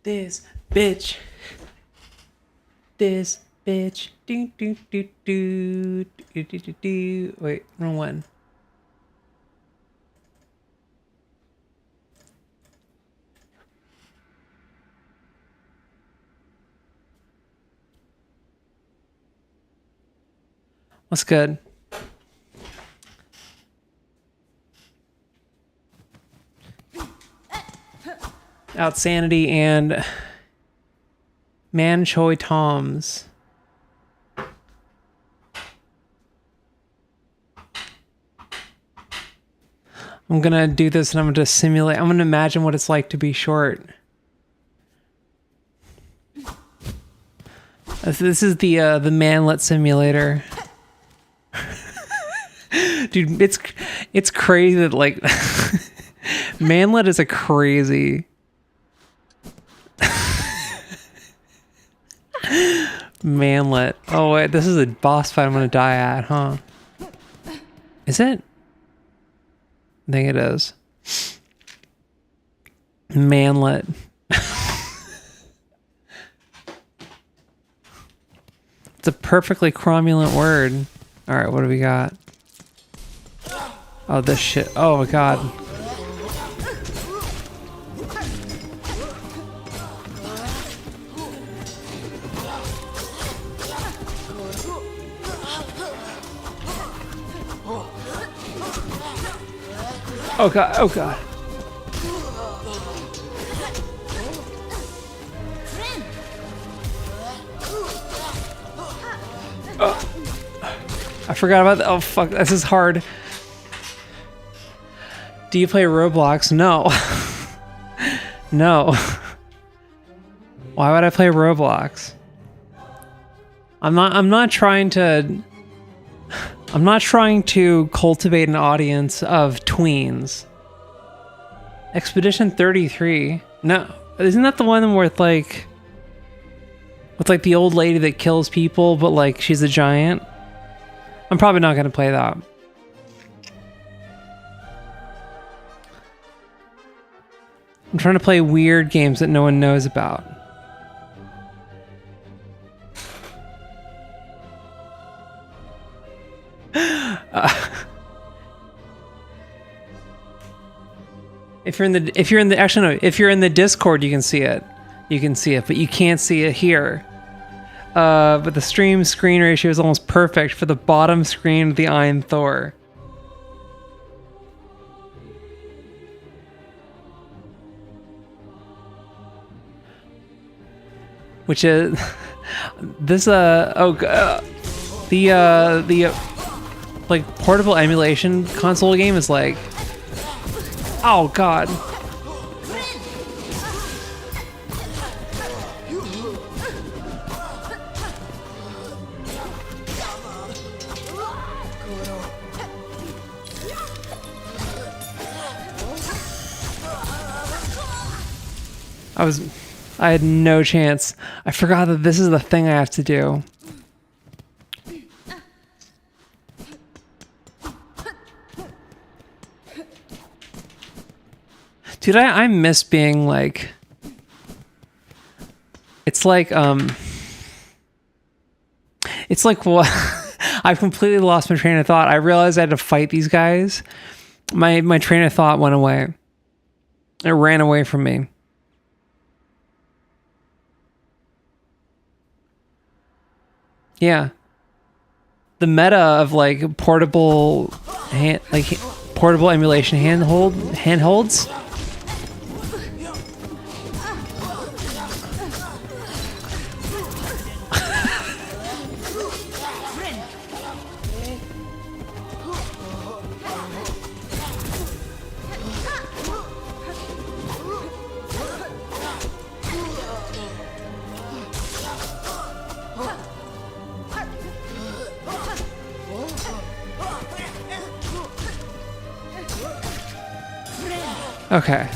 This bitch. This bitch. Do, do, do, do, do, do, do, do. Wait, wrong one. What's good? Outsanity and Man Choi Toms. I'm gonna do this and I'm gonna simulate. I'm gonna imagine what it's like to be short. This is the manlet simulator. Dude, it's crazy that like manlet is a crazy manlet. Oh wait, this is a boss fight I'm gonna die at, huh? Is it? I think it is. Manlet. It's a perfectly cromulent word. Alright, what do we got? Oh, this shit. Oh my god. Oh god, oh god. I forgot about that. Oh fuck, this is hard. Do you play Roblox? No. No. Why would I play Roblox? I'm not trying to cultivate an audience of tweens. Expedition 33. No, isn't that the one with like the old lady that kills people but like she's a giant? I'm probably not going to play that. I'm trying to play weird games that no one knows about. If you're in the Discord, you can see it. You can see it, but you can't see it here. But the stream screen ratio is almost perfect for the bottom screen of the Ein Thor. Which is this the like portable emulation console game is like, oh god. I had no chance. I forgot that this is the thing I have to do. Dude, I miss being like... It's like what? I've completely lost my train of thought. I realized I had to fight these guys. My train of thought went away. It ran away from me. Yeah. The meta of like portable emulation handholds. Okay.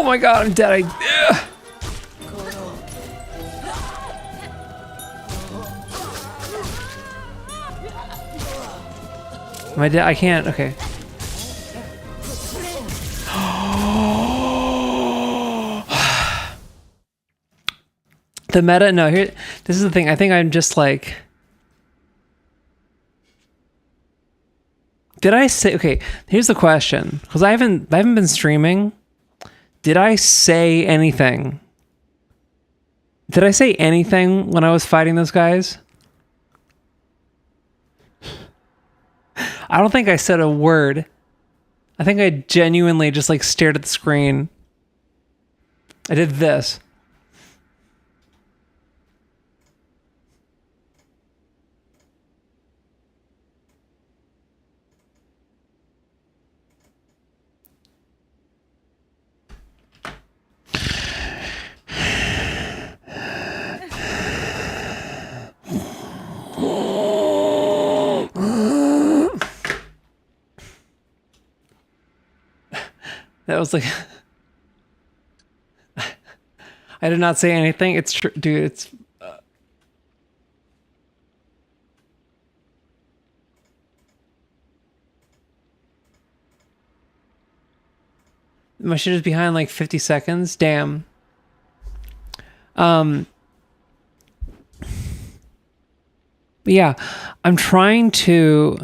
Oh my god, I'm dead. Am I dead? I can't. Okay. The meta, no, here, this is the thing. I think I'm just like, did I say, okay, here's the question. Because I haven't been streaming. Did I say anything? Did I say anything when I was fighting those guys? I don't think I said a word. I think I genuinely just like stared at the screen. I did this. That was like, I did not say anything. It's true, dude. It's my shit is behind like 50 seconds. Damn. But yeah, I'm trying to.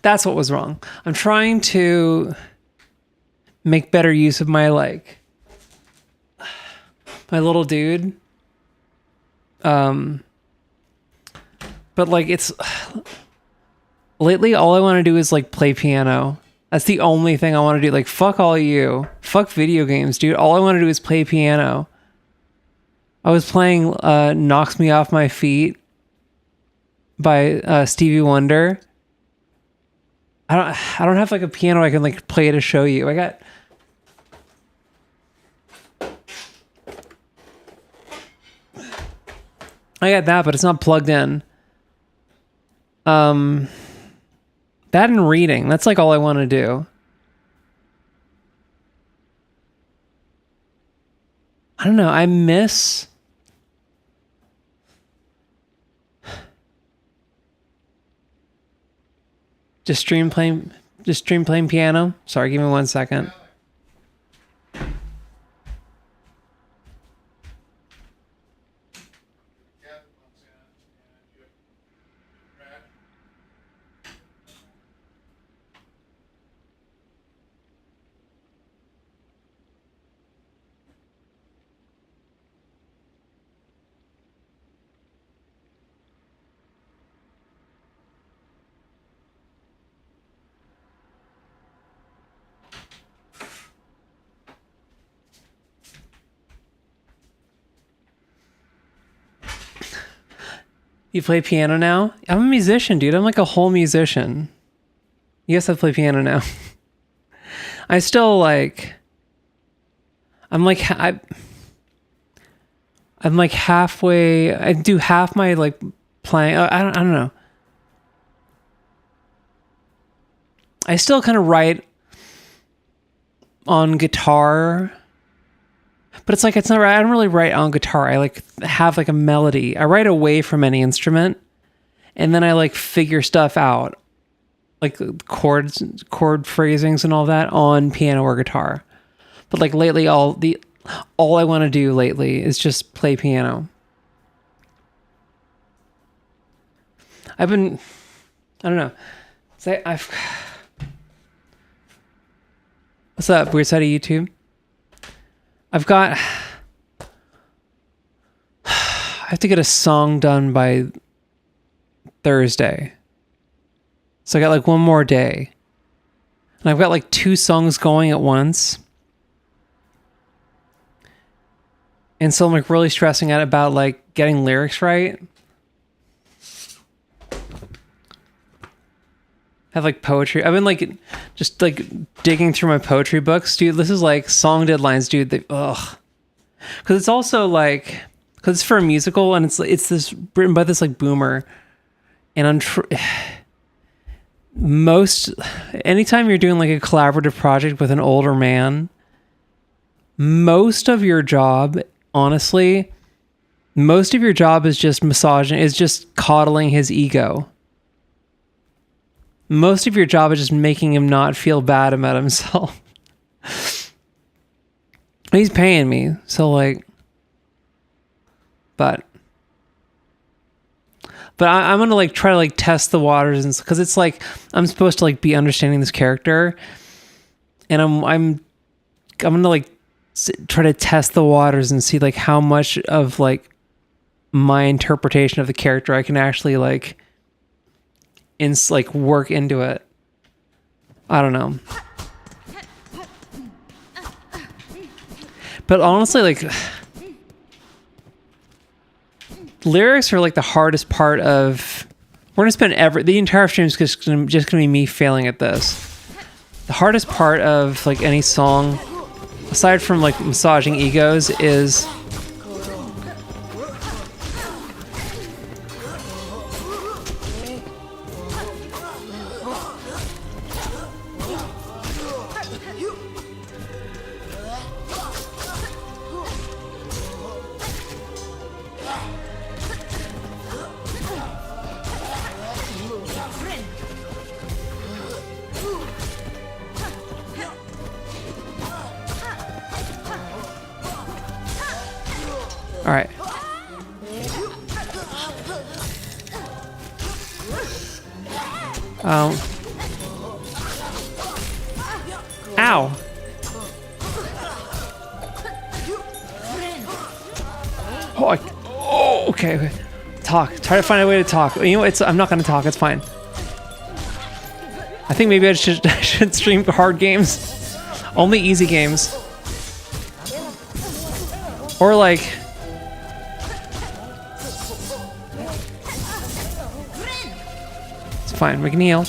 That's what was wrong. I'm trying to make better use of my like my little dude. But like it's lately all I want to do is like play piano. That's the only thing I want to do. Like fuck all you. Fuck video games, dude. All I want to do is play piano. I was playing Knocks Me Off My Feet by Stevie Wonder. I don't have like a piano I can like play to show you. I got that, but it's not plugged in. That and reading. That's like all I want to do. I don't know. I miss just stream playing piano. Sorry, give me 1 second. You play piano now? I'm a musician, dude. I'm like a whole musician. Yes, I play piano now. I still like. I'm like halfway. I do half my like playing. I don't know. I still kind of write on guitar. But it's like, it's not right. I don't really write on guitar. I like have like a melody. I write away from any instrument and then I like figure stuff out, like chord phrasings and all that on piano or guitar. But like lately, all I want to do lately is just play piano. I don't know. What's up? Weird Side of YouTube? I have to get a song done by Thursday. So I got like one more day. And I've got like 2 songs going at once. And so I'm like really stressing out about like getting lyrics right. I have like poetry. I've been like just like digging through my poetry books, dude. This is like song deadlines, dude. Because it's also like, because it's for a musical and it's this written by this like boomer, and anytime you're doing like a collaborative project with an older man, most of your job, honestly, most of your job is just just coddling his ego. Most of your job is just making him not feel bad about himself. He's paying me, so like, but I'm gonna like try to like test the waters, and because it's like I'm supposed to like be understanding this character, and I'm gonna like try to test the waters and see like how much of like my interpretation of the character I can actually like work into it. I don't know. But honestly, like, lyrics are like the hardest part of. We're gonna spend the entire stream is just gonna be me failing at this. The hardest part of like any song, aside from like massaging egos, is all right. Ow. Okay. Talk. Try to find a way to talk. You know, I'm not going to talk. It's fine. I think maybe I should stream hard games. Only easy games. Or like... It's fine. We can heal.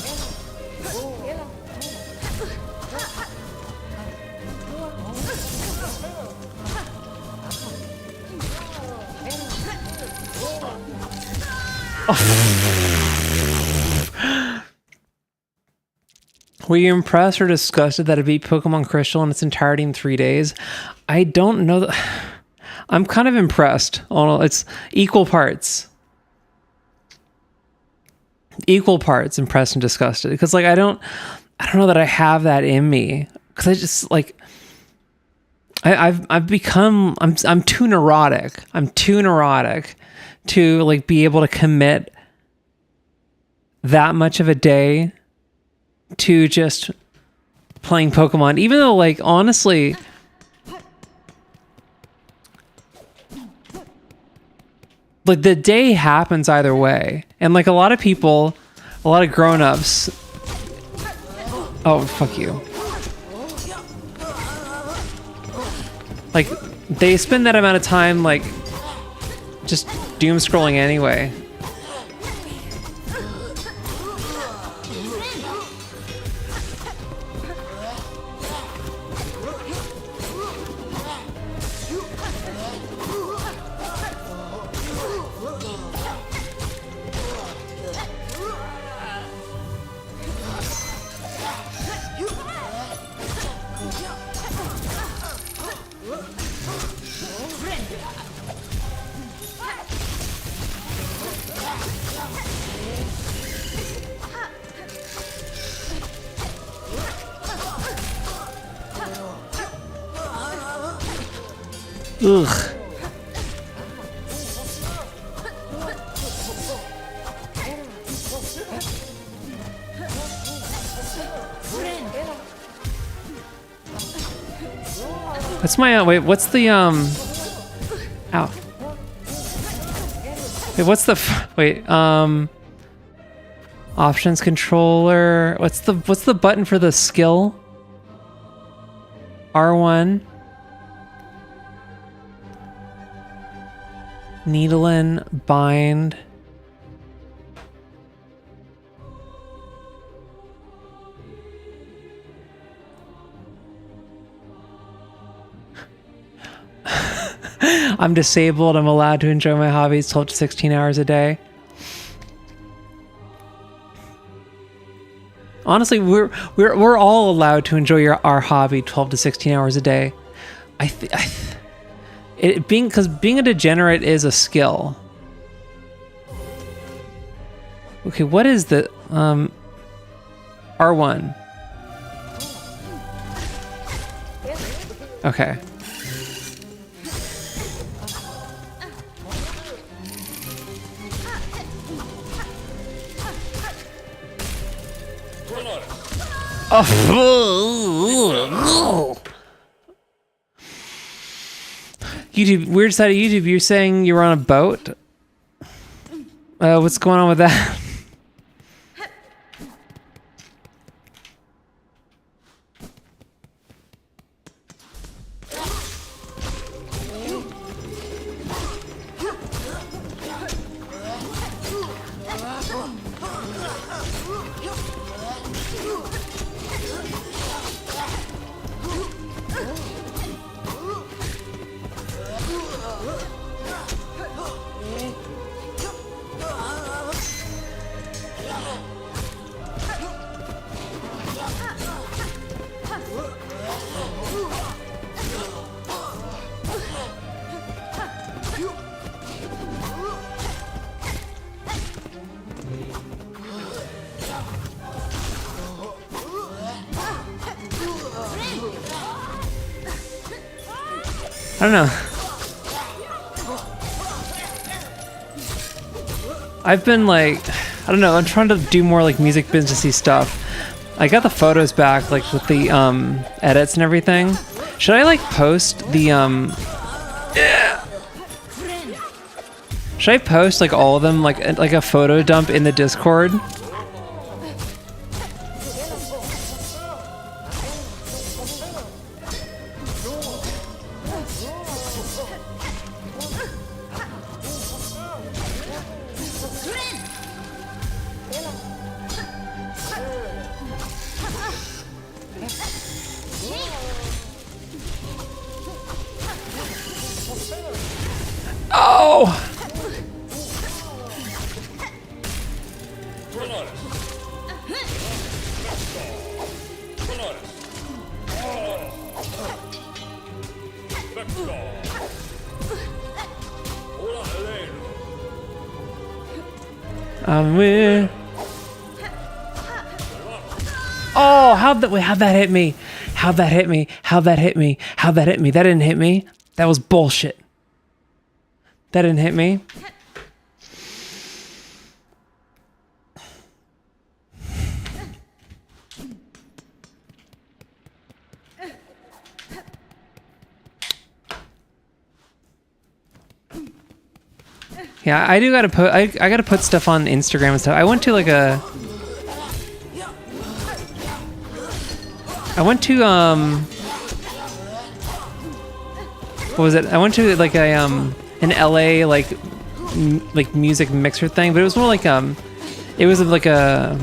Were you impressed or disgusted that it beat Pokemon Crystal in its entirety in 3 days? I don't know. I'm kind of impressed. It's equal parts. Equal parts impressed and disgusted. Because like I don't know that I have that in me. Because I just like I'm too neurotic. I'm too neurotic to like be able to commit that much of a day to just playing Pokemon, even though like honestly like the day happens either way, and like a lot of people, a lot of grown-ups, oh fuck you, like they spend that amount of time like just doom scrolling anyway. Ugh. What's my wait, what's the ow. Wait, what's the options controller. What's the button for the skill? R1. Needle bind. I'm disabled. I'm allowed to enjoy my hobbies 12 to 16 hours a day. Honestly, we're all allowed to enjoy our hobby 12 to 16 hours a day. Because being a degenerate is a skill. Okay, what is the R1? Okay. Oh. YouTube, weird side of YouTube, you're saying you were on a boat? What's going on with that? I don't know. I've been like, I don't know, I'm trying to do more like music businessy stuff. I got the photos back like with the edits and everything. Should I like post the Should I post like all of them like a photo dump in the Discord? Oh! Oh, how'd that hit me? How'd that hit me? How'd that hit me? How'd that hit me? That didn't hit me. That was bullshit. That didn't hit me. Yeah, I do gotta put. I gotta put stuff on Instagram and stuff. I went to like a. I went to What was it? I went to like a an LA like music mixer thing, but it was more like it was like a.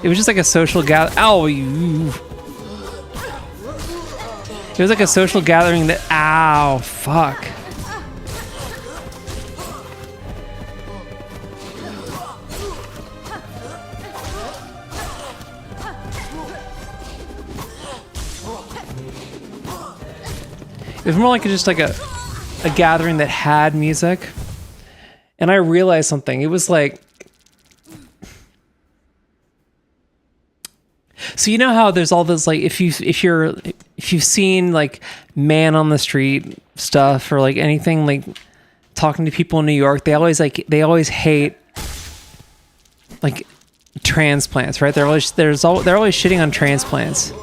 It was just like a social gather. Ow! It was like a social gathering that. Ow! Fuck. It was more like just like a gathering that had music, and I realized something. It was like, so you know how there's all this like if you've seen like man on the street stuff or like anything like talking to people in New York, they always hate like transplants, right? They're always shitting on transplants.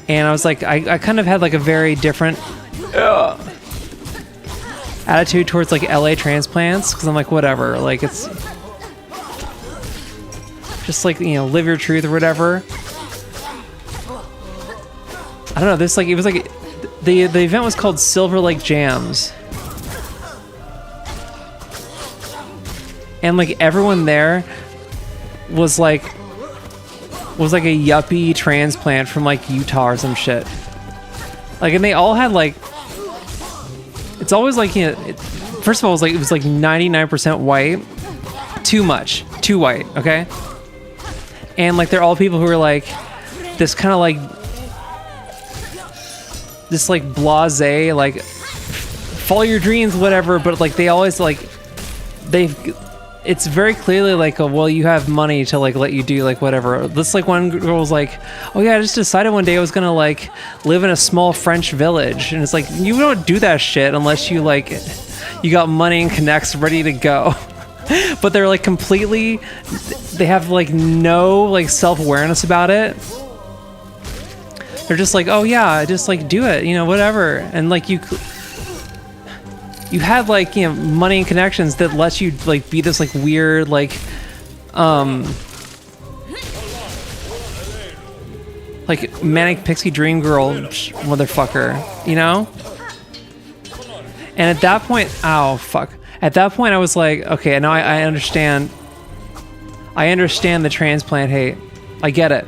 And I was like, I kind of had like a very different attitude towards like LA transplants, because I'm like, whatever, like it's just like, you know, live your truth or whatever. I don't know, this like, it was like, the event was called Silver Lake Jams. And like everyone there was like a yuppie transplant from like Utah or some shit. Like, and they all had like, it's always like, you know, first of all, it was like 99% white, too white, okay? And like they're all people who are like this kind of like this like blasé, like follow your dreams, whatever, but like they always like it's very clearly like well, you have money to like let you do like whatever. This like one girl was like, oh yeah, I just decided one day I was gonna like live in a small French village, and it's like you don't do that shit unless you like you got money and connects ready to go. But they're like completely, they have like no like self-awareness about it. They're just like, oh yeah, just like do it, you know, whatever. And like you have like, you know, money and connections that lets you like be this like weird like like manic pixie dream girl motherfucker, you know? And at that point, ow, fuck. At that point, I was like, okay, now I understand. I understand the transplant hate. I get it.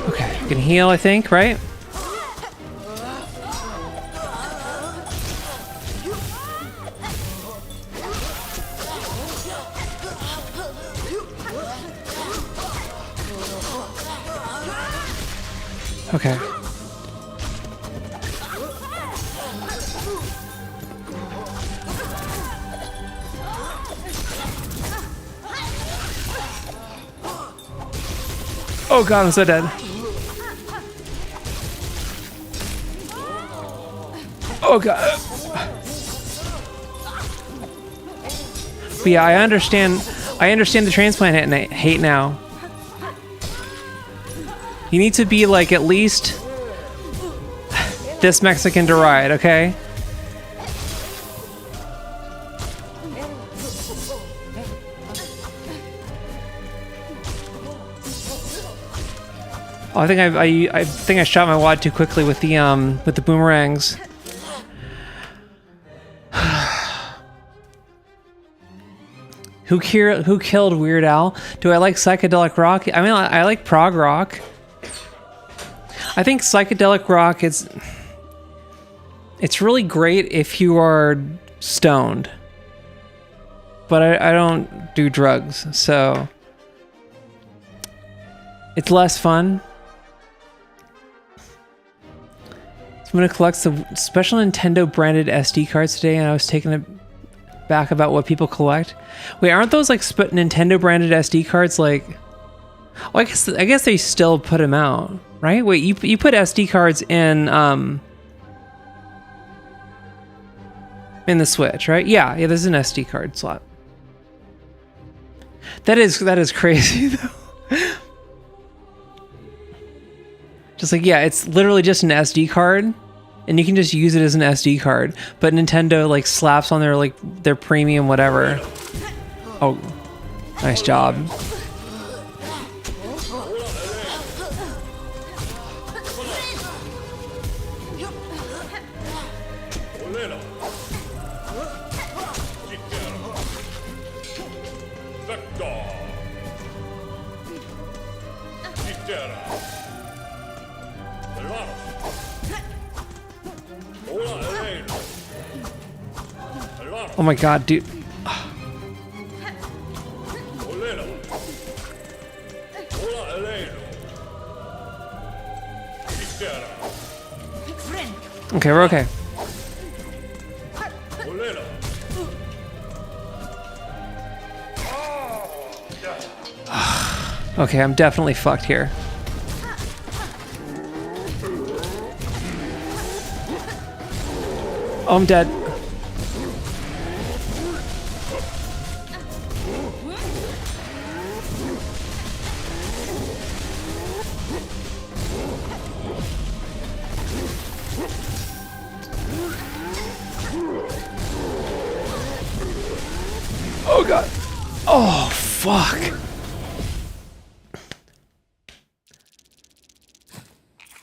Okay, you can heal, I think, right? Okay. Oh god, I'm so dead. Oh god. But yeah, I understand the transplant hate now. You need to be like at least this Mexican to ride, okay? Oh, I think I think I shot my wad too quickly with the boomerangs. Who killed Weird Al? Do I like psychedelic rock? I mean, I like prog rock. I think psychedelic rock it's really great if you are stoned. But I don't do drugs, so it's less fun. So I'm gonna collect some special Nintendo branded SD cards today, and I was taken aback about what people collect. Wait, aren't those like Nintendo branded SD cards like? Well, I guess they still put them out, right? Wait, you put SD cards in the Switch, right? Yeah, there's an SD card slot. That is crazy though. Just like, yeah, it's literally just an SD card, and you can just use it as an SD card. But Nintendo like slaps on their premium whatever. Oh, nice job. Oh my god, dude. Okay, we're okay. Okay, I'm definitely fucked here. Oh, I'm dead. Oh god. Oh fuck.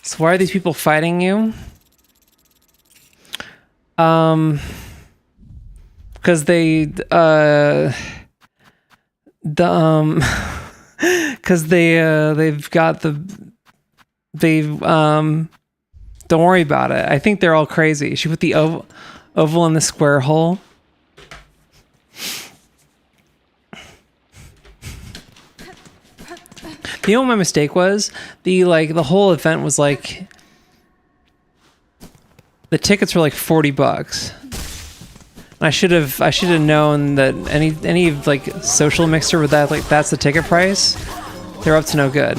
So why are these people fighting you? Because they because they've got don't worry about it. I think they're all crazy. She put the oval in the square hole. You know what my mistake was? The whole event was like the tickets were like $40. I should have known that any like social mixer with that, like that's the ticket price. They're up to no good.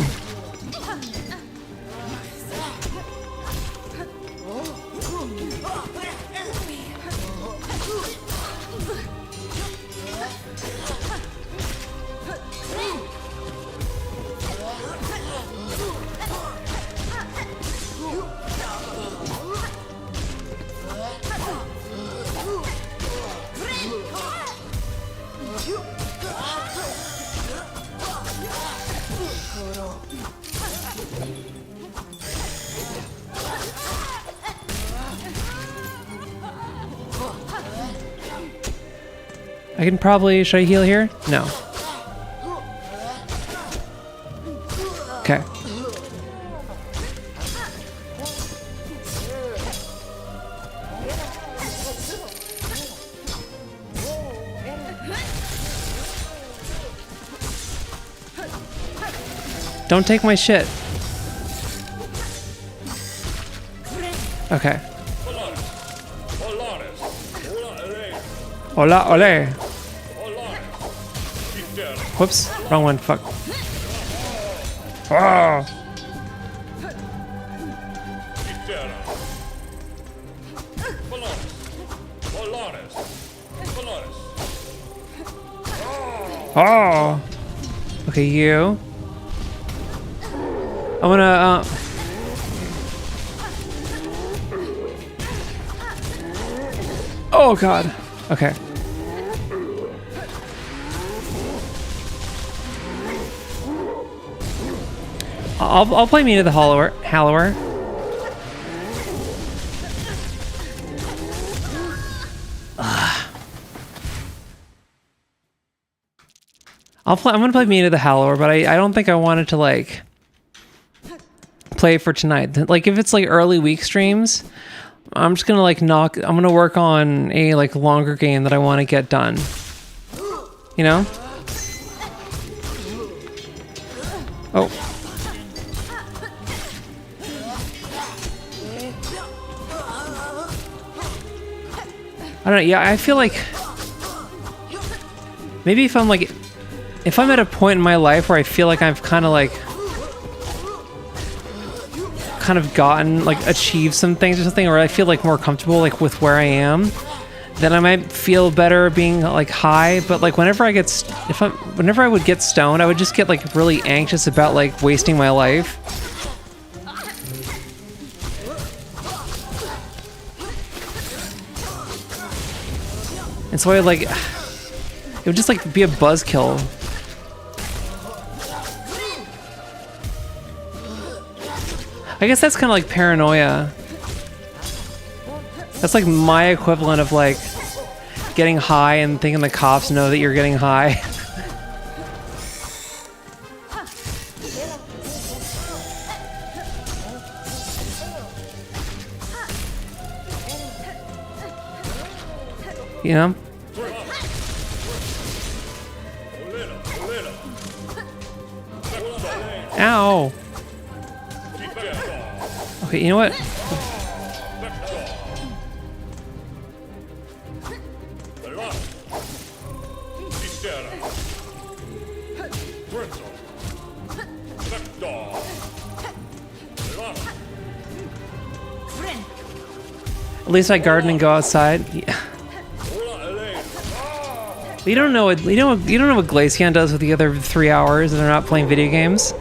I can probably... Should I heal here? No. Okay. Don't take my shit. Okay. Hola, ole. Whoops, wrong one, fuck. Oh. Oh. Okay, you. I'm gonna, oh god. Okay. I'll play me to the Hallower. I'm gonna play me to the Hallower, but I don't think I wanted to like play for tonight. Like if it's like early week streams, I'm just gonna like I'm gonna work on a like longer game that I want to get done. You know? Oh. I don't know, yeah, I feel like maybe if I'm at a point in my life where I feel like I've kind of gotten, like, achieved some things or something, or I feel like more comfortable like with where I am, then I might feel better being like high. But like whenever I would get stoned, I would just get like really anxious about like wasting my life. And so it would just like be a buzzkill. I guess that's kind of like paranoia. That's like my equivalent of like getting high and thinking the cops know that you're getting high. You know? Ow! Okay, you know what? At least I garden and go outside. Yeah. You don't know what Glaceon does with the other 3 hours and they're not playing video games.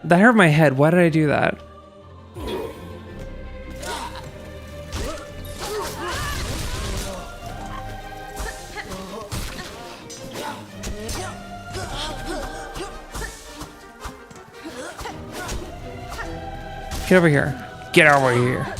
That hurt my head. Why did I do that? Get over here. Get over here.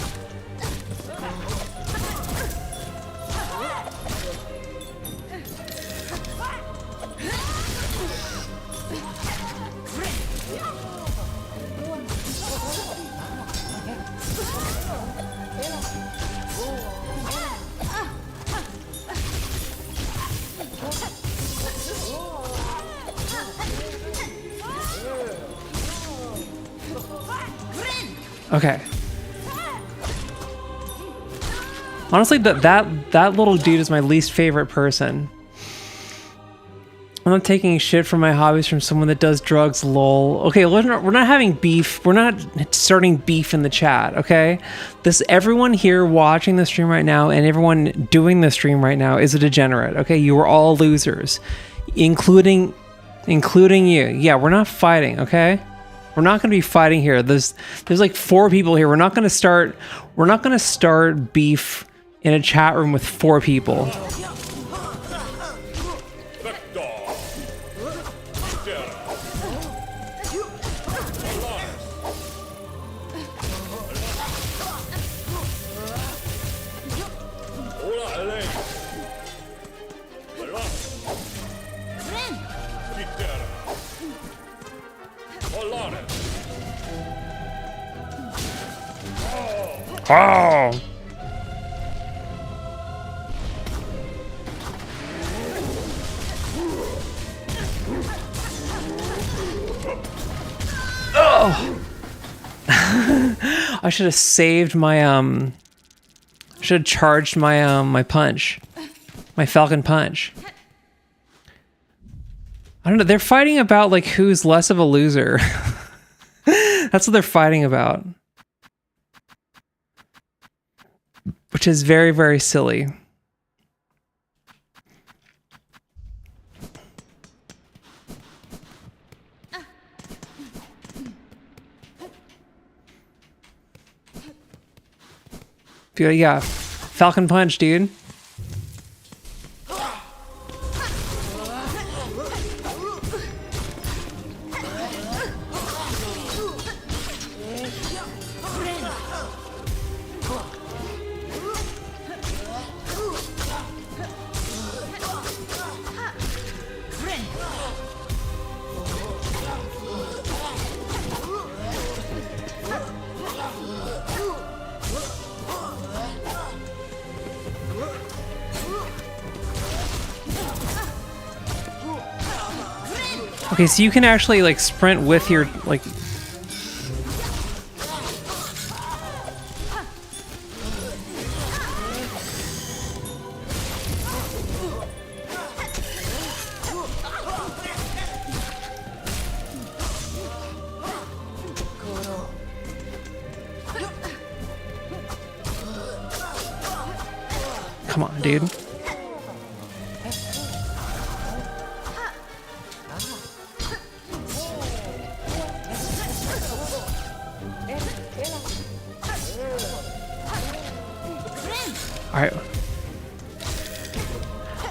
Okay. Honestly, that little dude is my least favorite person. I'm not taking shit from my hobbies from someone that does drugs, lol. Okay, we're not having beef. We're not starting beef in the chat, okay? Everyone here watching the stream right now and everyone doing the stream right now is a degenerate, okay? You are all losers, including you. Yeah, we're not fighting, okay? We're not going to be fighting here. There's like 4 people here. We're not going to start beef in a chat room with 4 people. Oh! Oh! I should have saved my should have charged my my punch. My Falcon punch. I don't know, they're fighting about like who's less of a loser. That's what they're fighting about. Which is very, very silly. Yeah, Falcon punch, dude. Okay, so you can actually like sprint with your like. Come on, dude. All right.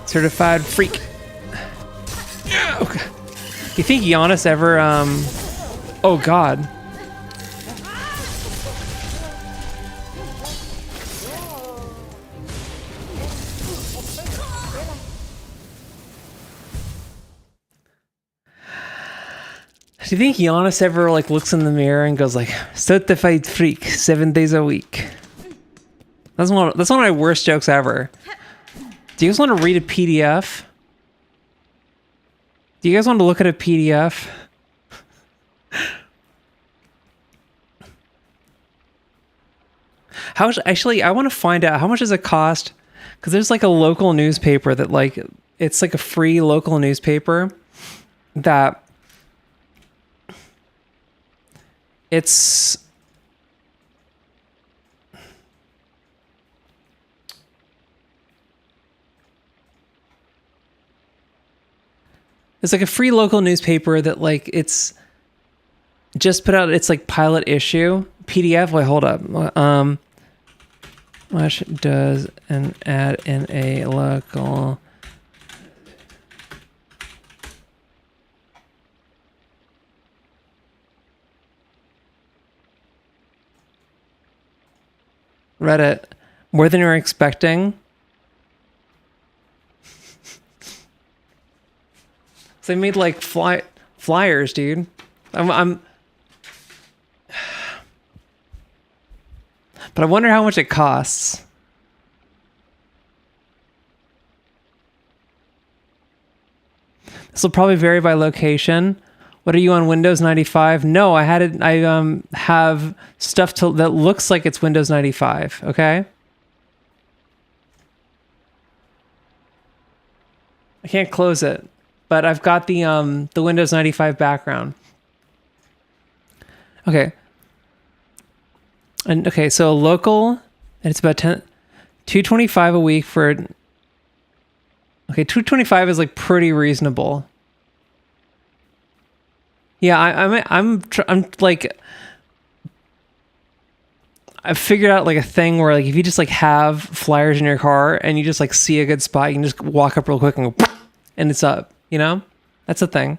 Certified freak. Okay. You think Giannis ever, oh God. Do you think Giannis ever like looks in the mirror and goes like, certified freak, 7 days a week? That's one of my worst jokes ever. Do you guys want to read a PDF? Do you guys want to look at a PDF? Actually, I want to find out how much does it cost? Because there's like a local newspaper that like, it's like a free local newspaper that it's It's like a free local newspaper that like it's just put out its like pilot issue PDF. Wait, hold up. What does an ad in a local? Reddit, more than you were expecting. So they made like flyers, dude. I'm but I wonder how much it costs. This will probably vary by location. What are you on, Windows 95? No, I had it. I have stuff that looks like it's Windows 95. Okay. I can't close it, but I've got the Windows 95 background. Okay. And okay, so local, and it's about $225 a week for. Okay, $225 is like pretty reasonable. Yeah, I'm like, I've figured out like a thing where like if you just like have flyers in your car and you just like see a good spot, you can just walk up real quick and go, and it's up. You know, that's a thing.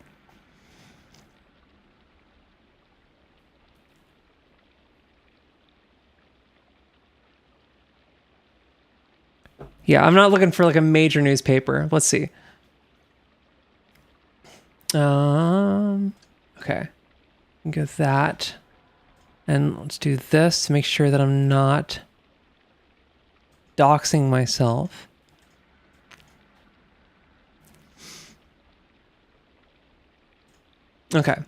Yeah, I'm not looking for like a major newspaper. Let's see. Okay. Go that. And let's do this to make sure that I'm not doxing myself. Okay.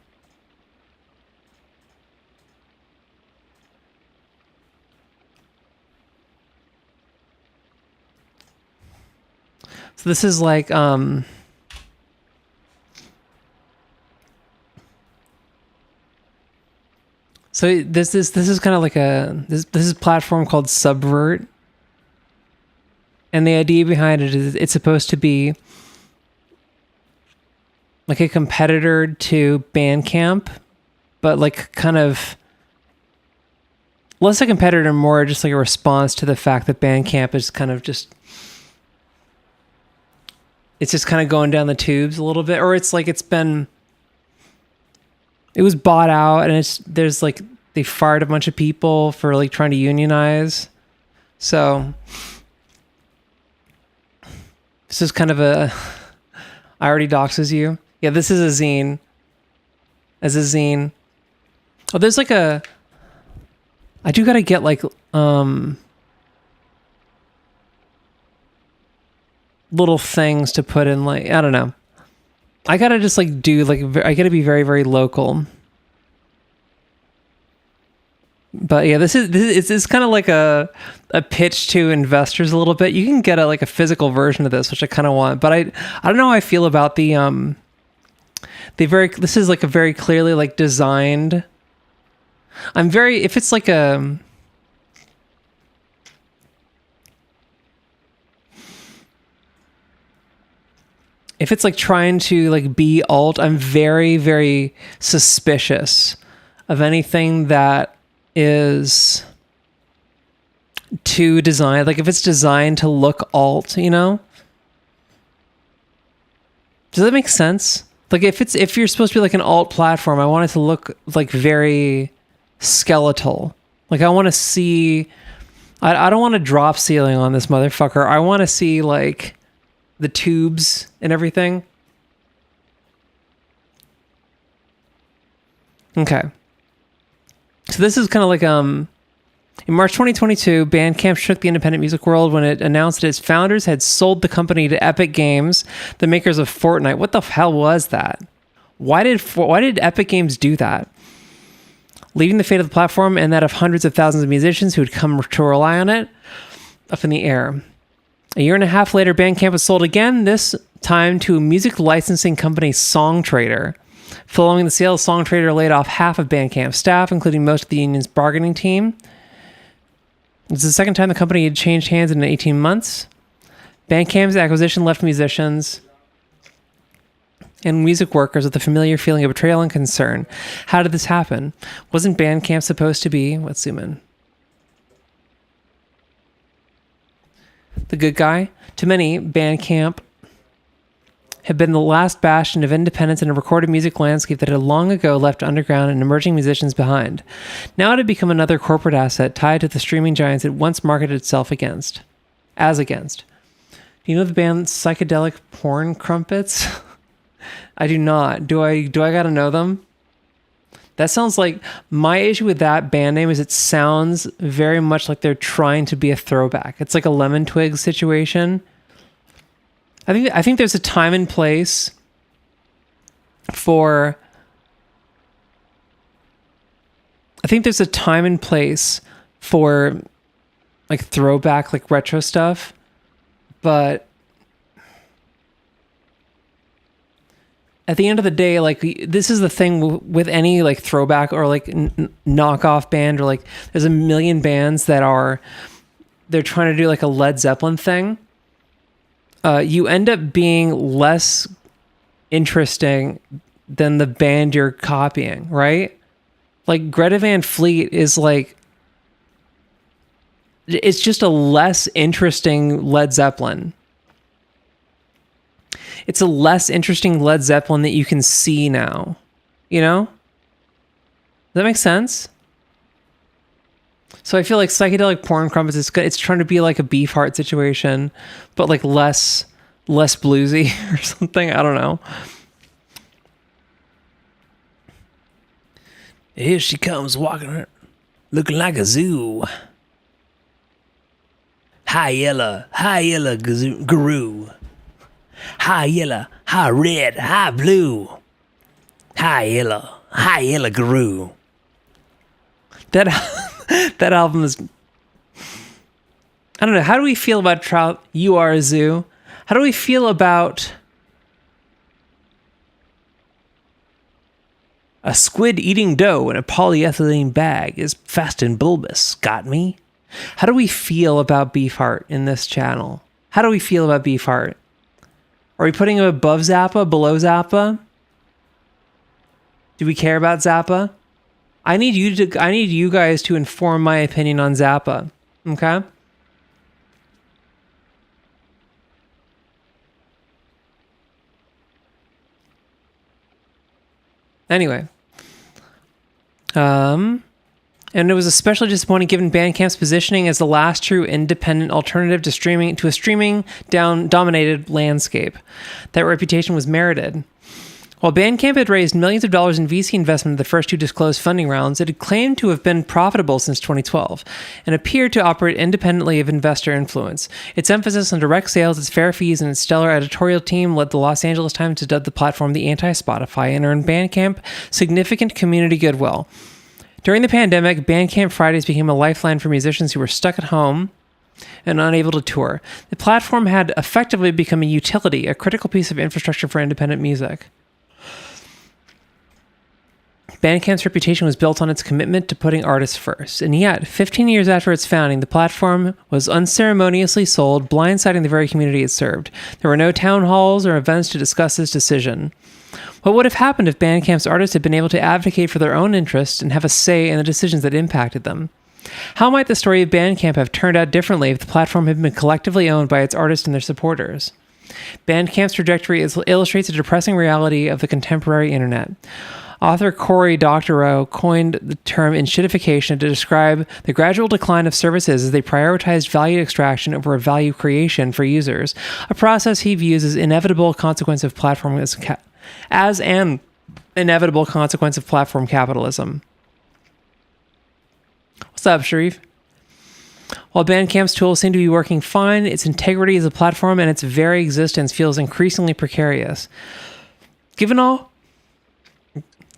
So this is like so this is kind of like this is a platform called Subvert. And the idea behind it is it's supposed to be like a competitor to Bandcamp, but like kind of less a competitor, more just like a response to the fact that Bandcamp is kind of just it's just kind of going down the tubes a little bit, or it's like it was bought out and there's like they fired a bunch of people for like trying to unionize. So this is kind of I already doxes you. Yeah, this is a zine. As a zine. Oh, there's like I do gotta get like little things to put in, like I don't know. I gotta just like do like I gotta be very, very local. But yeah, this is kind of like a pitch to investors a little bit. You can get like a physical version of this, which I kind of want. But I don't know how I feel about this is like a very clearly like designed. If it's like if it's like trying to like be alt, I'm very, very suspicious of anything that is too designed. Like if it's designed to look alt, you know? Does that make sense? Like if you're supposed to be like an alt platform, I want it to look like very skeletal. Like I want to see, I don't want a drop ceiling on this motherfucker. I want to see like the tubes and everything. Okay. So this is kind of like in March 2022, Bandcamp shook the independent music world when it announced that its founders had sold the company to Epic Games, the makers of Fortnite. What the hell was that? Why did Epic Games do that? Leaving the fate of the platform and that of hundreds of thousands of musicians who had come to rely on it up in the air. A year and a half later, Bandcamp was sold again, this time to a music licensing company, Songwriter. Following the sale, Songwriter laid off half of Bandcamp staff, including most of the union's bargaining team. It's the second time the company had changed hands in 18 months. Bandcamp's acquisition left musicians and music workers with a familiar feeling of betrayal and concern. How did this happen? Wasn't Bandcamp supposed to be... Let's zoom in. The good guy? To many, Bandcamp had been the last bastion of independence in a recorded music landscape that had long ago left underground and emerging musicians behind. Now it had become another corporate asset tied to the streaming giants it once marketed itself against. Do you know the band Psychedelic Porn Crumpets? I do not. Do I gotta know them? That sounds like... My issue with that band name is it sounds very much like they're trying to be a throwback. It's like a Lemon Twigs situation. I think there's a time and place for... I think there's a time and place for like throwback, like retro stuff. But at the end of the day, like this is the thing with any like throwback or like knockoff band, or like there's a million bands that they're trying to do like a Led Zeppelin thing. You end up being less interesting than the band you're copying, right? Like Greta Van Fleet is like, it's just a less interesting Led Zeppelin. It's a less interesting Led Zeppelin that you can see now. You know? Does that make sense? So I feel like Psychedelic Porn Crumpets, it's trying to be like a Beefheart situation, but like less bluesy or something. I don't know. Here she comes walking, looking like a zoo. High yellow guru. High yellow, high red, high blue. High yellow guru. That album is... I don't know. How do we feel about Trout? You Are a Zoo. How do we feel about a squid eating dough in a polyethylene bag is fast and bulbous? Got me? How do we feel about Beefheart in this channel? How do we feel about Beefheart? Are we putting him above Zappa, below Zappa? Do we care about Zappa? I need you guys to inform my opinion on Zappa. Okay? Anyway. And it was especially disappointing given Bandcamp's positioning as the last true independent alternative to a streaming dominated landscape. That reputation was merited. While Bandcamp had raised millions of dollars in VC investment in the first two disclosed funding rounds, it had claimed to have been profitable since 2012 and appeared to operate independently of investor influence. Its emphasis on direct sales, its fair fees, and its stellar editorial team led the Los Angeles Times to dub the platform the anti-Spotify and earned Bandcamp significant community goodwill. During the pandemic, Bandcamp Fridays became a lifeline for musicians who were stuck at home and unable to tour. The platform had effectively become a utility, a critical piece of infrastructure for independent music. Bandcamp's reputation was built on its commitment to putting artists first, and yet, 15 years after its founding, the platform was unceremoniously sold, blindsiding the very community it served. There were no town halls or events to discuss this decision. What would have happened if Bandcamp's artists had been able to advocate for their own interests and have a say in the decisions that impacted them? How might the story of Bandcamp have turned out differently if the platform had been collectively owned by its artists and their supporters? Bandcamp's trajectory illustrates a depressing reality of the contemporary internet. Author Cory Doctorow coined the term "inshitification" to describe the gradual decline of services as they prioritized value extraction over value creation for users, a process he views as inevitable consequence of platform as an inevitable consequence of platform capitalism. What's up, Sharif? While Bandcamp's tools seem to be working fine, its integrity as a platform and its very existence feels increasingly precarious. Given all...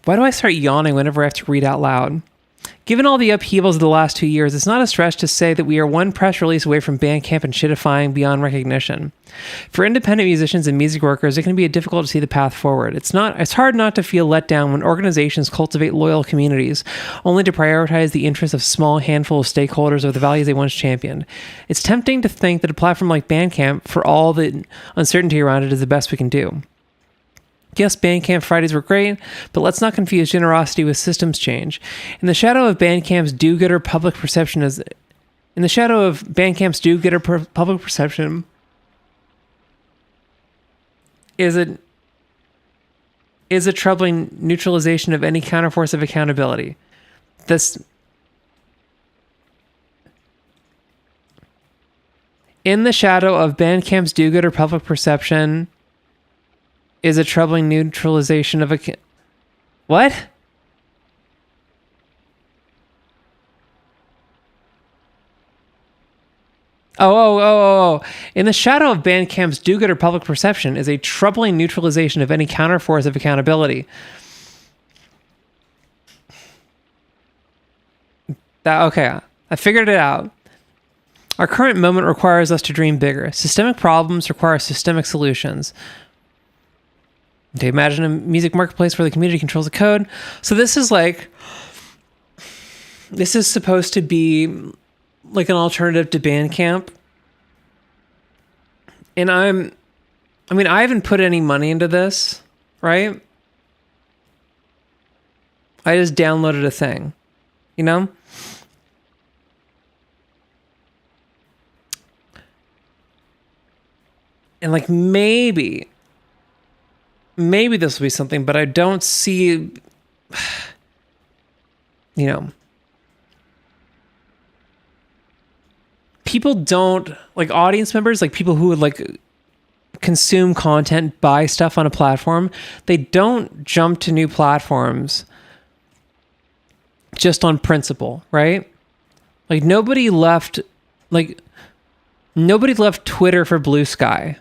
Why do I start yawning whenever I have to read out loud? Given all the upheavals of the last 2 years, it's not a stretch to say that we are one press release away from Bandcamp and shitifying beyond recognition. For independent musicians and music workers, it can be difficult to see the path forward. It's hard not to feel let down when organizations cultivate loyal communities, only to prioritize the interests of a small handful of stakeholders or the values they once championed. It's tempting to think that a platform like Bandcamp, for all the uncertainty around it, is the best we can do. Yes, Bandcamp Fridays were great, but let's not confuse generosity with systems change. In the shadow of Bandcamp's do-gooder public perception is... In the shadow of Bandcamp's do-gooder public perception is a troubling neutralization of any counterforce of accountability. In the shadow of Bandcamp's do-gooder public perception is a troubling neutralization of what? Oh. In the shadow of Bandcamp's do-gooder public perception is a troubling neutralization of any counterforce of accountability. Okay, I figured it out. Our current moment requires us to dream bigger. Systemic problems require systemic solutions. Okay, imagine a music marketplace where the community controls the code. So this is supposed to be like an alternative to Bandcamp. And I haven't put any money into this, right? I just downloaded a thing, you know? And like maybe this will be something, but I don't see, you know, people don't, like audience members, like people who would like consume content, buy stuff on a platform, they don't jump to new platforms just on principle, right? Like nobody left Twitter for Blue Sky.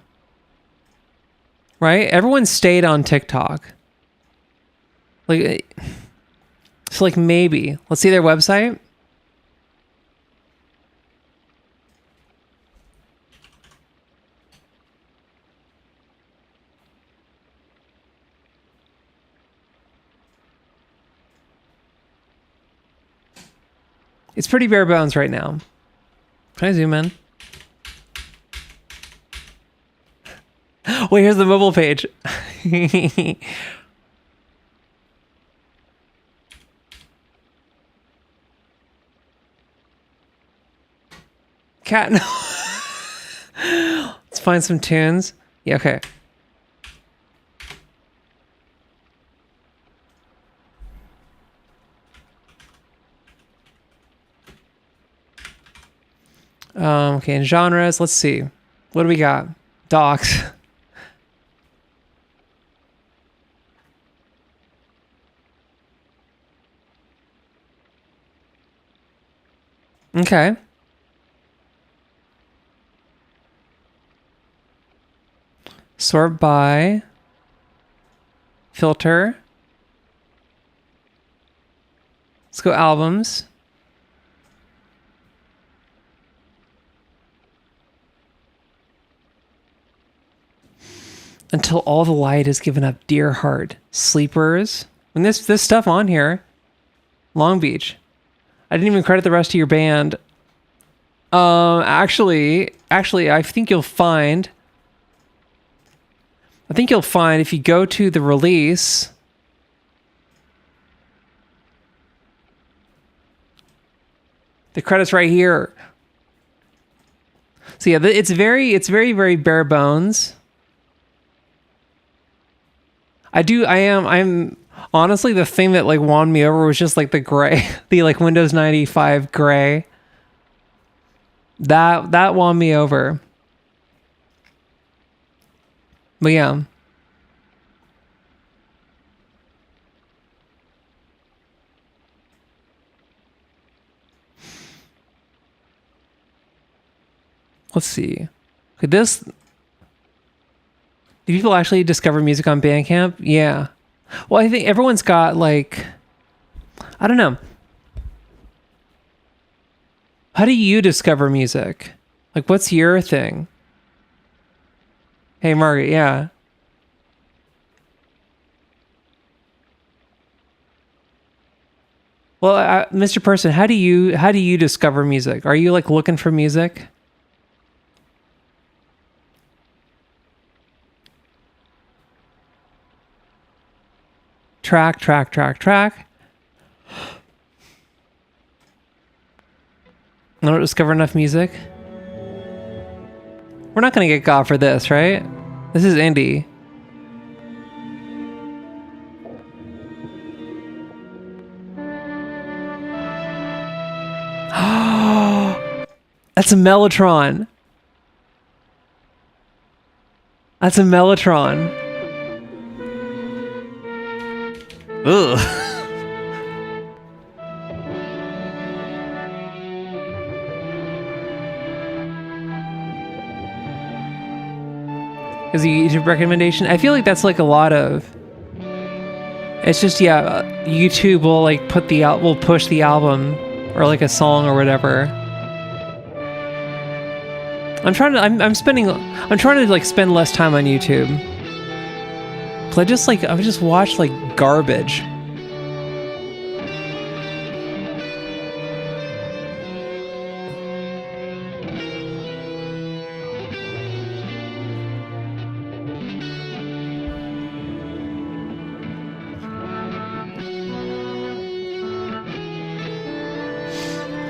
Right? Everyone stayed on TikTok. So maybe. Let's see their website. It's pretty bare bones right now. Can I zoom in? Wait, here's the mobile page. Cat. No. Let's find some tunes. Yeah, okay. Okay, in genres, let's see. What do we got? Docs. Okay. Sort by. Filter. Let's go albums. Until all the light is given up, dear heart. Sleepers. And this stuff on here. Long Beach. I didn't even credit the rest of your band. Actually, I think you'll find if you go to the release, the credits right here. So yeah, it's very, very bare bones. I'm honestly, the thing that like won me over was just like the gray, the like Windows 95 gray. That won me over. But yeah. Let's see. Could this... Do people actually discover music on Bandcamp? Yeah. Well, I think everyone's got like... I don't know. How do you discover music? Like, what's your thing? Hey, Margaret, yeah. Well, Mr. Person, how do you discover music? Are you like looking for music? track. I don't discover enough music. We're not gonna get got for this, right? This is indie. That's a Mellotron. That's a Mellotron. Ugh. Is a YouTube recommendation? I feel like that's like a lot of. It's just YouTube will like will push the album or like a song or whatever. I'm trying to like spend less time on YouTube. 'Cause I just watch like garbage.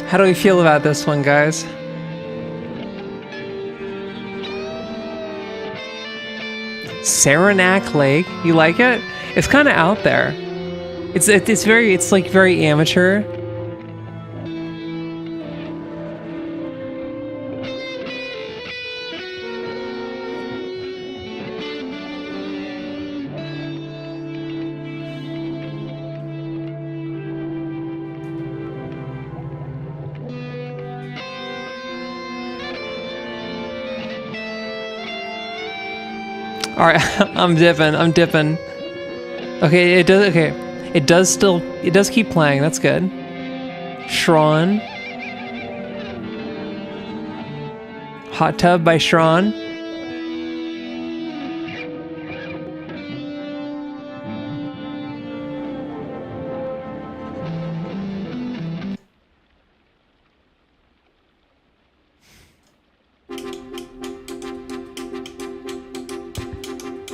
How do we feel about this one, guys? Saranac Lake, you like it? It's kind of out there. It's like very amateur. All right, I'm dipping. Okay, it does keep playing. That's good. Shron. Hot Tub by Shron.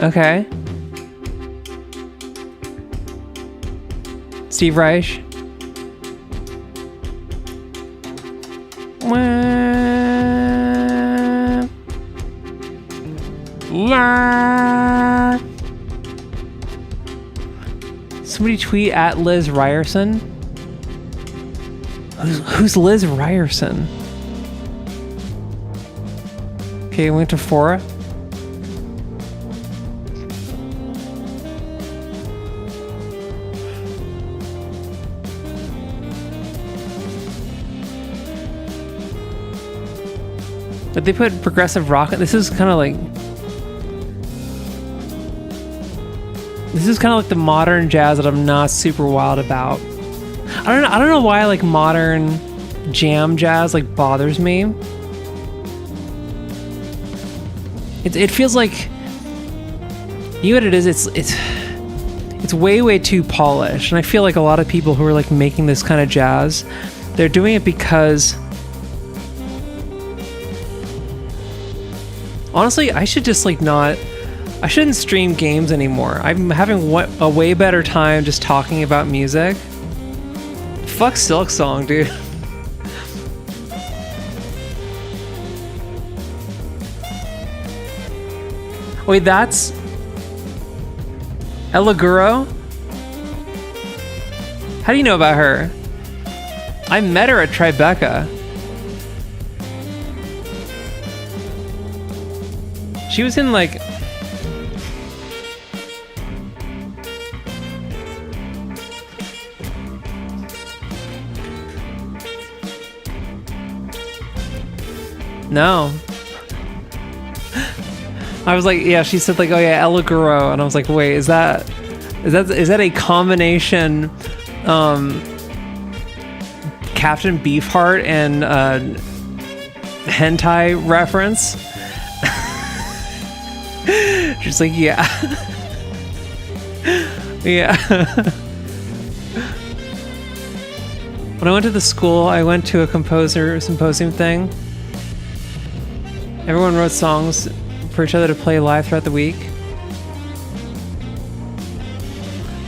Okay. Steve Reich. Somebody tweet at Liz Ryerson. Who's Liz Ryerson? Okay, went to Fora. But they put progressive rock. This is kind of like the modern jazz that I'm not super wild about. I don't know why like modern jam jazz like bothers me. It feels like, you know what it is? It's way too polished, and I feel like a lot of people who are like making this kind of jazz, they're doing it because. Honestly, I should just like not. I shouldn't stream games anymore. I'm having a way better time just talking about music. Fuck Silk Song, dude. Wait, that's Ella Guro? How do you know about her? I met her at Tribeca. She was in like... No. I was like, yeah, she said like, oh yeah, Ella Guro, and I was like, wait, is that a combination Captain Beefheart and hentai reference? She's like, yeah. Yeah. When I went to the school, I went to a composer symposium thing. Everyone wrote songs for each other to play live throughout the week.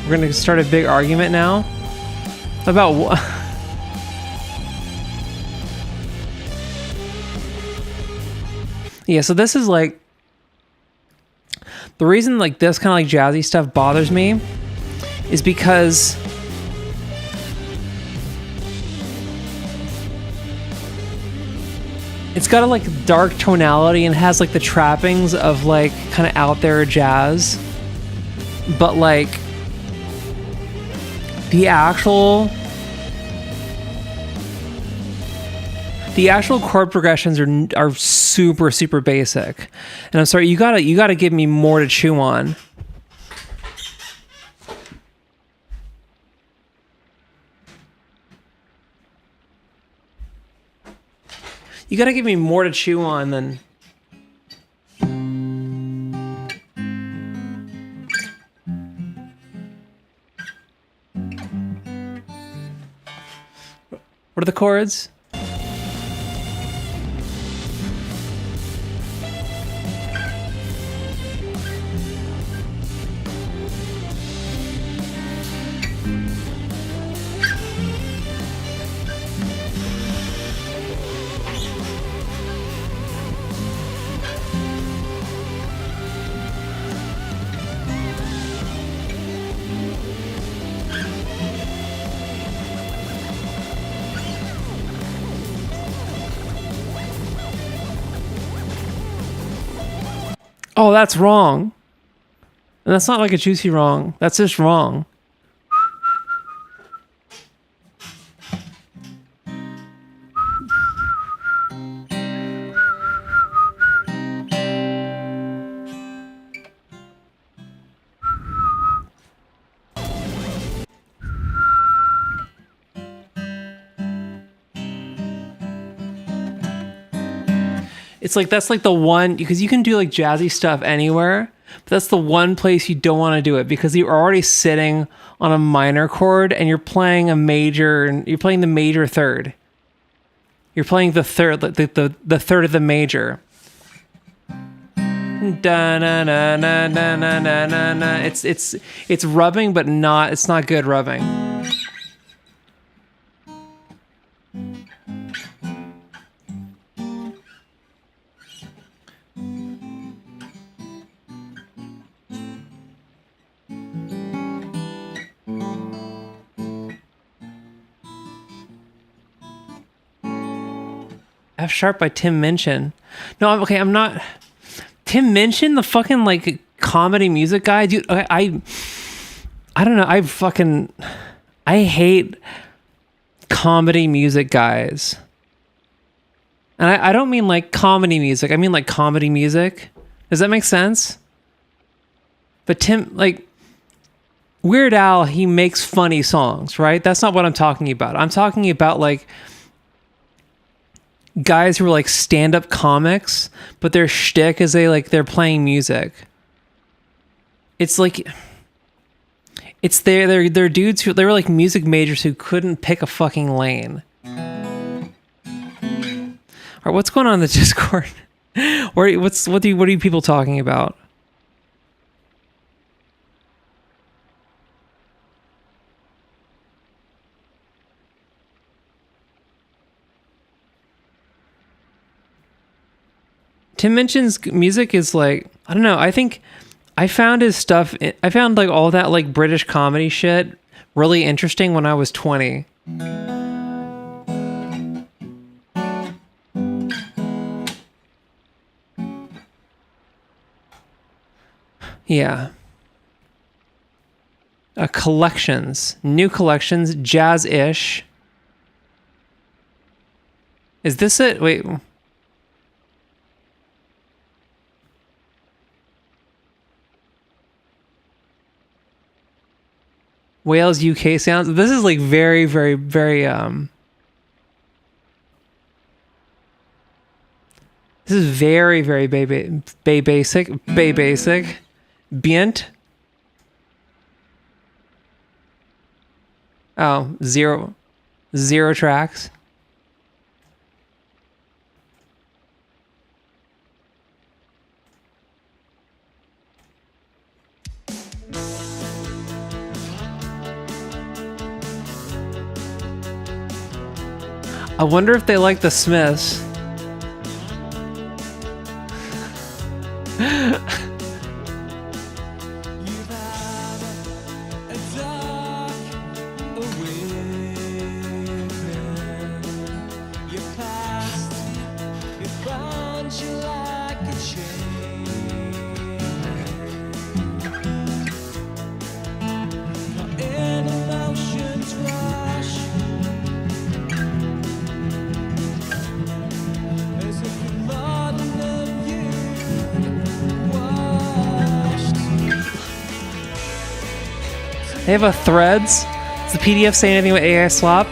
We're gonna start a big argument now about what? Yeah, so this is like the reason like this kind of like jazzy stuff bothers me is because it's got a like dark tonality and has like the trappings of like kind of out there jazz, but like the actual chord progressions are super super basic. And I'm sorry, you gotta give me more to chew on. You gotta give me more to chew on than... What are the chords? Oh, that's wrong. And that's not like a juicy wrong. That's just wrong. It's like, that's like the one, because you can do like jazzy stuff anywhere, but that's the one place you don't want to do it because you're already sitting on a minor chord and you're playing a major, and you're playing the major third. You're playing the third, the third of the major. Da na na na na na na na na. It's rubbing, but it's not good rubbing. F sharp by Tim Minchin. No, I'm not. Tim Minchin, the fucking like comedy music guy, dude. I don't know. I hate comedy music guys. And I don't mean like comedy music. I mean like comedy music. Does that make sense? But Tim, like Weird Al, he makes funny songs, right? That's not what I'm talking about. I'm talking about like guys who are like stand-up comics, but their shtick is they're playing music. It's like they're dudes who they were like music majors who couldn't pick a fucking lane. All right, what's going on in the Discord? What are you people talking about? Tim Minchin's music is like, I don't know. I think I found his stuff. I found like all that like British comedy shit really interesting when I was 20. Yeah. Collections, new collections, jazz-ish. Is this it? Wait. Wales UK sounds. This is like very, very, very this is very, very Bay Basic. Bient. Oh, zero tracks. I wonder if they like the Smiths. They have a Threads. Does the PDF say anything about AI slop?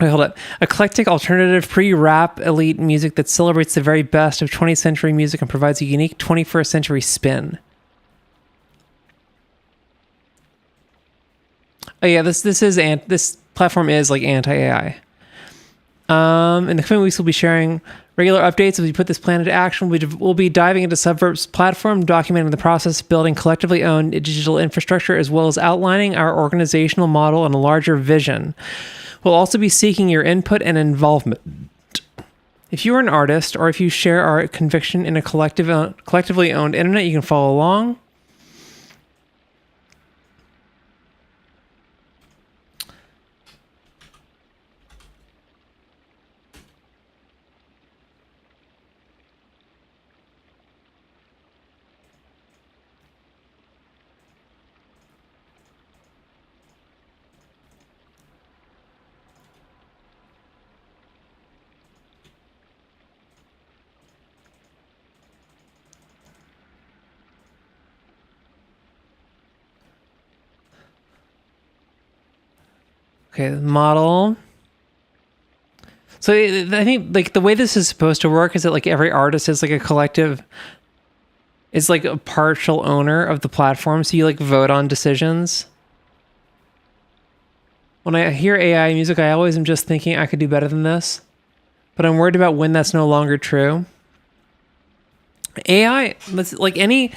Wait, hold up. Eclectic, alternative, pre-rap, elite music that celebrates the very best of 20th century music and provides a unique 21st century spin. Oh yeah, this platform is like anti-AI. In the coming weeks, we'll be sharing regular updates as we put this plan into action. We'll be diving into Subvert's platform, documenting the process of building collectively owned digital infrastructure, as well as outlining our organizational model and a larger vision. We'll also be seeking your input and involvement. If you are an artist, or if you share our conviction in a collectively owned internet, you can follow along. Okay, the model. So I think like the way this is supposed to work is that like every artist is like a collective, is like a partial owner of the platform. So you like vote on decisions. When I hear AI music, I always am just thinking I could do better than this, but I'm worried about when that's no longer true. AI, like any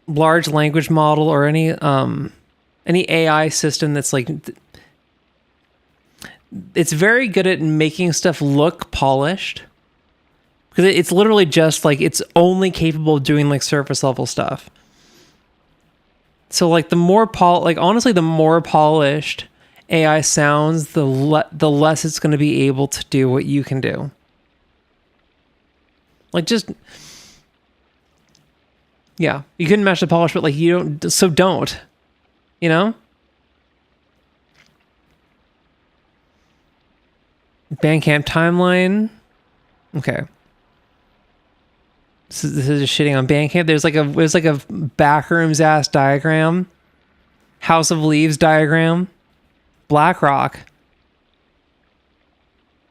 large language model or any AI system that's like, it's very good at making stuff look polished, because it's literally just like it's only capable of doing like surface level stuff. So like the more honestly, the more polished AI sounds, the less it's going to be able to do what you can do. Like just, yeah, you couldn't match the polish, but like you don't, so don't, you know? Bandcamp timeline. Okay. This is just shitting on Bandcamp. There's like a backrooms ass diagram. House of Leaves diagram. BlackRock.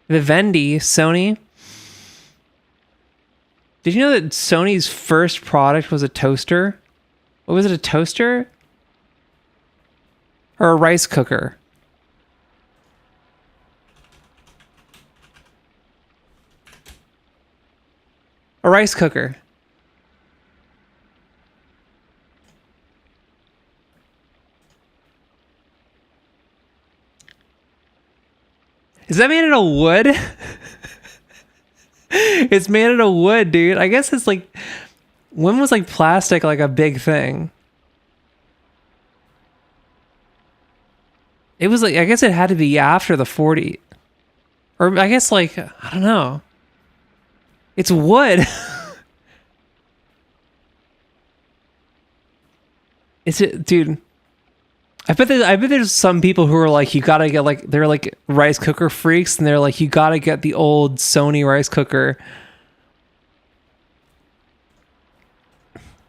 Vivendi. Sony. Did you know that Sony's first product was a toaster? What was it, a toaster? Or a rice cooker? A rice cooker. Is that made out of wood? It's made out of wood, dude. I guess it's like, when was like plastic like a big thing? It was like, I guess it had to be after the 40. Or I guess like, I don't know. It's wood. Is it, dude? I bet there's some people who are like, you gotta get like, they're like rice cooker freaks, and they're like, you gotta get the old Sony rice cooker.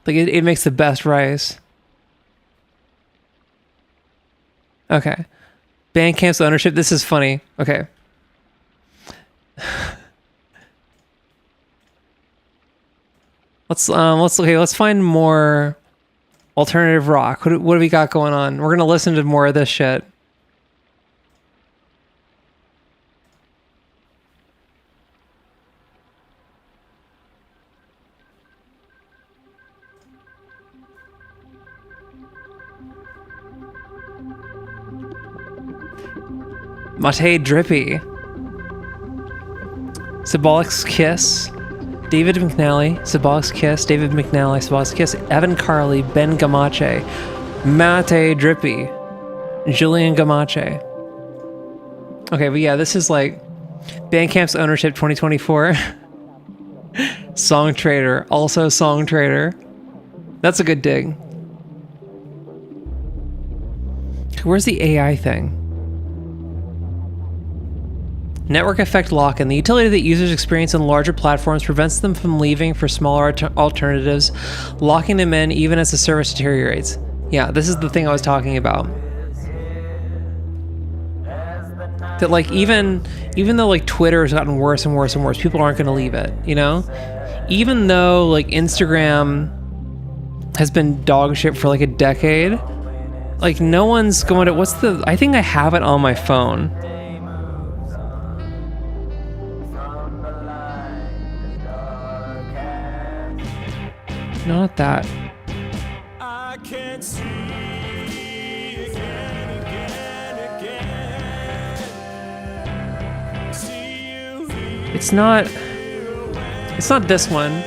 Like it makes the best rice. Okay. Bandcamp's ownership. This is funny. Okay. Let's find more alternative rock. What do we got going on? We're gonna listen to more of this shit. Mate Drippy. Sybolic's Kiss. David McNally, Sybolic's Kiss. David McNally, Sybolic's Kiss. Evan Carley, Ben Gamache. Mate Drippy. Julian Gamache. Okay, but yeah, this is like Bandcamp's ownership 2024. Song Trader, also Song Trader. That's a good dig. Where's the AI thing? Network effect lock-in. The utility that users experience on larger platforms prevents them from leaving for smaller alternatives, locking them in even as the service deteriorates. Yeah, this is the thing I was talking about. That like even though like Twitter has gotten worse and worse and worse, people aren't going to leave it, you know? Even though like Instagram has been dog shit for like a decade, like no one's going to, I think I have it on my phone. Not that. I can't see again. See you. It's not this one.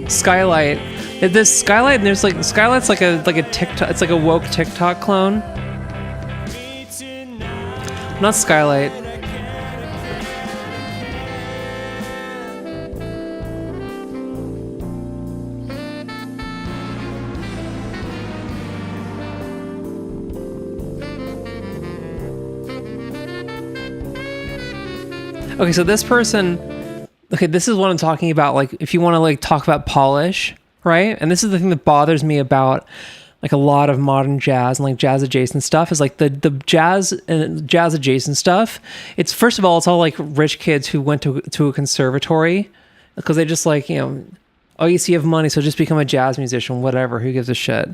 Skylight. This Skylight, and there's like Skylight's like a TikTok. It's like a woke TikTok clone. Not Skylight. Okay, so this person, okay, this is what I'm talking about. Like, if you want to like talk about polish, right? And this is the thing that bothers me about like a lot of modern jazz and like jazz adjacent stuff is like the jazz and jazz adjacent stuff. It's first of all, it's all like rich kids who went to a conservatory because they just like, you know, oh, you see, you have money, so just become a jazz musician, whatever. Who gives a shit?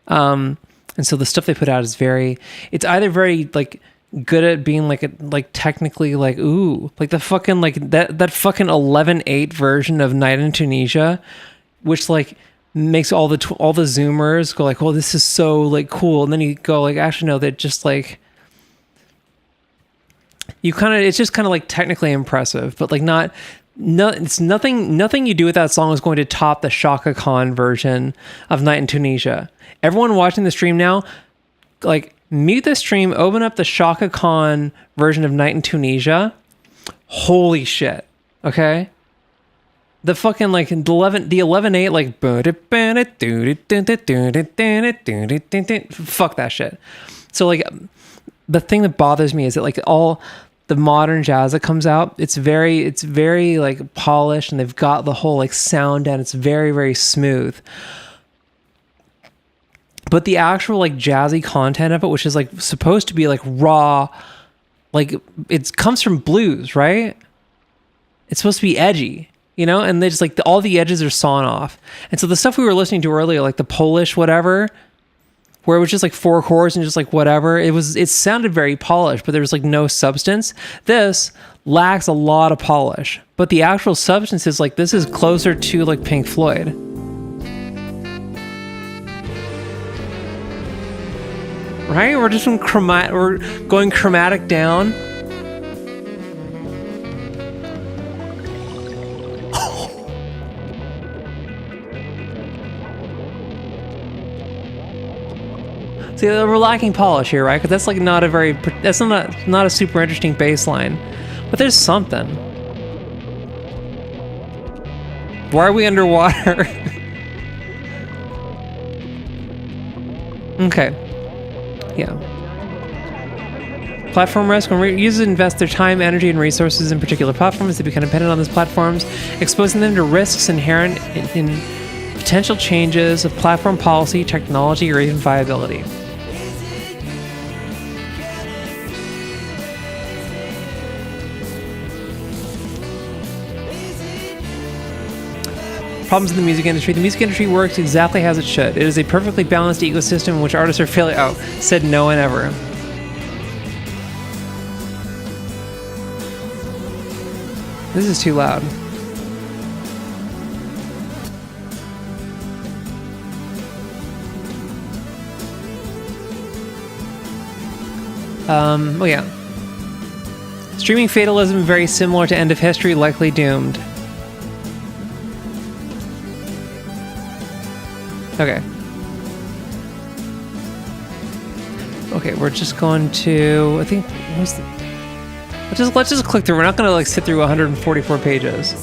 And so the stuff they put out is it's either very like good at being like technically like ooh, like the fucking like that fucking 11/8 version of Night in Tunisia, which like makes all the zoomers go like, well, this is so like cool, and then you go like, actually no, that just like it's just kind of like technically impressive, but like it's nothing you do with that song is going to top the Shaka Khan version of Night in Tunisia. Everyone watching the stream now, like, mute the stream, open up the Shaka Khan version of Night in Tunisia. Holy shit. Okay? The fucking like the 11/8 like fuck that shit. So like the thing that bothers me is that like all the modern jazz that comes out, it's very like polished, and they've got the whole like sound down. It's very, very smooth. But the actual like jazzy content of it, which is like supposed to be like raw, like it comes from blues, right? It's supposed to be edgy, you know? And they just like all the edges are sawn off. And so the stuff we were listening to earlier, like the Polish whatever, where it was just like 4 chords and just like whatever, it sounded very polished, but there was like no substance. This lacks a lot of polish, but the actual substance is like, this is closer to like Pink Floyd. Right? We're just we're going chromatic down. See, we're lacking polish here, right? Because that's like not a super interesting bass line. But there's something. Why are we underwater? Okay. Yeah. Platform risk. When users invest their time, energy, and resources in particular platforms, they become dependent on those platforms, exposing them to risks inherent in potential changes of platform policy, technology, or even viability. Problems in the music industry. The music industry works exactly as it should. It is a perfectly balanced ecosystem in which artists are failing. Oh, said no one ever. This is too loud. Oh yeah. Streaming fatalism very similar to End of History, likely doomed. Okay. Okay, we're just going to, I think, let's just click through. We're not going to like sit through 144 pages.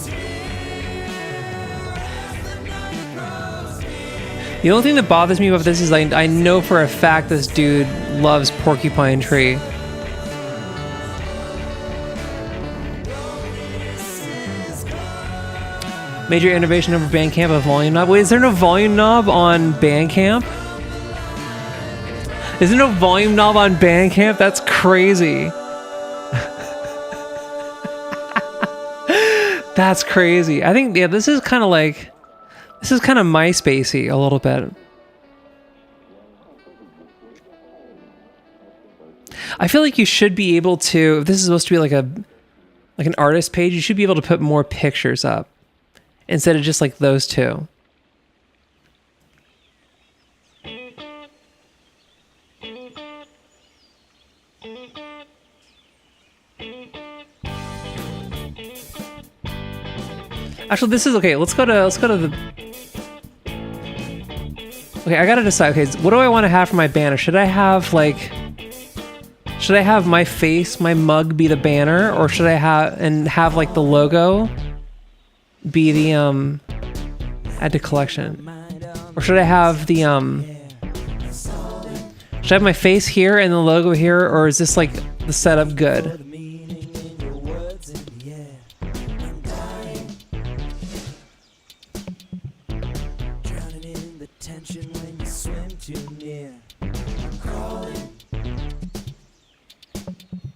The only thing that bothers me about this is I know for a fact this dude loves Porcupine Tree. Major innovation over Bandcamp, a volume knob. Wait, is there no volume knob on Bandcamp? Is there no volume knob on Bandcamp? That's crazy. That's crazy. I think, yeah, this is kind of MySpacey a little bit. I feel like you should be able to, if this is supposed to be like an artist page, you should be able to put more pictures up instead of just like those two. Actually, this is okay. Let's go to the. Okay, I gotta decide. Okay, what do I want to have for my banner? Should I have my face, my mug be the banner, or should I have like the logo be the add to collection, or should I have the should I have my face here and the logo here, or is this like the setup good?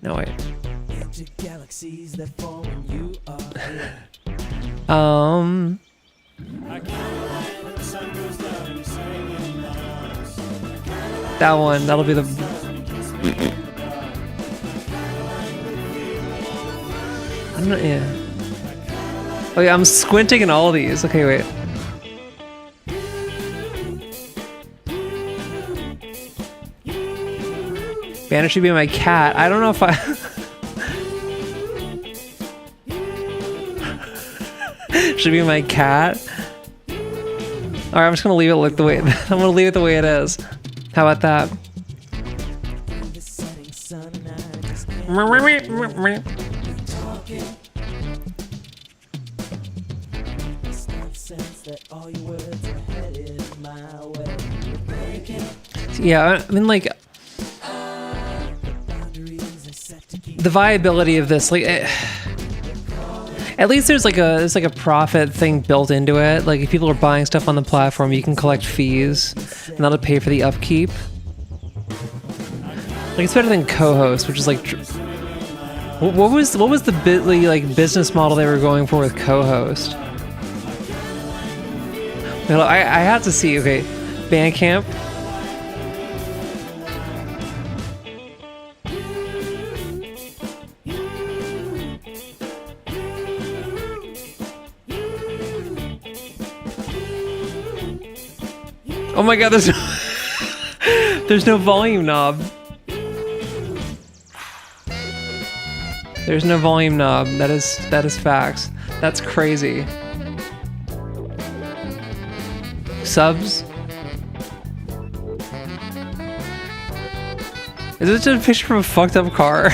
No, wait. That one, that'll be the... I don't know, yeah. Oh yeah, I'm squinting in all of these. Okay, wait. Banner should be my cat. I don't know if I... should be my cat. Alright, I'm just gonna leave it like the way... I'm gonna leave it the way it is. How about that? Yeah, I mean, like... the viability of this, like, at least there's like a profit thing built into it. Like if people are buying stuff on the platform, you can collect fees, and that'll pay for the upkeep. Like it's better than co-host, which is like, what was the Bitly like business model they were going for with co-host? Well, I have to see. Okay, Bandcamp. Oh my god, there's no volume knob. There's no volume knob. That is facts. That's crazy. Subs? Is this just a picture from a fucked up car?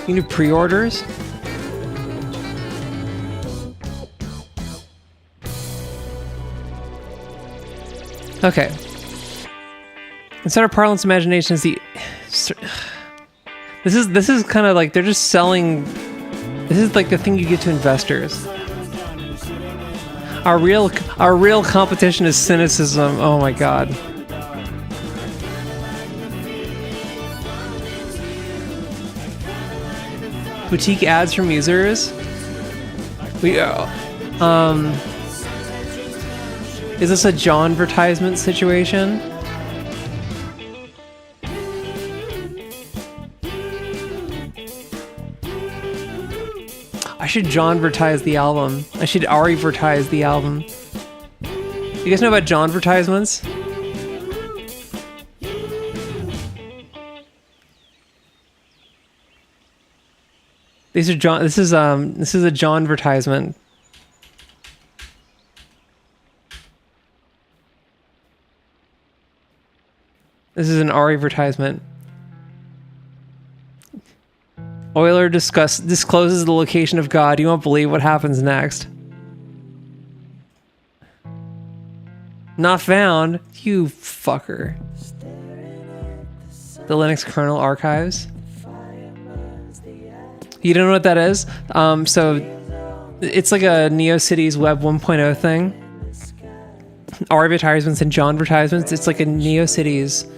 You do pre-orders? Okay. Instead of Parlance Imagination is the... This is kind of like they're just selling... This is like the thing you give to investors. Our real competition is cynicism. Oh my god. Boutique ads from users. Is this a John advertisement situation? should John-vertise the album. I should Ari-vertise the album. You guys know about John-vertisements? These are John. This is a John-vertisement. This is an Ari-vertisement. Euler discloses the location of God. You won't believe what happens next. Not found. You fucker. The Linux kernel archives. You don't know what that is? So it's like a NeoCities Web 1.0 thing. Ari-vertisements and John-vertisements. It's like a NeoCities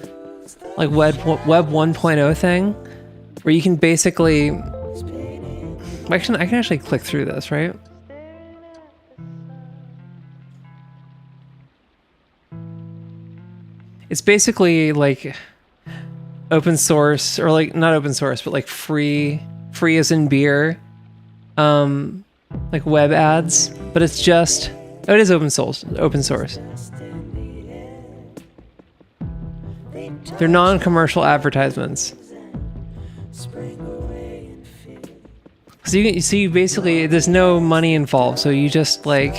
like Web 1.0 thing where you can basically... I can actually click through this, right? It's basically like open source, or like not open source, but like free as in beer, like web ads, but it's just, oh, it is open source. They're non-commercial advertisements. So you see, basically, there's no money involved, so you just like,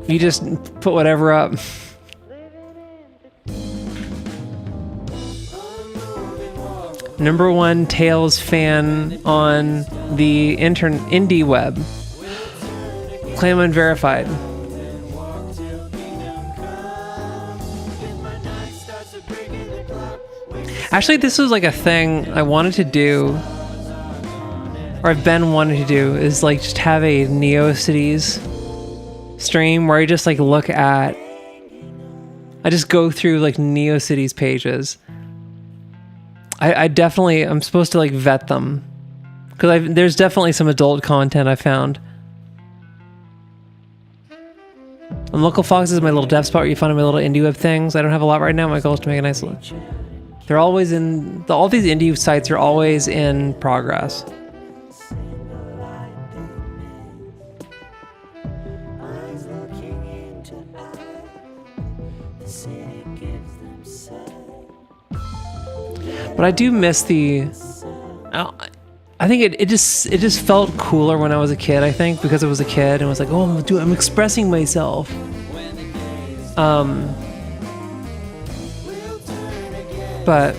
you just put whatever up. #1 Tails fan on the indie web. Claim unverified. Actually, this was like a thing I wanted to do, or I've been wanting to do, is like just have a NeoCities stream where I just like look at, I just go through like NeoCities pages. I'm supposed to like vet them, because there's definitely some adult content I found. And Local Fox is my little dev spot where you find my little indie web things. I don't have a lot right now. My goal is to make a nice look. They're always all these indie sites are always in progress. But I do miss the... I think it just felt cooler when I was a kid, I think, because I was a kid and was like, oh, I'm expressing myself. But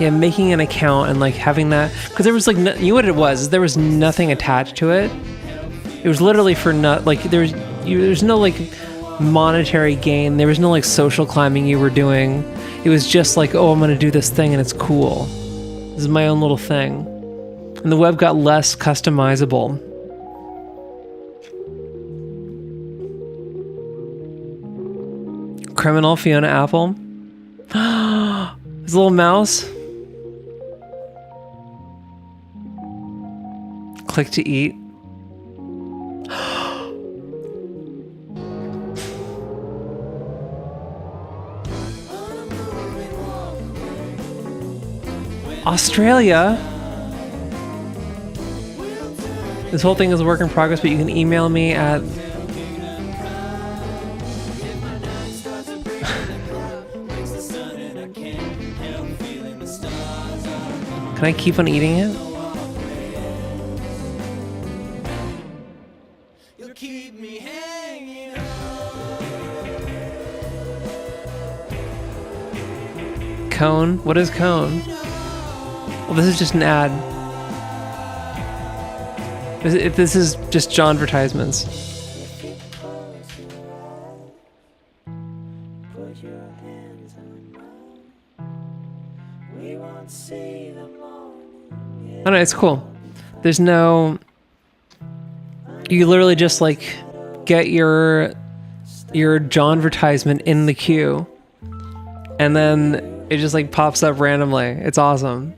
yeah, making an account and like having that, because there was like, you know what it was? There was nothing attached to it. It was literally for there's no like monetary gain. There was no like social climbing you were doing. It was just like, oh, I'm gonna do this thing and it's cool. This is my own little thing. And the web got less customizable. Criminal Fiona Apple. His little mouse. Click to eat. Australia. This whole thing is a work in progress, but you can email me at Can I keep on eating it? Cone? What is cone? Well, this is just an ad. This is just John advertisements. I don't know, it's cool. There's no... You literally just like get your John advertisement in the queue, and then it just like pops up randomly. It's awesome.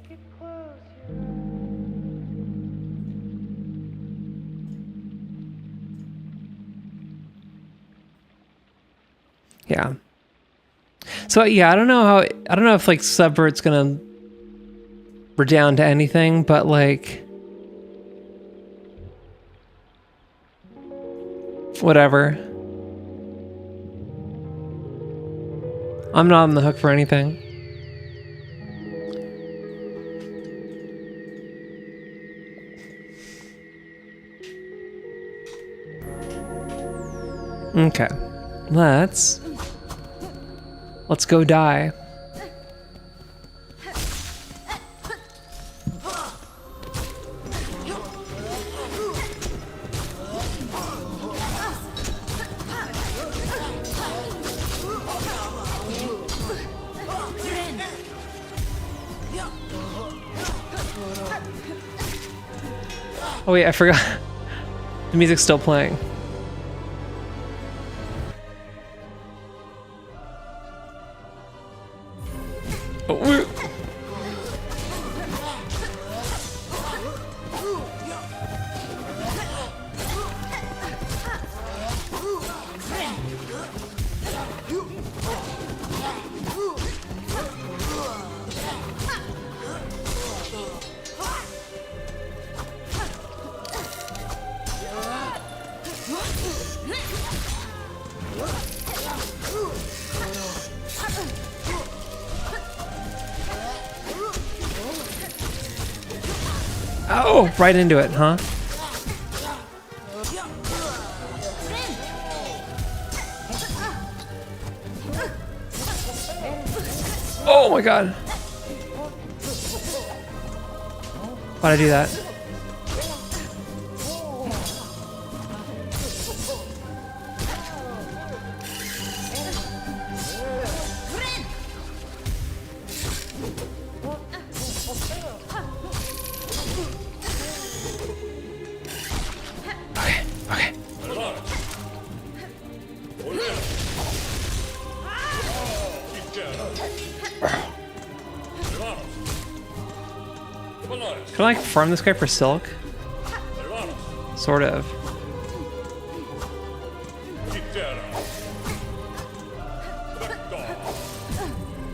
Yeah. So yeah, I don't know if like Subvert's gonna redound to anything, but like whatever. I'm not on the hook for anything. Okay. Let's go die. Oh wait, I forgot. The music's still playing. Oh, oh, right into it, huh? Oh my god. Why'd I do that? Can I like farm this guy for silk? Sort of.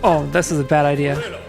Oh, this is a bad idea.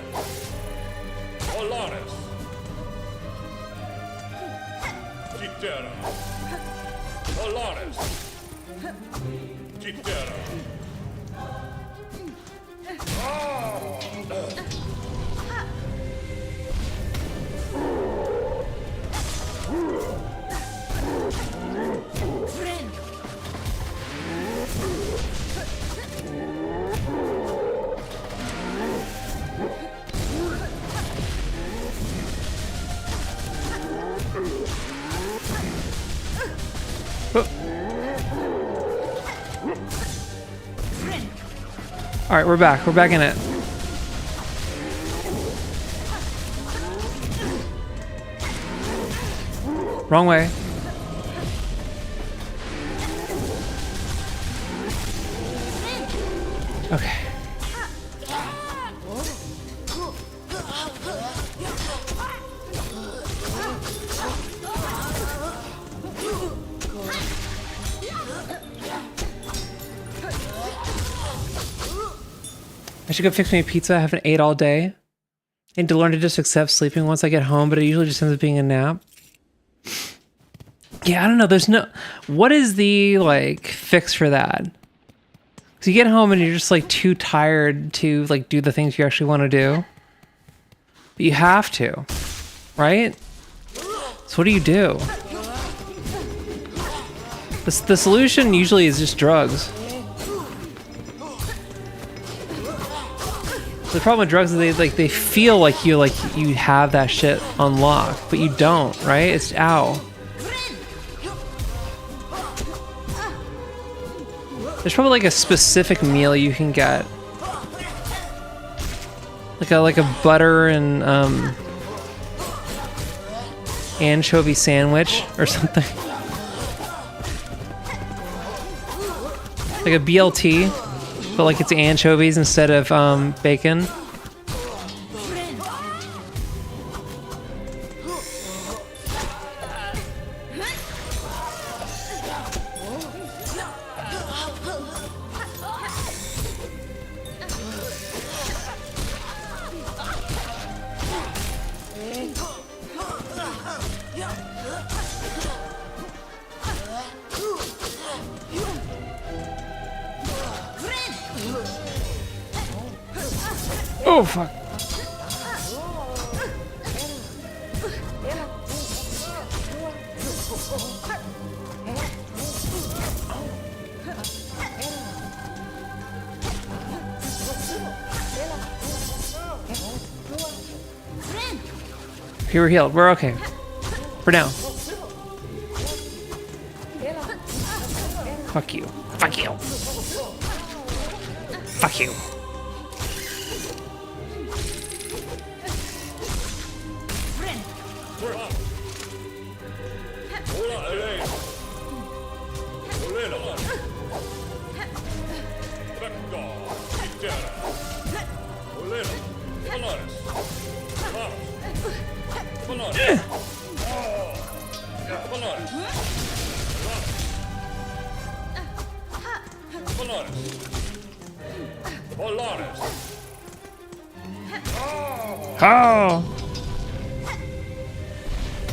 All right, we're back. We're back in it. Wrong way. Okay. I should go fix me a pizza. I haven't ate all day. I need to learn to just accept sleeping once I get home, but it usually just ends up being a nap. Yeah, I don't know. There's no... What is the, like, fix for that? Because you get home and you're just, like, too tired to, like, do the things you actually want to do. But you have to. Right? So what do you do? The solution usually is just drugs. The problem with drugs is they feel like you have that shit unlocked, but you don't, right? It's ow. There's probably like a specific meal you can get, like a butter and anchovy sandwich or something, like a BLT. But like it's anchovies instead of bacon. Oh fuck. Okay, we're healed. We're okay. For now. Fuck you. Fuck you. Fuck you. Oh!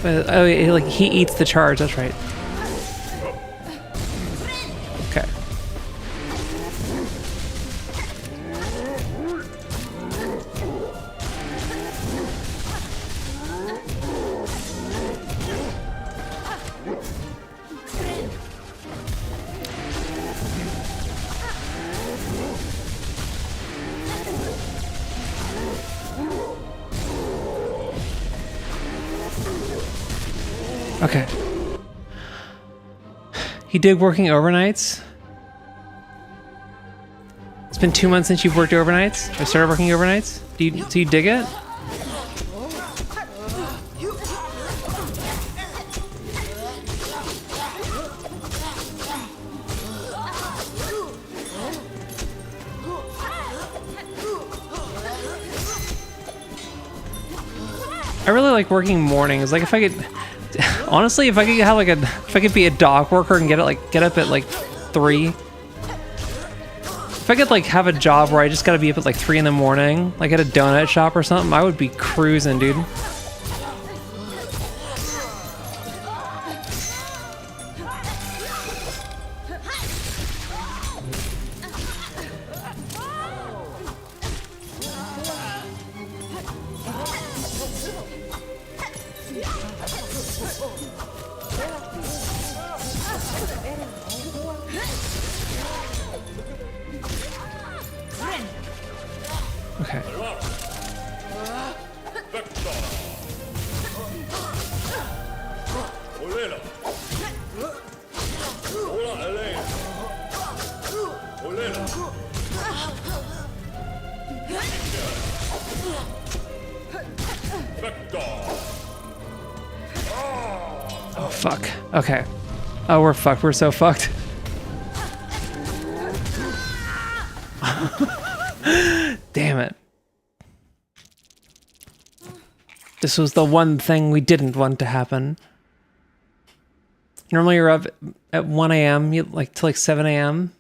Oh, like he eats the charge. That's right. Okay. Okay. He did working overnights. It's been 2 months since you've worked overnights. I started working overnights. Do you dig it? I really like working mornings. Like if I could, honestly, if I could have if I could be a dock worker and get up at like 3. If I could like have a job where I just gotta be up at like 3 in the morning, like at a donut shop or something, I would be cruising, dude. Okay. Oh, fuck. Okay. Oh, we're fucked. We're so fucked. Damn it. This was the one thing we didn't want to happen. Normally you're up at 1 a.m. Like till like 7 a.m.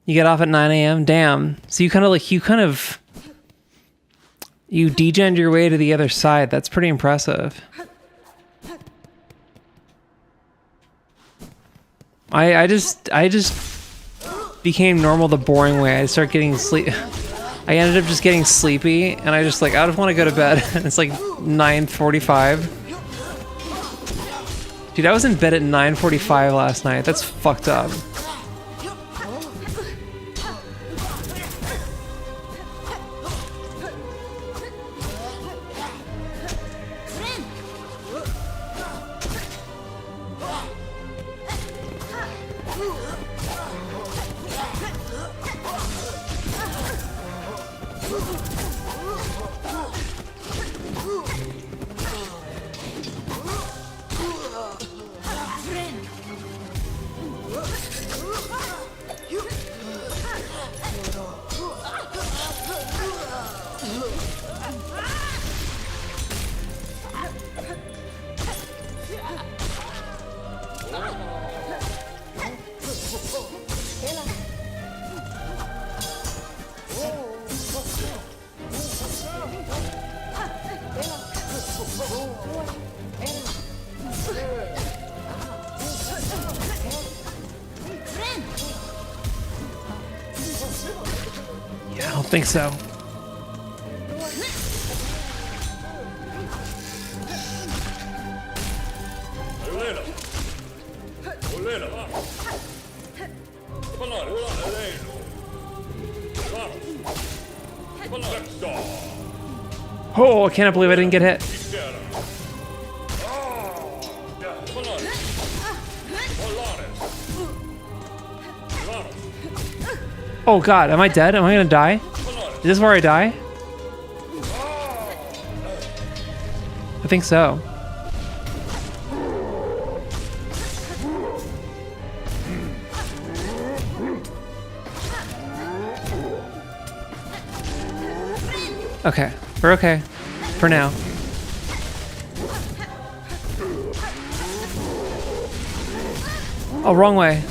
You get off at 9 a.m. Damn. So you you degen your way to the other side. That's pretty impressive. I just became normal the boring way. I started getting sleep. I ended up just getting sleepy, and I just want to go to bed. And it's like 9:45. Dude, I was in bed at 9:45 last night. That's fucked up. Yeah, I don't think so. Oh, I can't believe I didn't get hit. Oh god, am I dead? Am I gonna die? Is this where I die? I think so. Okay, we're okay. For now. Oh, wrong way.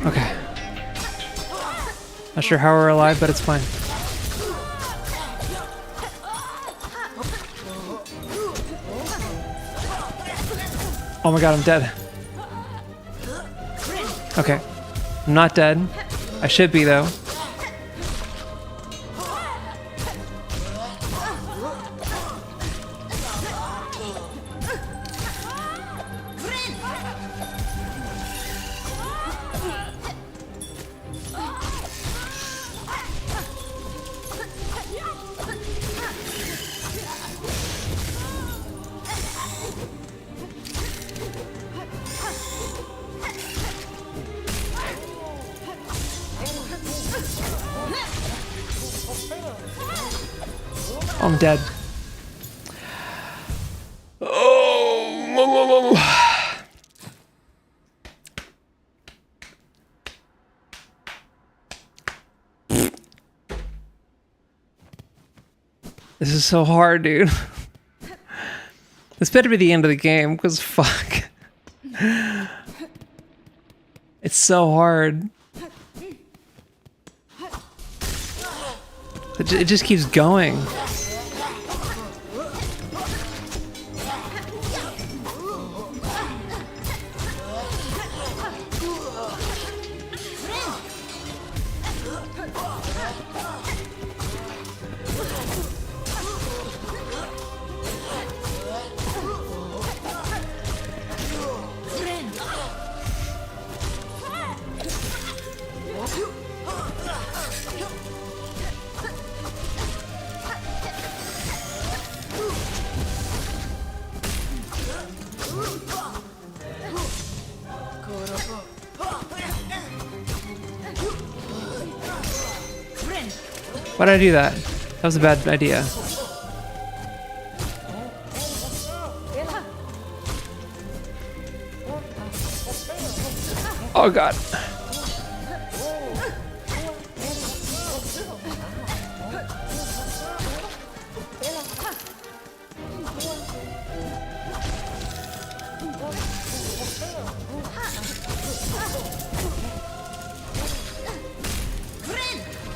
Okay. Not sure how we're alive, but it's fine. Oh my god, I'm dead. Okay. I'm not dead. I should be, though. I'm dead. Oh. This is so hard, dude. This better be the end of the game, because fuck. It's so hard. It just keeps going. Why did I do that? That was a bad idea. Oh god.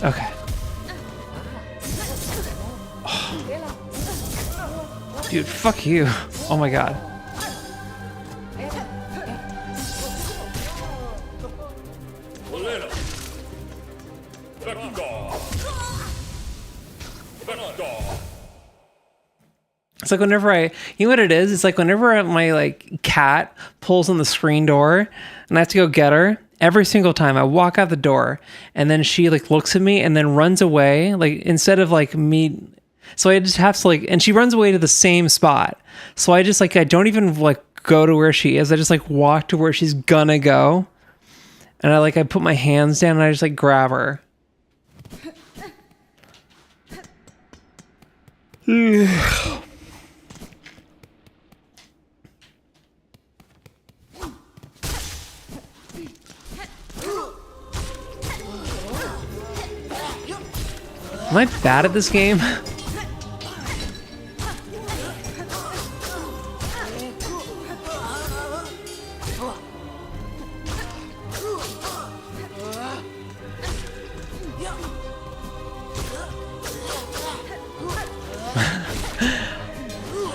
Okay. Dude, fuck you. Oh my god. It's like whenever you know what it is? It's like whenever my like cat pulls on the screen door and I have to go get her, every single time I walk out the door and then she like looks at me and then runs away, like instead of like me. So I just have to like, and she runs away to the same spot. So I just like, I don't even like go to where she is. I just like walk to where she's gonna go. And I put my hands down and I just like grab her. Am I bad at this game?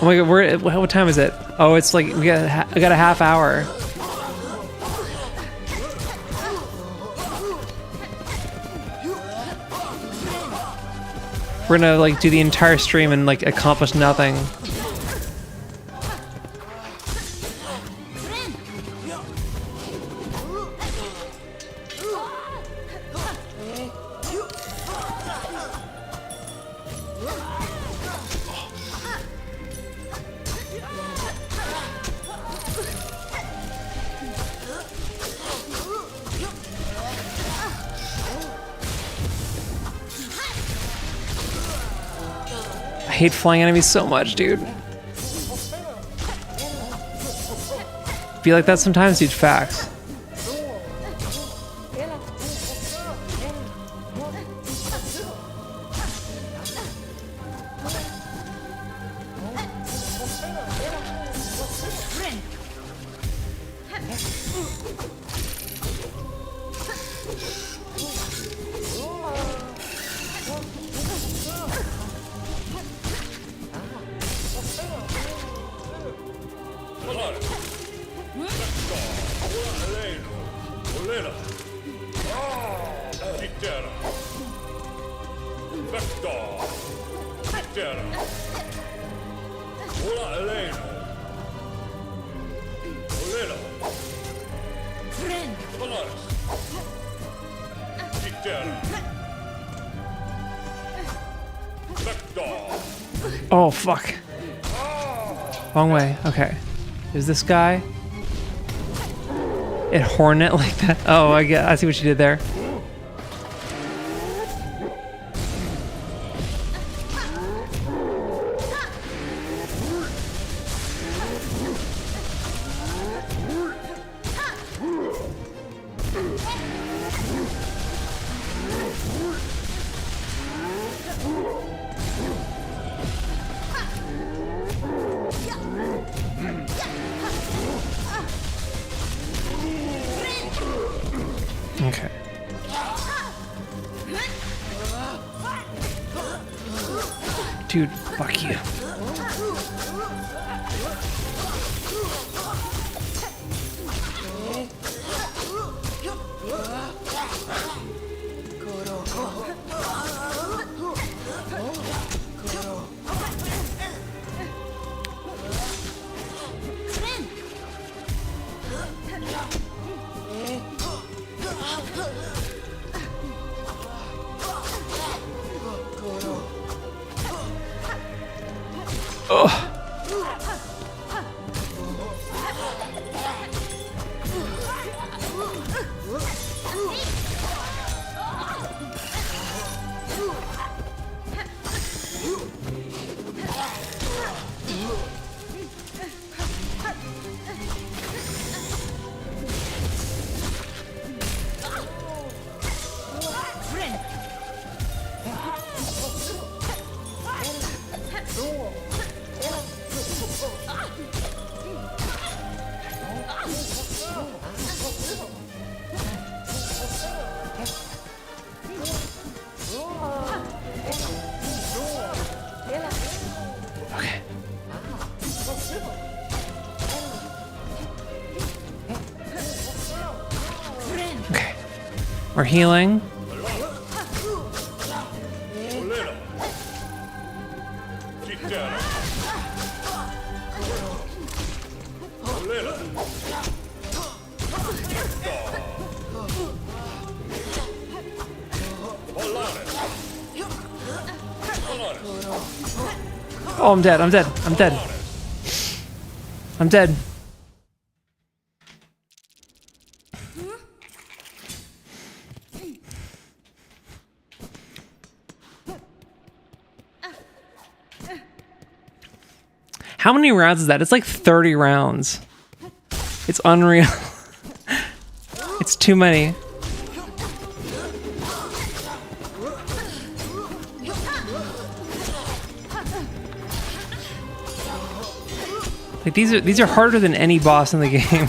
Oh my god, what time is it? Oh, it's like we got a half hour. We're gonna like do the entire stream and like accomplish nothing. I hate flying enemies so much, dude. Feel like that sometimes, dude. Facts. Oh, fuck. Wrong way. Okay. Is this guy? It hornet like that? Oh, I see what you did there. Okay. Dude, fuck you. Ugh. We're healing. Oh, I'm dead. I'm dead. I'm dead. I'm dead. How many rounds is that? It's like 30 rounds. It's unreal. It's too many. Like these are harder than any boss in the game.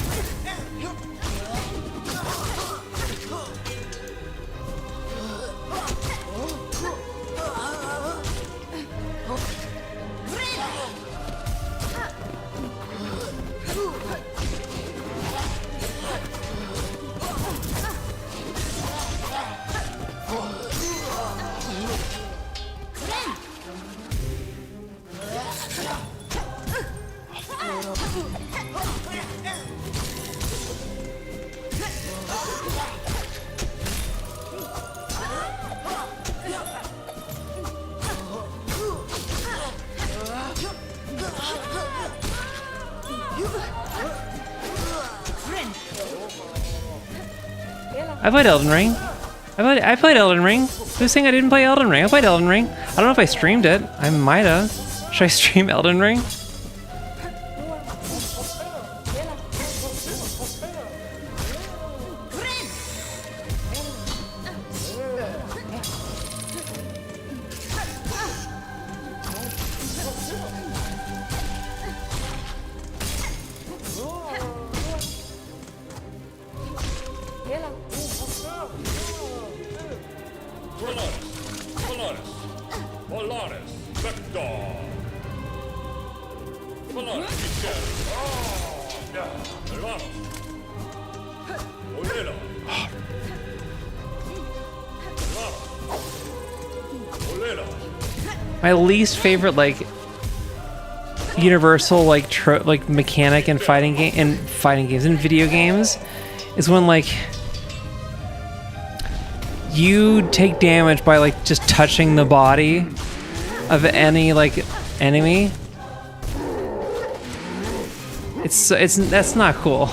I played Elden Ring. I played Elden Ring. Who's saying I didn't play Elden Ring? I played Elden Ring. I don't know if I streamed it. I might have. Should I stream Elden Ring? My least favorite, like, universal, like, mechanic in fighting games and video games is when, like, you take damage by, like, just touching the body of any, like, enemy. That's not cool.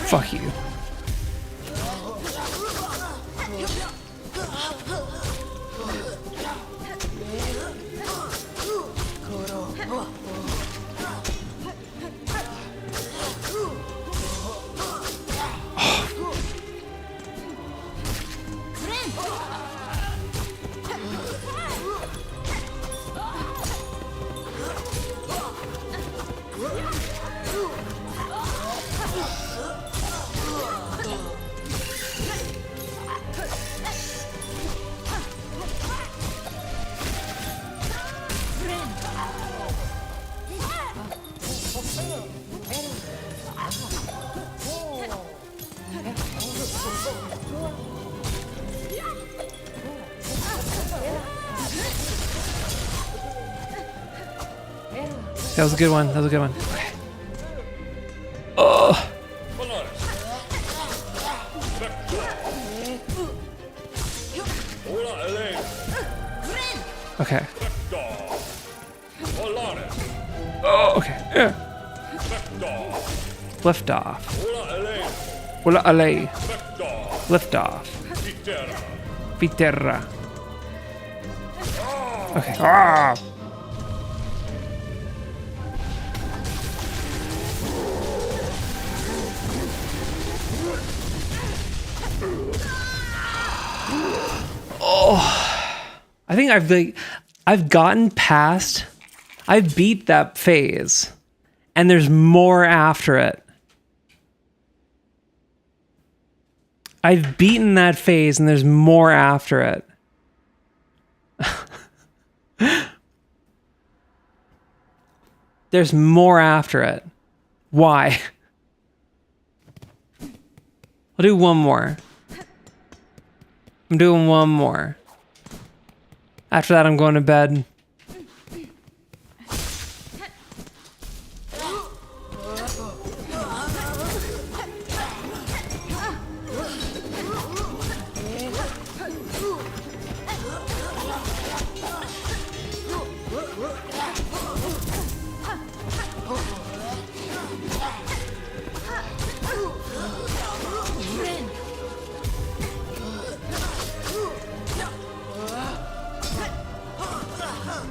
Fuck you. That was a good one. That was a good one. Okay. Oh. Okay. Oh, okay. Yeah. Lift off. Wala alay. Lift off. Viterra. Okay. Ah. I think I've gotten past, I've beat that phase, and there's more after it. I've beaten that phase, and there's more after it. There's more after it. Why? I'll do one more. I'm doing one more. After that, I'm going to bed.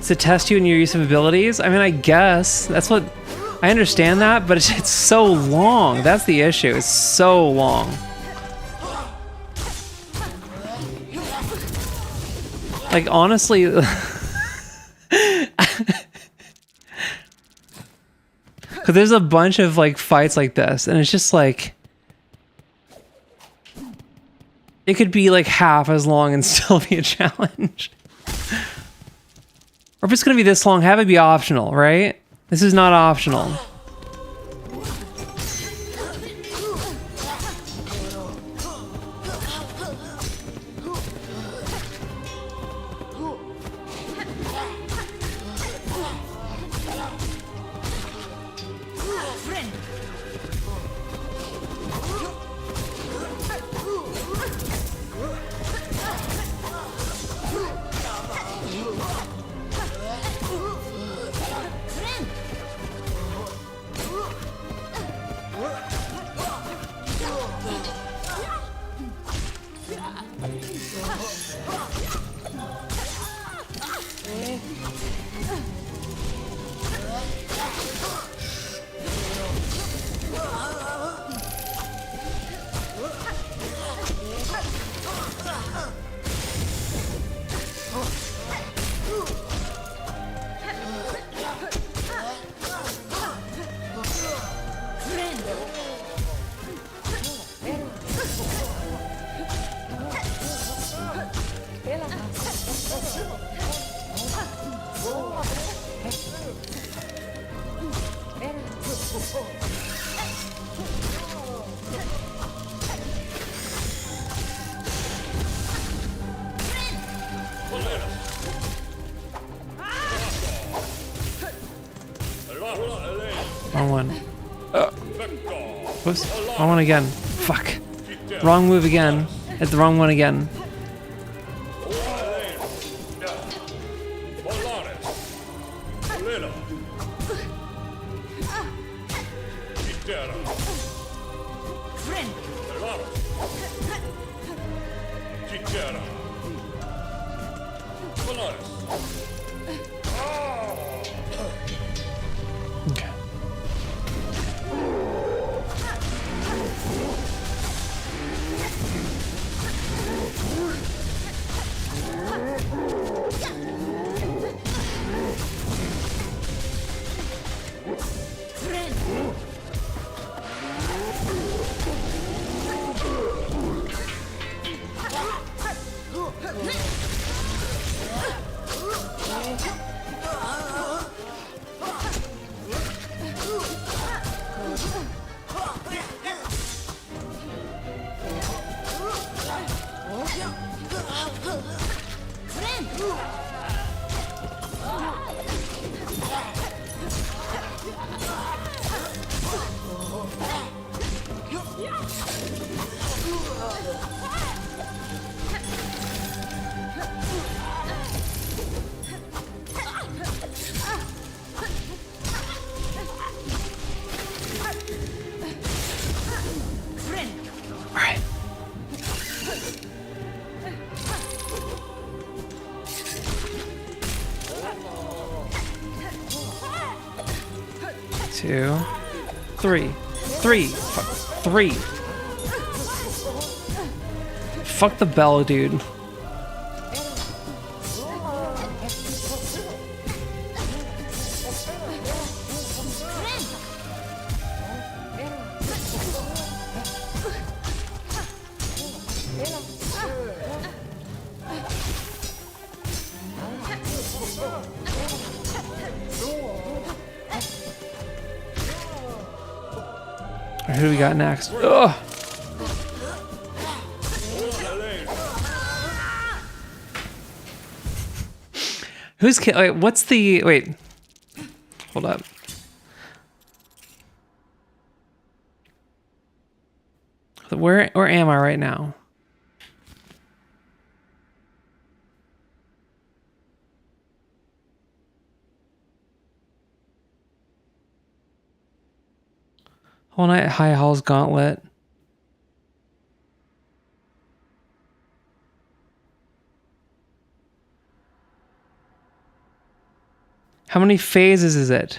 To test you in your use of abilities. I mean, I guess that's what I understand that, but it's so long. That's the issue. It's so long. Like, honestly, because there's a bunch of like fights like this, and it's just like it could be like half as long and still be a challenge. Or if it's gonna be this long, have it be optional, right? This is not optional. Wrong one. Whoops. Wrong one again. Fuck. Wrong move again. Hit the wrong one again. Okay. Alright. Two, three, three. Fuck the bell, dude. Alright, who do we got next? Ugh. Who's wait, what's the wait? Hold up. Where am I right now? Whole Night High Hall's Gauntlet. How many phases is it?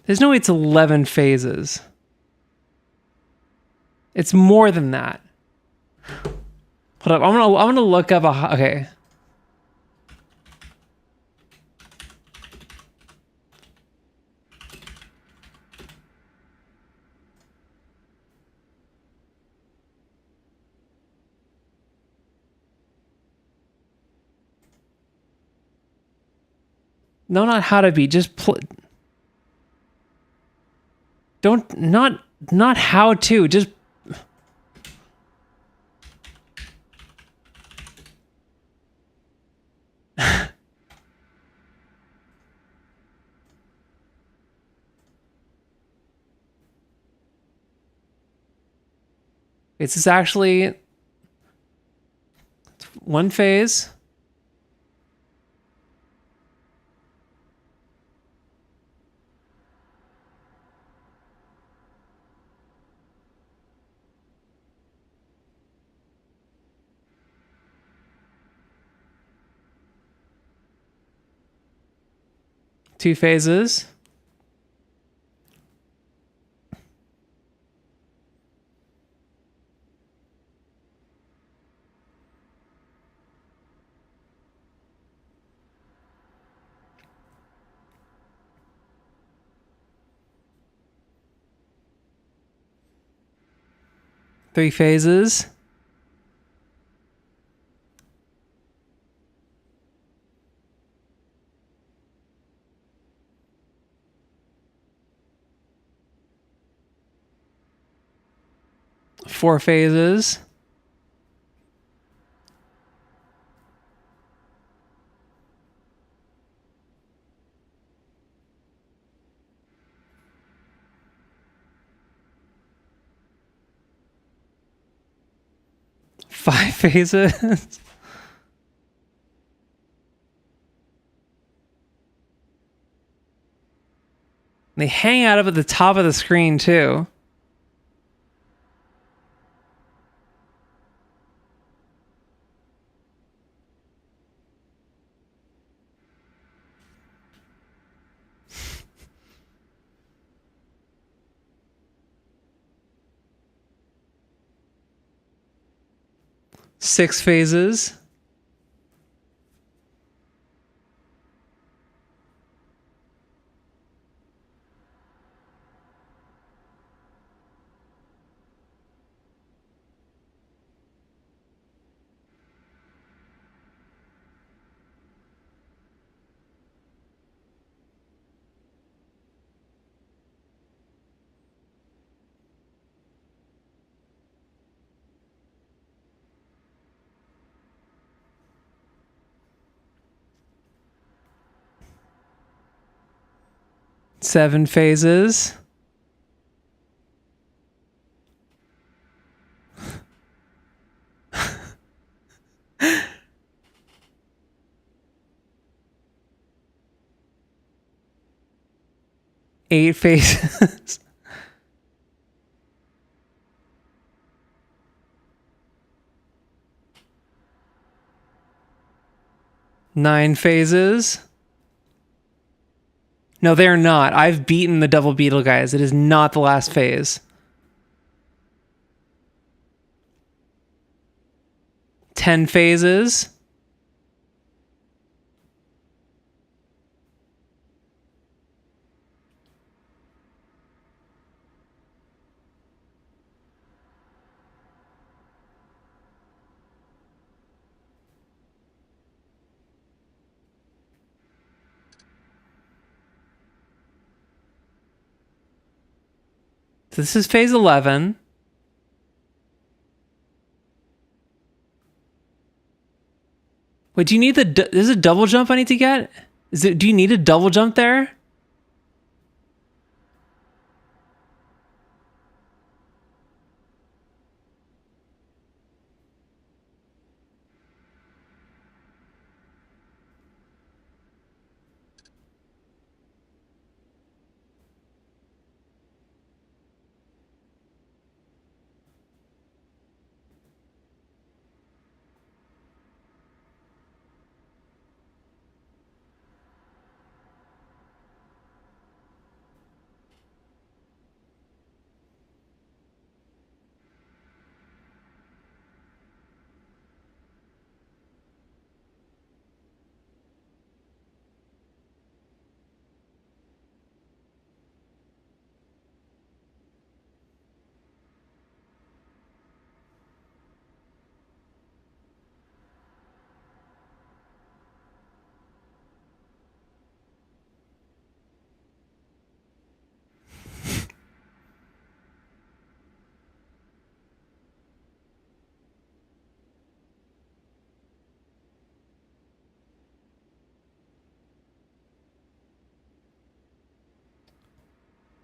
There's no way it's 11 phases. It's more than that. Hold up, I'm gonna look up okay. No, not how to be. Just don't not how to. Just this is actually one phase. Two phases. Three phases. Four phases. Five phases. They hang out up at the top of the screen too. Six phases. Seven phases. Eight phases. Nine phases. No, they're not. I've beaten the double beetle guys. It is not the last phase. 10 phases. So this is phase 11. Wait, do you need there's a double jump I need to get? Do you need a double jump there?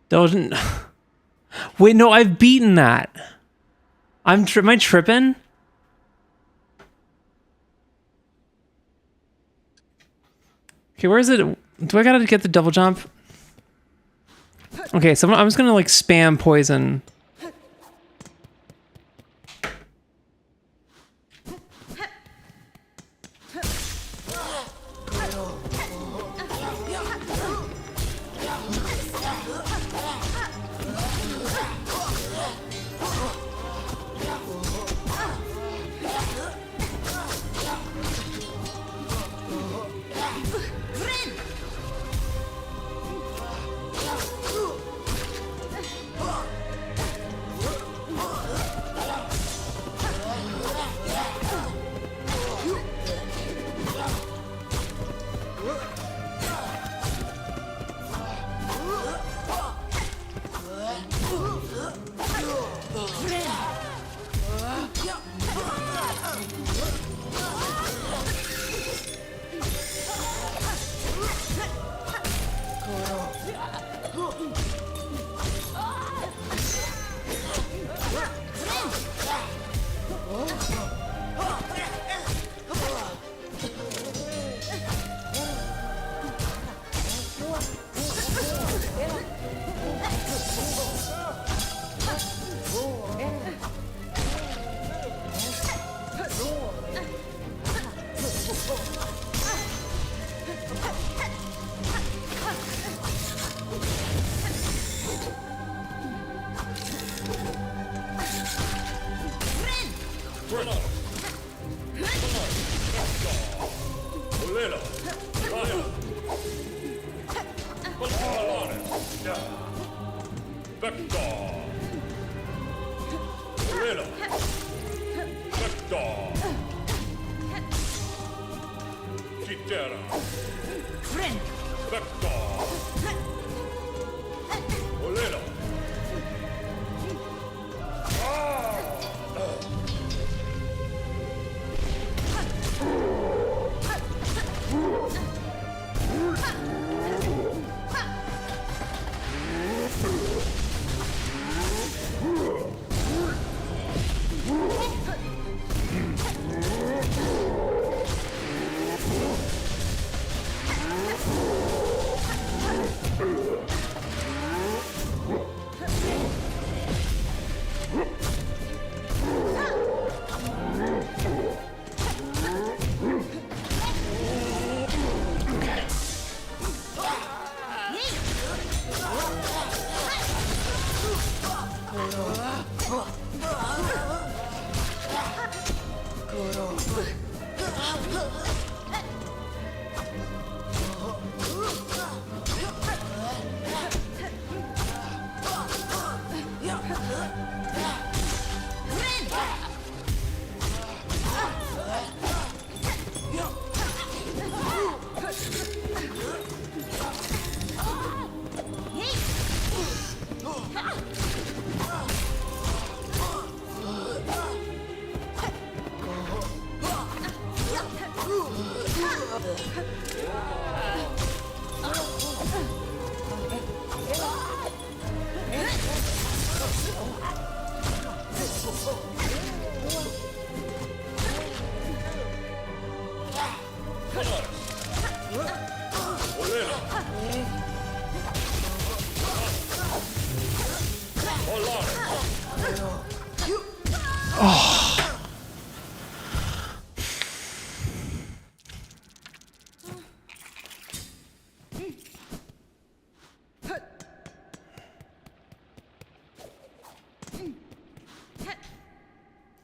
Don't. Wait, no, I've beaten that. Am I tripping? Okay, where is it? Do I gotta get the double jump? Okay, so I'm just gonna like spam poison.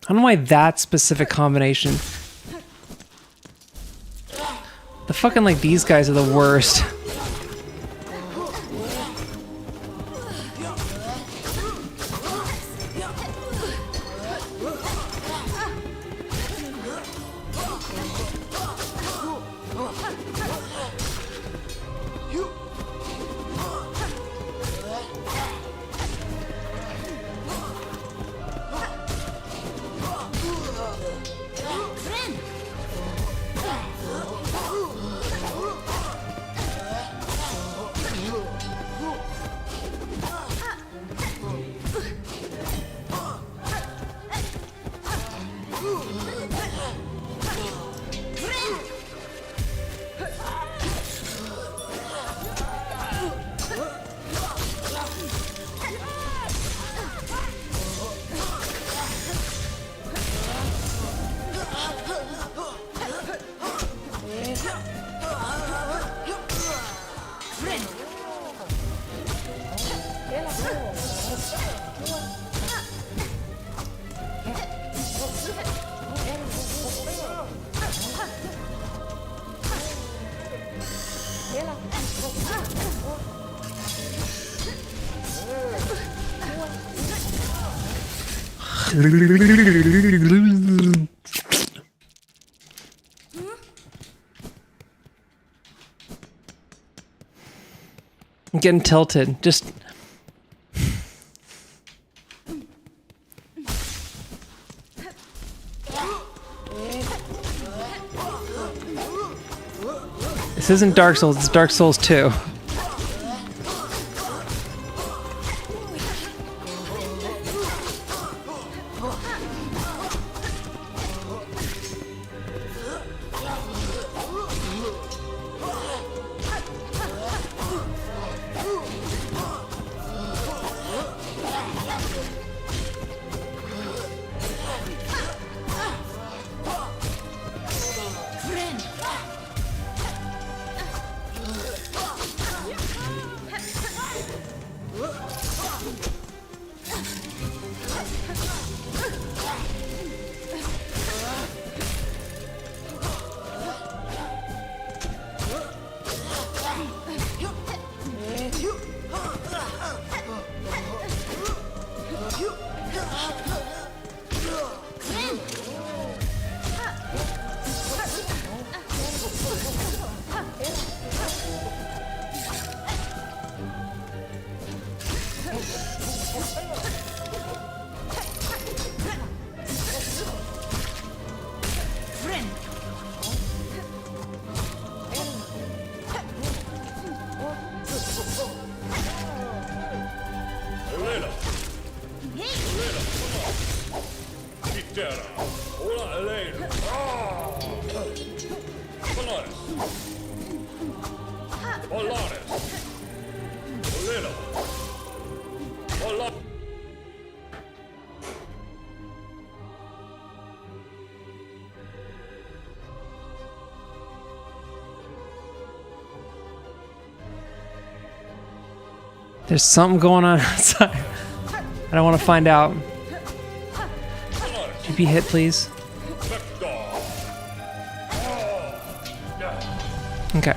I don't know why that specific combination. The fucking, like, these guys are the worst. I'm getting tilted. Just... This isn't Dark Souls, it's Dark Souls 2. There's something going on outside. I don't want to find out. Could you be hit, please? Okay.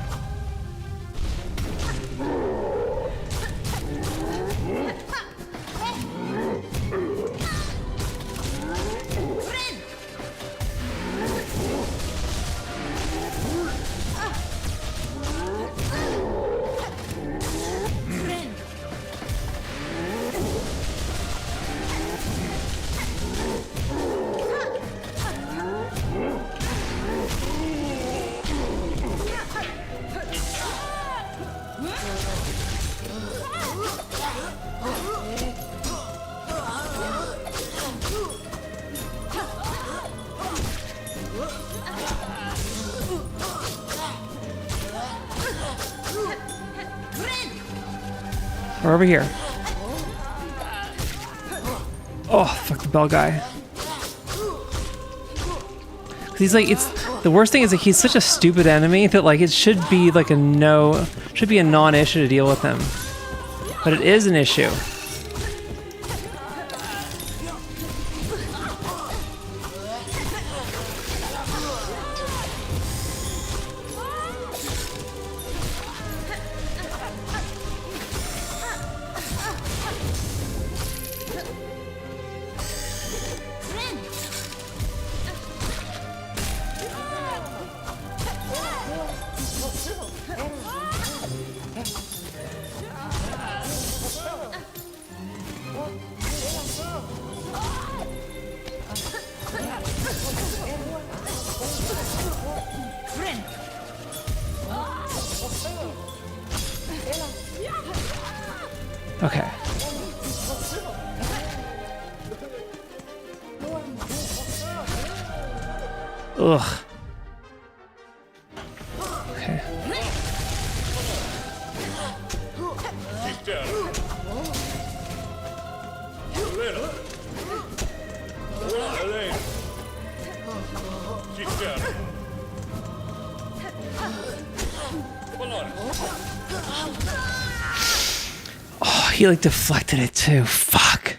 We're over here. Oh, fuck the bell guy. He's like, it's the worst thing is that he's such a stupid enemy that like it should be like a non-issue to deal with him, but it is an issue. Okay. Ugh. Okay. Oh, he like deflected it too. Fuck.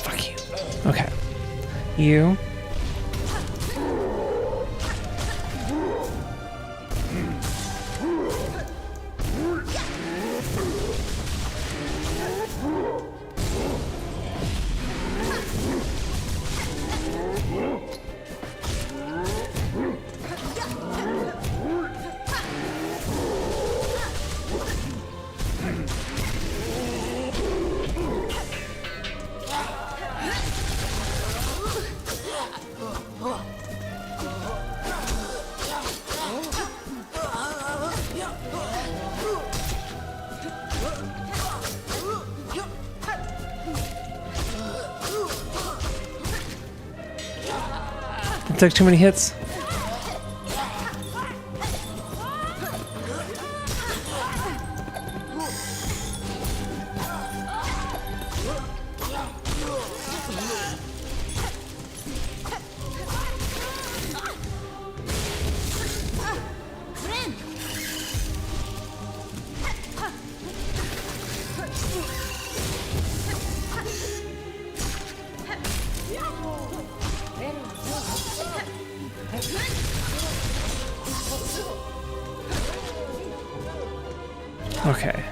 Fuck you. Okay. You. It took too many hits. Okay.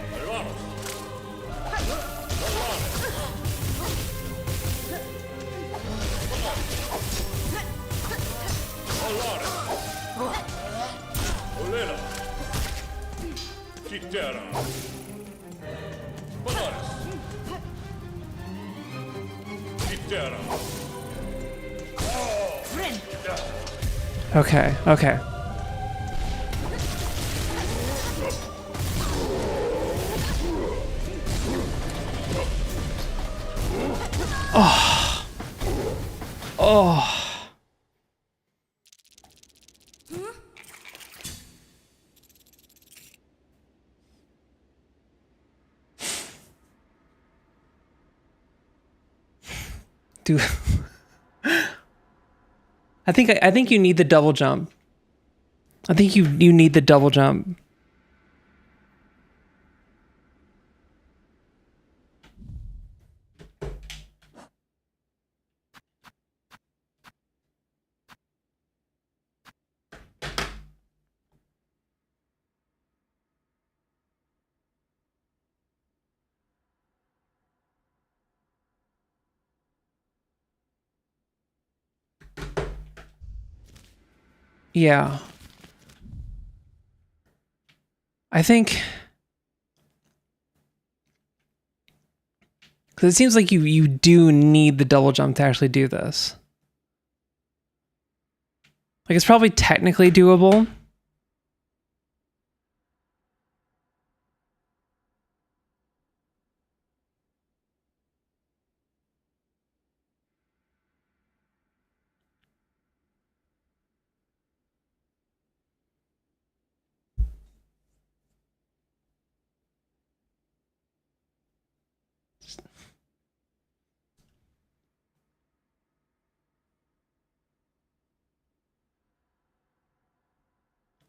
Okay, okay. Oh. Oh. Dude. I think you need the double jump. I think you need the double jump. Yeah. I think, because it seems like you do need the double jump to actually do this. Like, it's probably technically doable.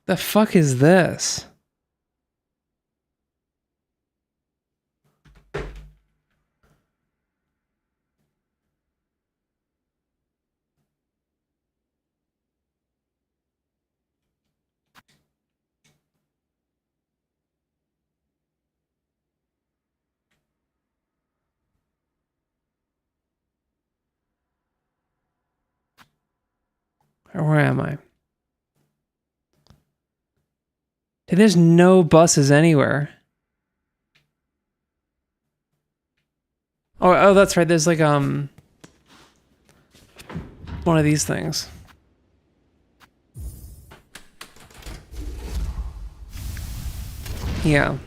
The fuck is this? Or where am I? Dude, there's no buses anywhere. Oh, that's right. There's like One of these things. Yeah.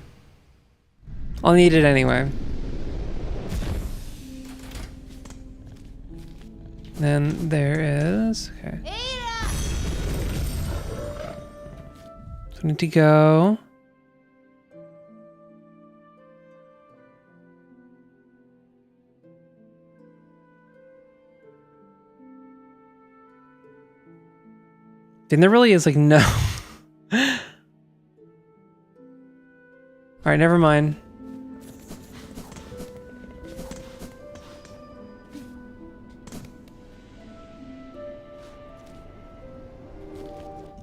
I'll need it anyway. Then there is... Okay. So I need to go... And there really is like no... Alright, never mind.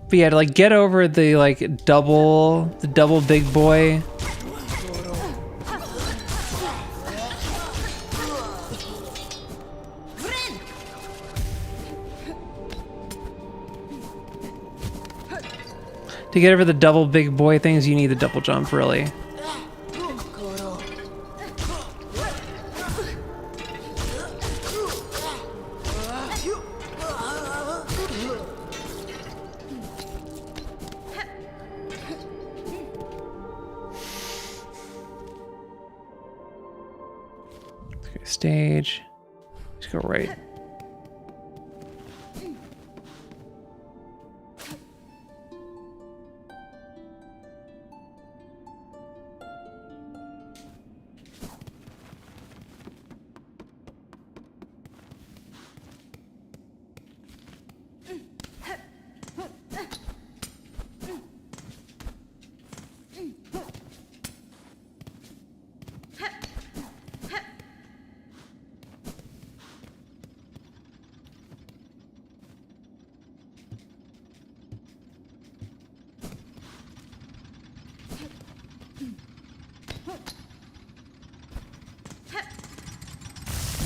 But yeah, to like get over the like double big boy. To get over the double big boy things, you need the double jump, really. Okay, stage. Just go right.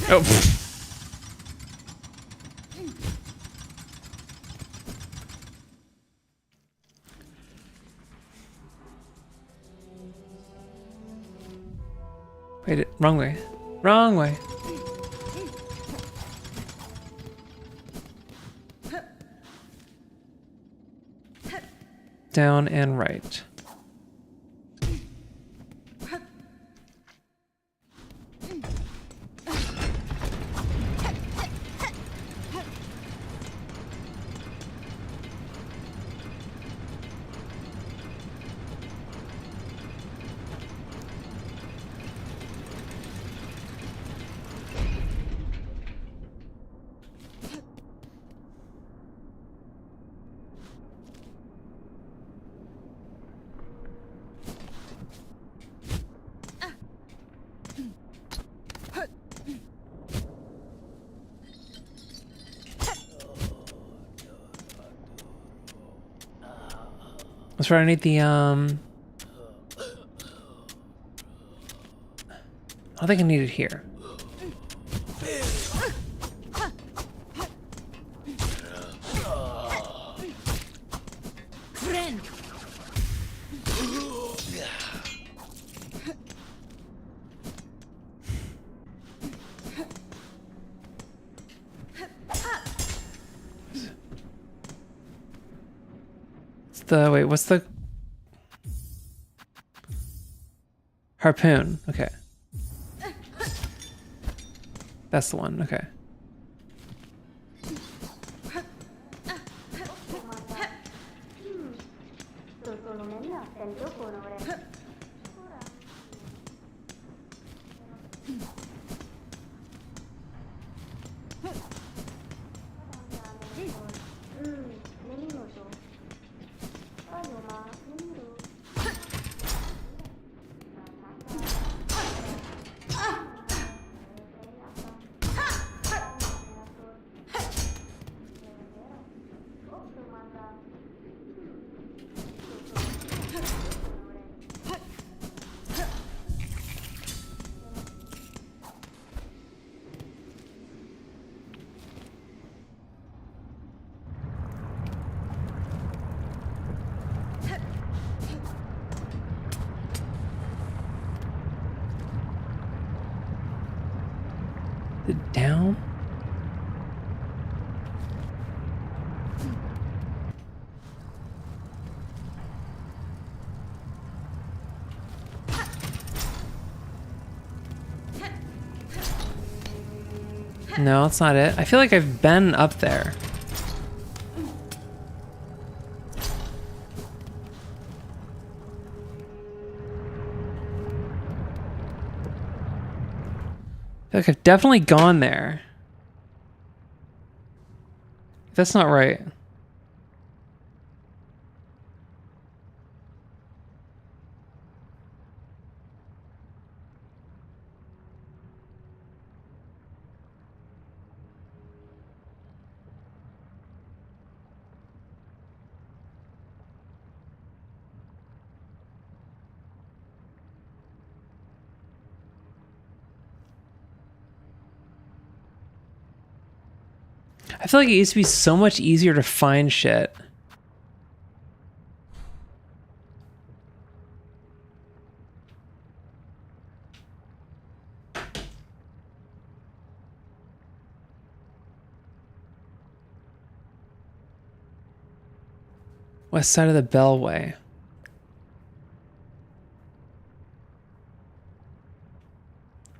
Oh. Wait, wrong way. Wrong way. Down and right. That's right, I need the, I don't think I need it here. Wait, what's the harpoon? Okay, that's the one. Okay. Down? No, that's not it. I feel like I've been up there. I feel like I've definitely gone there. That's not right. I feel like it used to be so much easier to find shit. West side of the Bellway.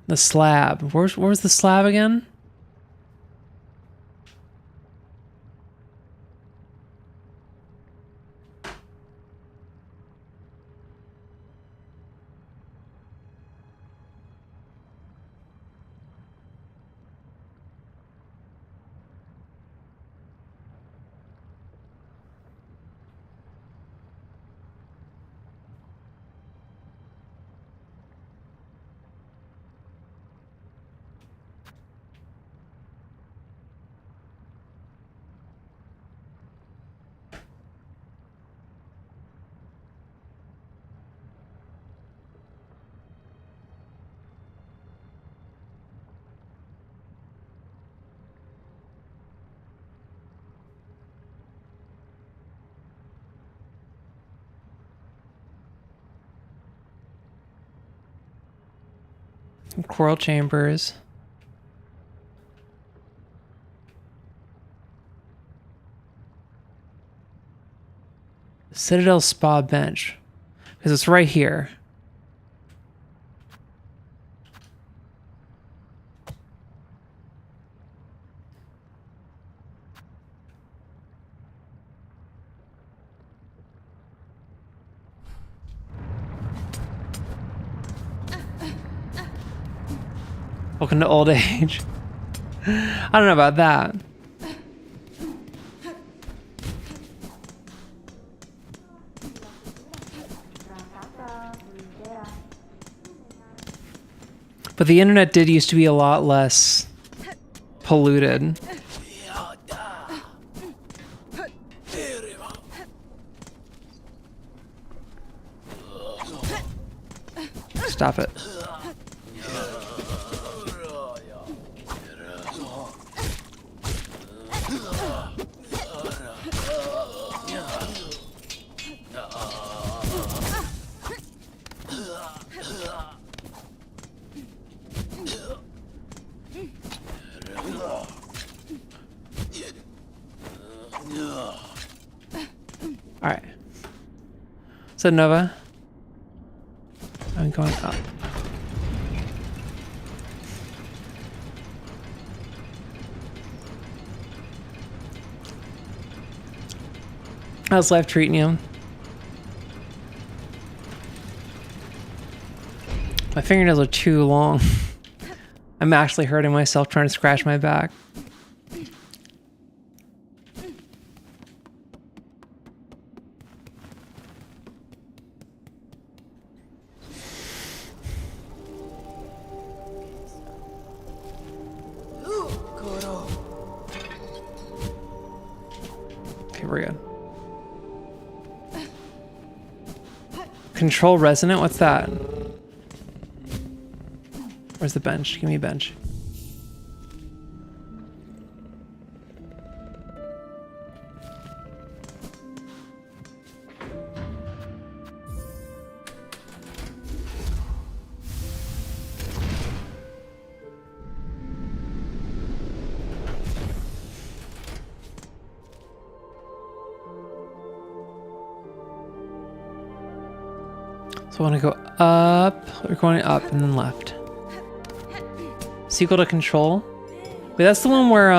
The slab. Where's the slab again? Coral chambers. Citadel Spa bench. Because it's right here. Welcome to old age. I don't know about that. But the internet did used to be a lot less polluted. Stop it. Alright. So Nova, I'm going up. How's life treating you? My fingernails are too long. I'm actually hurting myself trying to scratch my back. Okay, we're good. Control resonant? What's that? Where's the bench? Give me a bench. So I want to go up. We're going up and then left. Sequel to control. Wait, that's the one where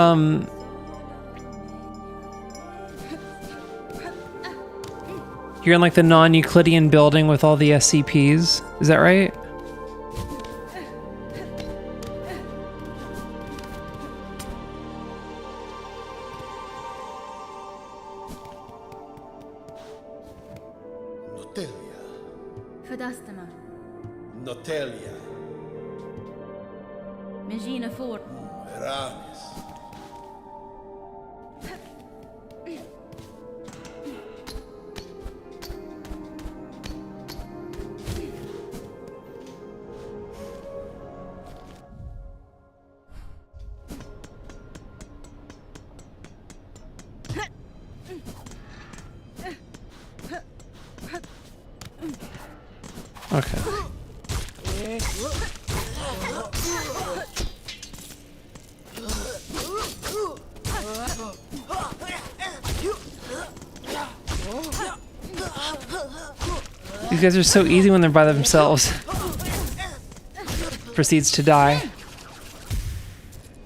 you're in like the non-Euclidean building with all the SCPs. Is that right? Verdastema. Notelia. Megina Ford. Eranis. Okay. These guys are so easy when they're by themselves. Proceeds to die.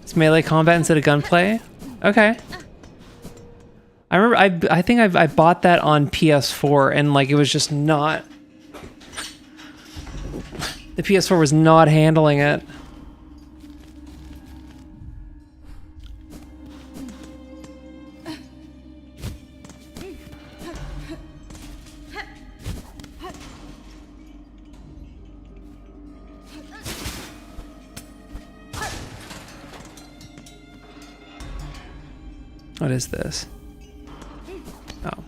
It's melee combat instead of gunplay? Okay. I remember, I think I bought that on PS4 and like it was just not... The PS4 was not handling it. What is this? Oh.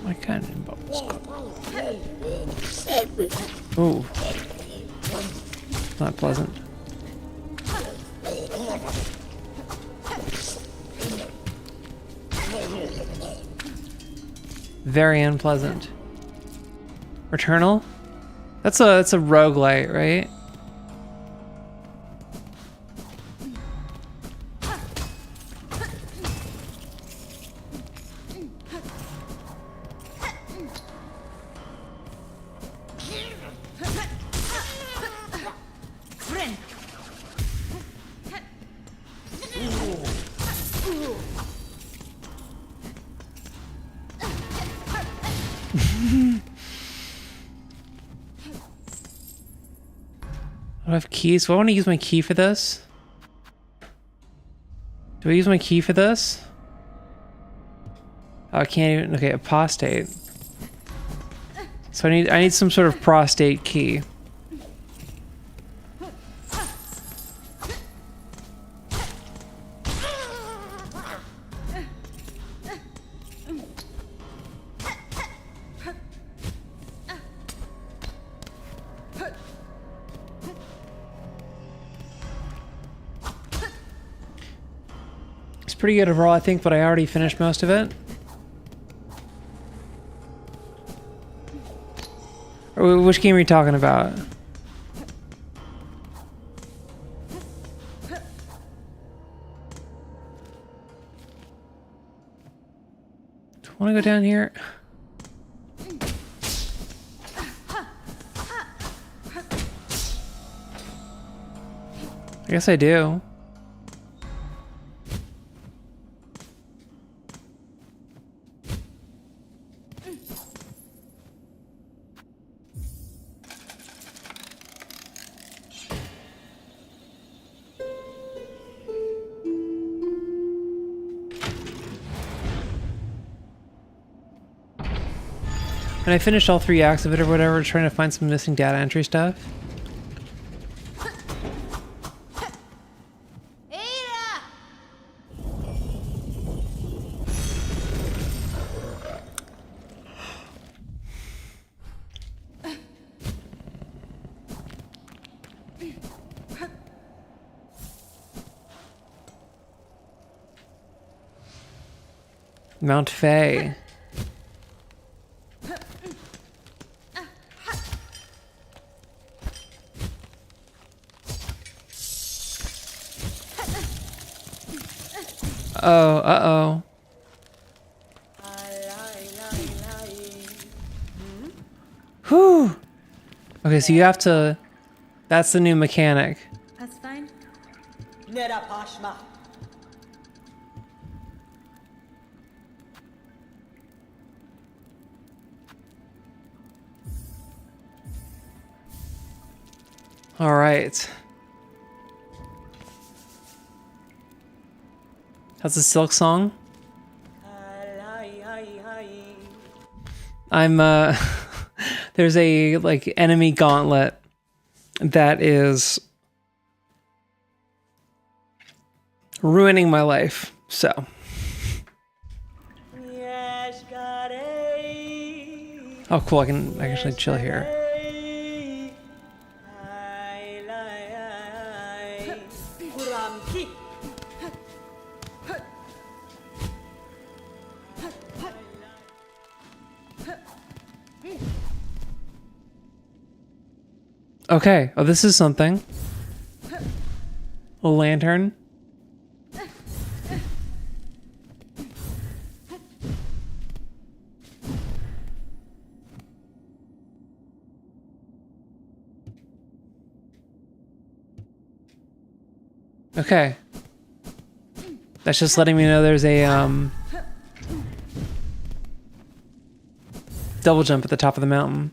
My cannon bubbles. Ooh. Not pleasant. Very unpleasant. Returnal? That's a roguelite, right? I have keys. Do I want to use my key for this? Do I use my key for this? Oh, I can't even. Okay, apostate. So I need some sort of prostate key. Pretty good overall, I think, but I already finished most of it. Or which game are you talking about? Do I want to go down here? I guess I do. And I finished all 3 acts of it or whatever, trying to find some missing data entry stuff. Mount Fay. Oh, uh-oh. Whew. Okay, so you have to... That's the new mechanic. That's fine. Nera Pashma. All right. That's a Silk song. I'm there's a like enemy gauntlet that is ruining my life. So oh cool, I can actually chill here. Okay. Oh, this is something. A lantern. Okay. That's just letting me know there's a double jump at the top of the mountain.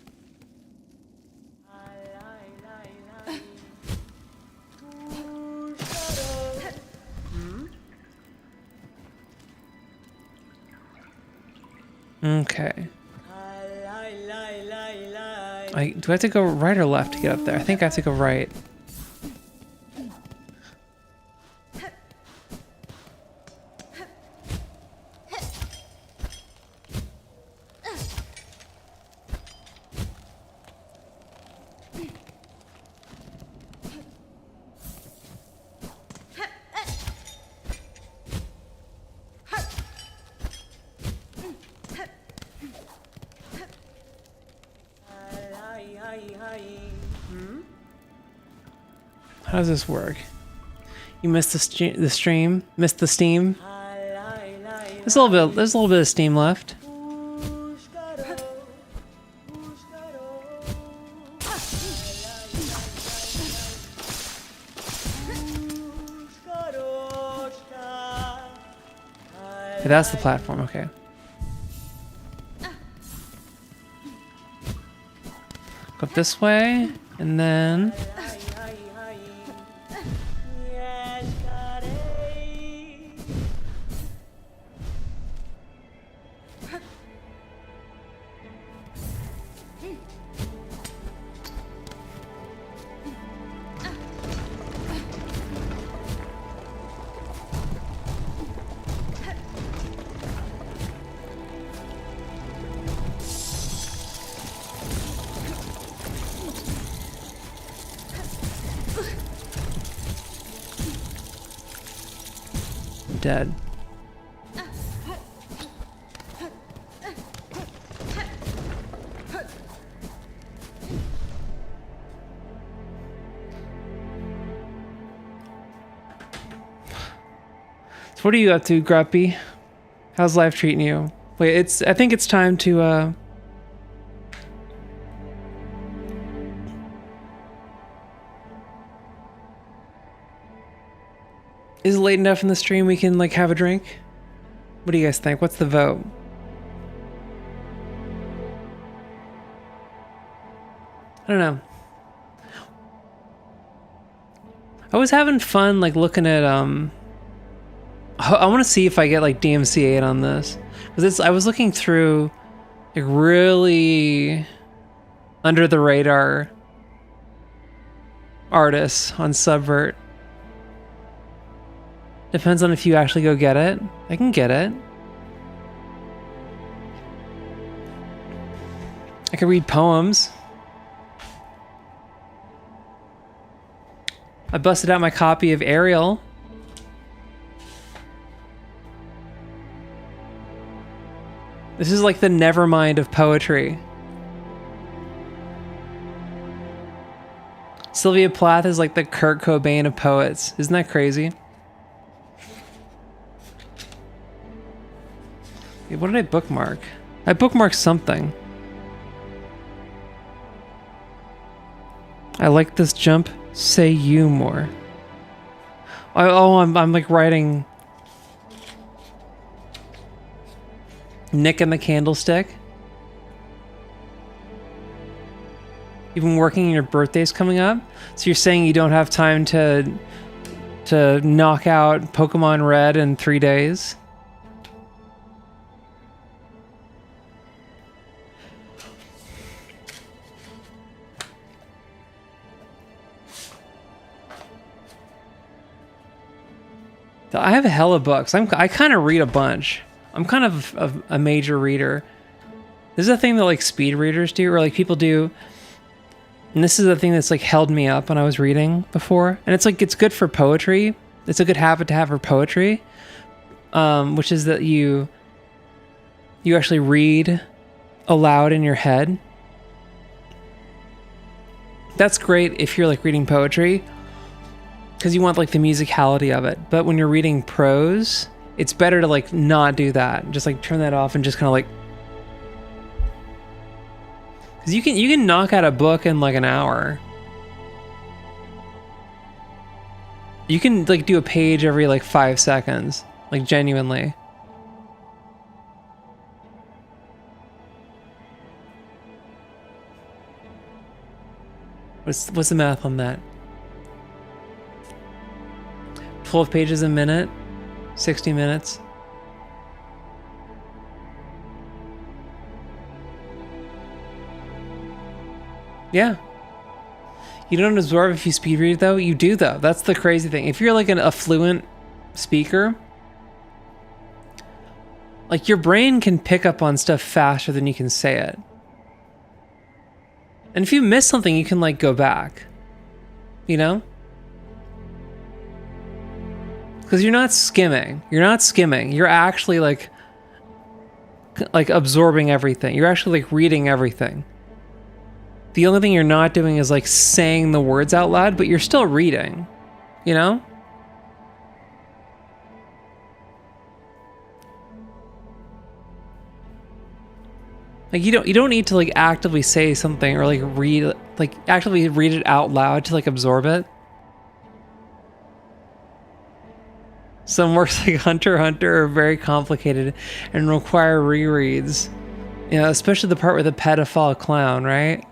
Okay. Do I have to go right or left to get up there? I think I have to go right. How does this work? You missed the stream, missed the steam. There's a little bit of steam left. Okay, that's the platform. Okay. Go up this way, and then. Dead. So what are you up to, Gruppy? How's life treating you? Wait, I think it's time to Is it late enough in the stream we can like have a drink? What do you guys think? What's the vote? I don't know. I was having fun like looking at I want to see if I get like DMCA'd on this. Cuz I was looking through like really under the radar artists on Subvert. Depends on if you actually go get it. I can get it. I can read poems. I busted out my copy of Ariel. This is like the Nevermind of poetry. Sylvia Plath is like the Kurt Cobain of poets. Isn't that crazy? What did I bookmark? I bookmarked something. I like this jump. Say you more. I'm like writing Nick and the Candlestick. You've been working and your birthday's coming up, so you're saying you don't have time to knock out Pokemon Red in 3 days. I have a hella books. I kind of read a bunch. I'm kind of a major reader. This is a thing that like speed readers do, or like people do. And this is the thing that's like held me up when I was reading before. And it's like, it's good for poetry. It's a good habit to have for poetry, which is that you actually read aloud in your head. That's great if you're like reading poetry, because you want like the musicality of it. But when you're reading prose, it's better to like not do that. Just like turn that off and just kind of like, because you can knock out a book in like an hour. You can like do a page every like 5 seconds, like genuinely. What's the math on that? 12 pages a minute, 60 minutes. Yeah. You don't absorb if you speed read though? You do though. That's the crazy thing. If you're like a fluent speaker, like your brain can pick up on stuff faster than you can say it. And if you miss something, you can like go back, you know? Because you're not skimming. You're not skimming. You're actually like absorbing everything. You're actually like reading everything. The only thing you're not doing is like saying the words out loud, but you're still reading, you know? Like you don't need to like actively say something or like actively read it out loud to like absorb it. Some works like Hunter x Hunter are very complicated and require rereads. You know, especially the part with the pedophile clown, right?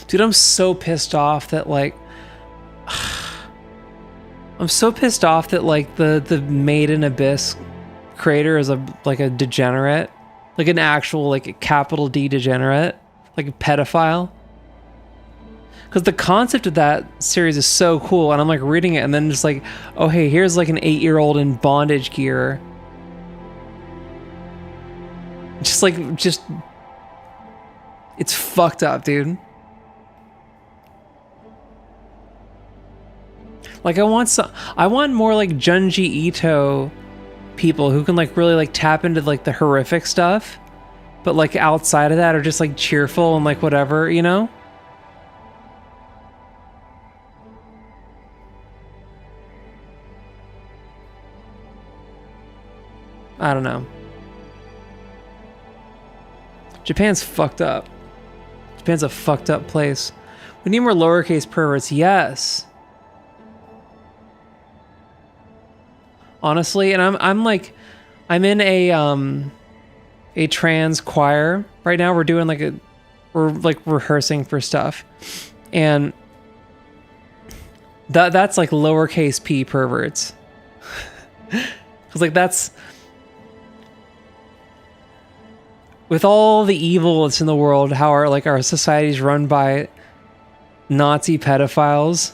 Dude, I'm so pissed off that like I'm so pissed off that like the Made in Abyss creator is a degenerate, like an actual like a capital D degenerate, like a pedophile. Because the concept of that series is so cool, and I'm like reading it, and then just like, oh hey, here's like an 8-year-old in bondage gear. Just it's fucked up, dude. Like I want more like Junji Ito people who can like really like tap into like the horrific stuff, but like outside of that are just like cheerful and like whatever, you know? I don't know. Japan's fucked up. Japan's a fucked up place. We need more lowercase perverts, yes. Honestly, and I'm in a trans choir right now. We're like rehearsing for stuff, and that's like lowercase p perverts, because like that's with all the evil that's in the world, how our society is run by Nazi pedophiles.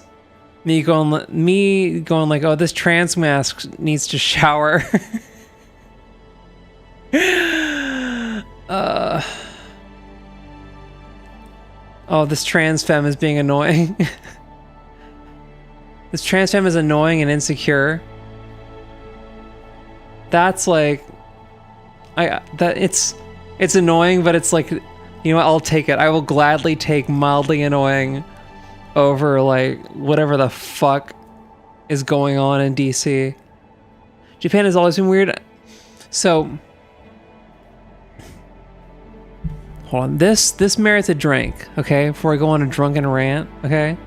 Me going like, oh, this trans mask needs to shower. Oh, this trans femme is being annoying. This trans femme is annoying and insecure. That's like, it's annoying, but it's like, you know what, I'll take it. I will gladly take mildly annoying over like whatever the fuck is going on in DC. Japan has always been weird. So hold on. This merits a drink, okay? Before I go on a drunken rant, okay?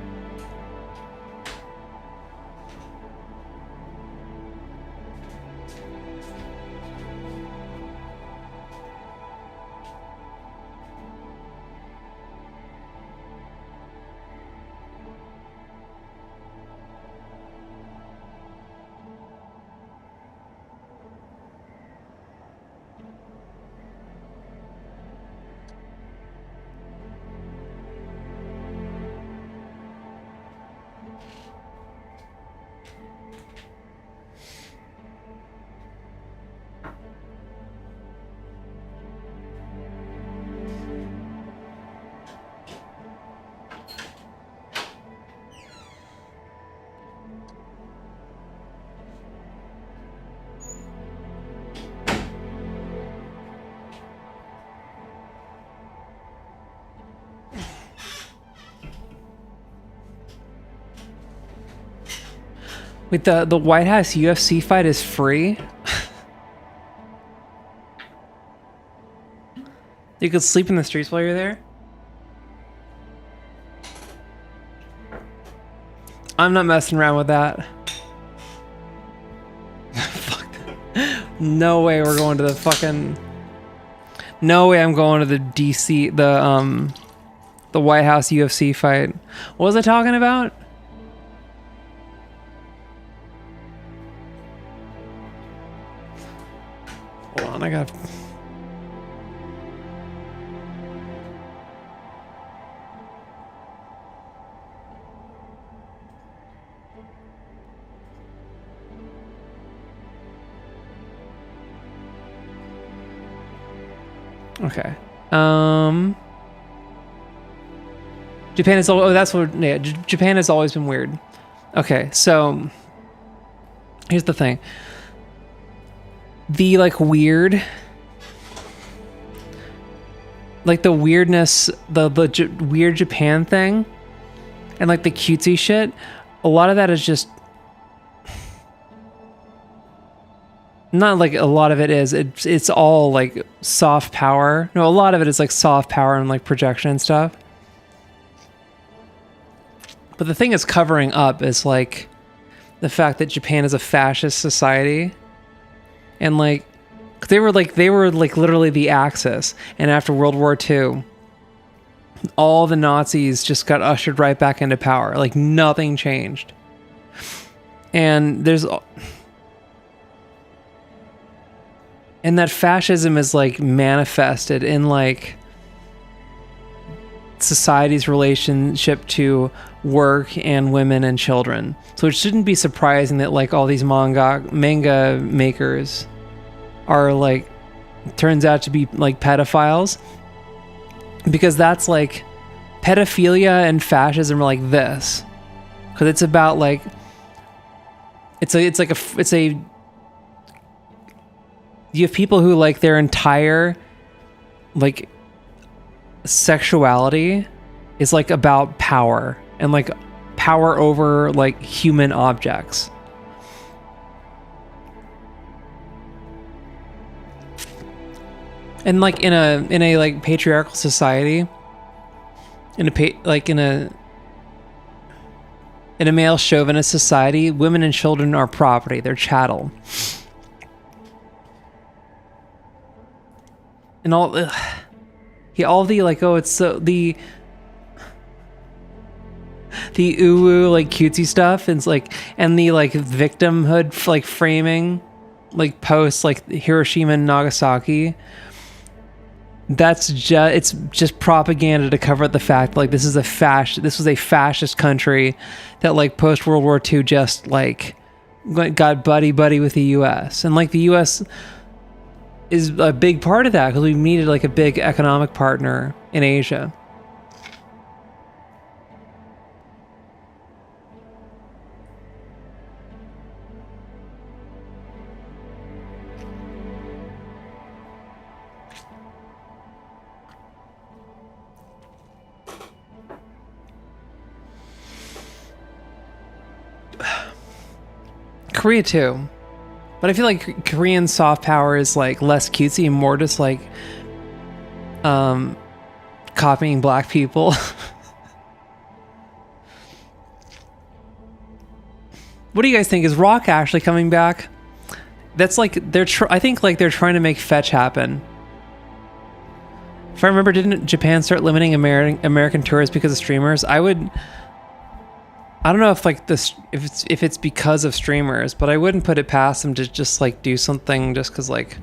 Wait, the White House UFC fight is free? You could sleep in the streets while you're there? I'm not messing around with that. Fuck that. No way we're going to the fucking... No way I'm going to the DC... The White House UFC fight. What was I talking about? Hold on, I got... Okay. Japan is... Oh, that's what... Yeah, Japan has always been weird. Okay, so... Here's the thing. The, like, weird... Like, the weirdness... The weird Japan thing... And, like, the cutesy shit... A lot of that is just... Not like a lot of it is. It's all, like, soft power. No, a lot of it is, like, soft power and, like, projection and stuff. But the thing it's covering up is, like... The fact that Japan is a fascist society... And like they were literally the Axis, and after World War II, all the Nazis just got ushered right back into power. Like nothing changed. And that fascism is like manifested in like society's relationship to work and women and children. So it shouldn't be surprising that like all these manga makers are like turns out to be like pedophiles, because that's like pedophilia and fascism are like this, because it's about like you have people who like their entire like sexuality is like about power and like power over like human objects. And like in a like patriarchal society, in a male chauvinist society, women and children are property, they're chattel. And all the like, oh, it's so the uwu like cutesy stuff, and it's like, and the like victimhood like framing, like post like Hiroshima and Nagasaki. That's it's just propaganda to cover up the fact like this was a fascist country that like post World War II just like got buddy with the US, and like the US is a big part of that because we needed like a big economic partner in Asia. Korea too. But I feel like Korean soft power is like less cutesy and more just like copying black people. What do you guys think? Is rock actually coming back? That's like I think like they're trying to make fetch happen. If I remember, didn't Japan start limiting American tourists because of streamers? I don't know if like this if it's because of streamers, but I wouldn't put it past them to just like do something just because like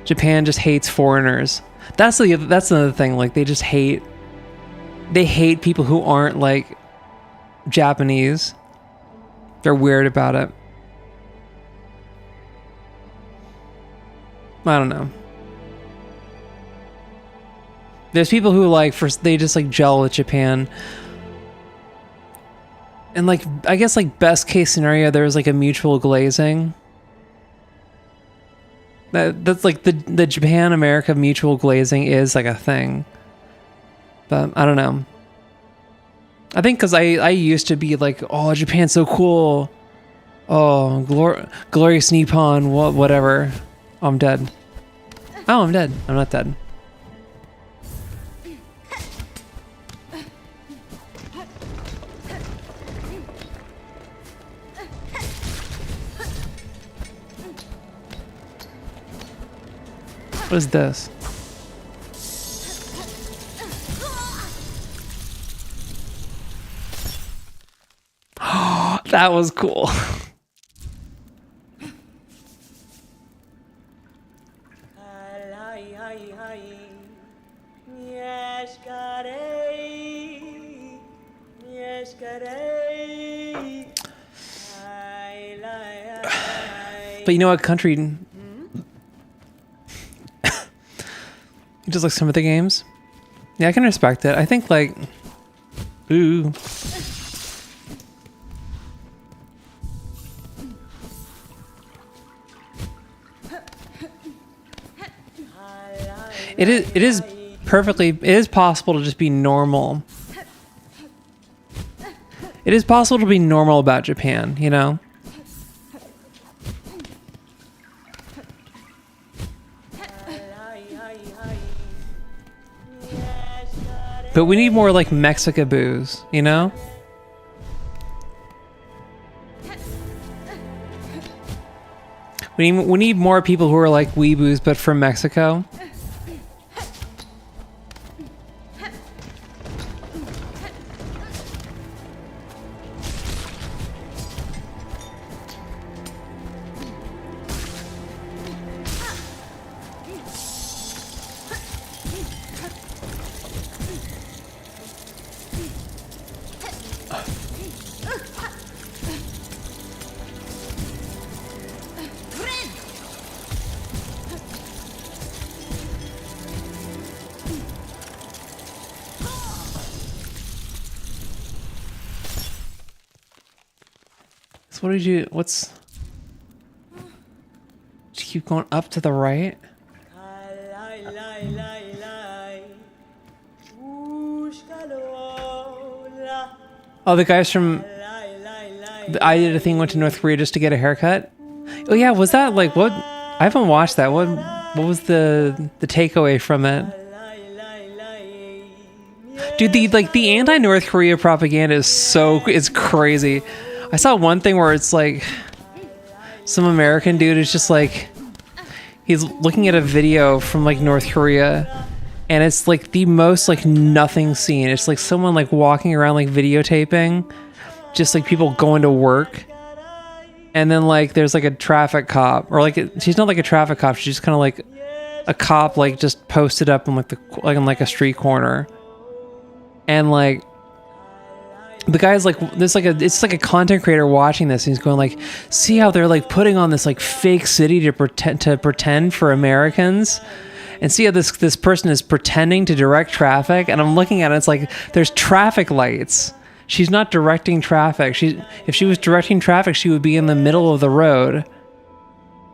Japan just hates foreigners. That's another thing. Like they hate people who aren't like Japanese. They're weird about it. I don't know. There's people who like they just like gel with Japan. And like I guess like best case scenario there's like a mutual glazing. That's like the Japan America mutual glazing is like a thing. But I don't know. I think because I used to be like, oh, Japan's so cool. Oh, glorious Nippon, whatever. Oh, I'm dead. Oh, I'm dead. I'm not dead. What is this? That was cool. But you know what country? Just like some of the games. Yeah, I can respect it. I think like, ooh. It is possible to just be normal. It is possible to be normal about Japan, you know? But we need more like Mexicaboos, you know? We need more people who are like weeboos but from Mexico. What did you... What's... Did you keep going up to the right? Oh, the guys from... I Did a Thing went to North Korea just to get a haircut? Oh yeah, was that like... What? I haven't watched that. What was the takeaway from it? Dude, the anti-North Korea propaganda is crazy. I saw one thing where it's like some American dude is just like he's looking at a video from like North Korea and it's like the most like nothing scene. It's like someone like walking around like videotaping just like people going to work, and then like there's like a traffic cop, or like she's not like a traffic cop, she's just kind of like a cop like just posted up on like a street corner, and like the guy's like, it's like a content creator watching this, and he's going like, see how they're like putting on this like fake city to pretend for Americans, and see how this person is pretending to direct traffic. And I'm looking at it, it's like there's traffic lights. She's not directing traffic. If she was directing traffic, she would be in the middle of the road.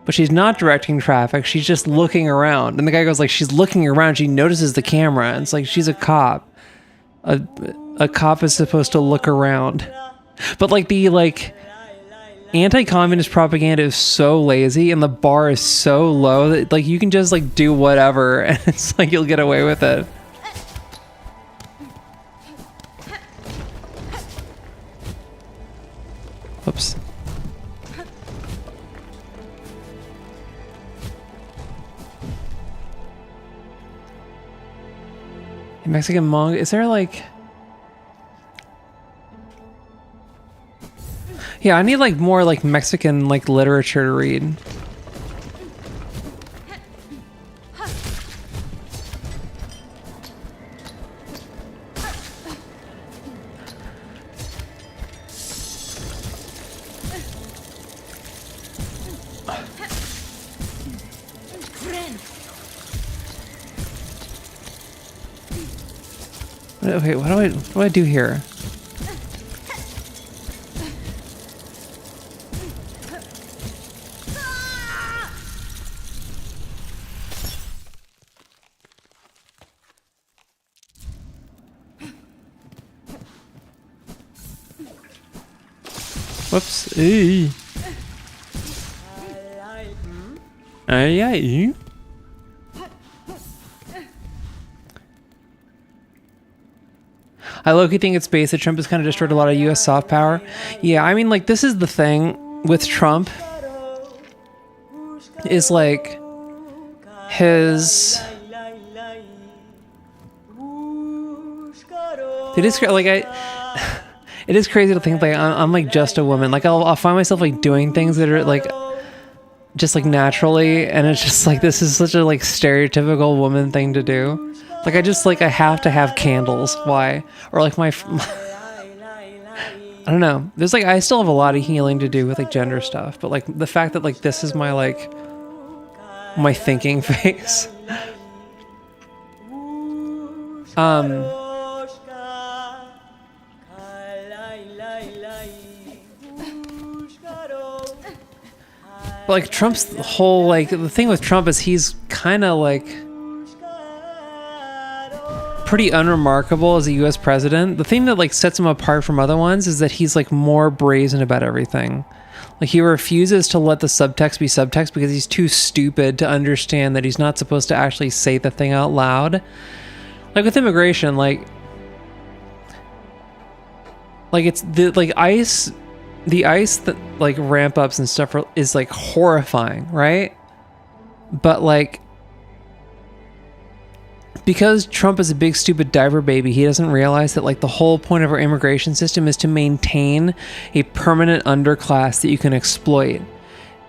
But she's not directing traffic. She's just looking around. And the guy goes like, she's looking around. She notices the camera. And it's like, she's a cop. A cop is supposed to look around. But like the anti-communist propaganda is so lazy and the bar is so low that like you can just like do whatever and it's like you'll get away with it. Oops. Mexican manga, is there like... Yeah, I need like more like Mexican like literature to read. Okay, what do I do here? Whoops. Hey. Aye. I low-key think it's based that Trump has kind of destroyed a lot of U.S. soft power. Yeah, I mean, like, this is the thing with Trump is, like, his... It is, like, it is crazy to think, like, I'm like, just a woman. Like, I'll find myself, like, doing things that are, like, just, like, naturally, and it's just, like, this is such a, like, stereotypical woman thing to do. Like, I have to have candles. Why? Or, like, I don't know. There's, like, I still have a lot of healing to do with, like, gender stuff. But, like, the fact that, like, this is my, like, my thinking phase. But, like, Trump's whole, like, the thing with Trump is he's kind of, like... pretty unremarkable as a US president. The thing that like sets him apart from other ones is that he's like more brazen about everything. Like he refuses to let the subtext be subtext because he's too stupid to understand that he's not supposed to actually say the thing out loud. Like with immigration, like it's the like the ice that like ramp ups and stuff is like horrifying, right? But like because Trump is a big stupid diaper baby, he doesn't realize that like the whole point of our immigration system is to maintain a permanent underclass that you can exploit.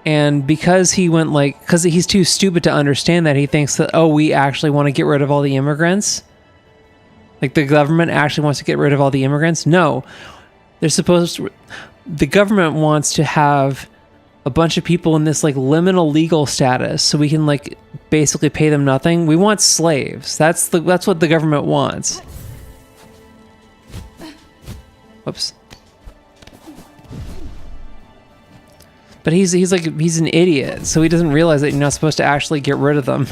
And because because he's too stupid to understand that, he thinks that, oh, we actually want to get rid of all the immigrants. Like the government actually wants to get rid of all the immigrants. No, the government wants to have a bunch of people in this like liminal legal status so we can like basically pay them nothing. We want slaves. That's what the government wants. Whoops. But he's an idiot, so he doesn't realize that you're not supposed to actually get rid of them.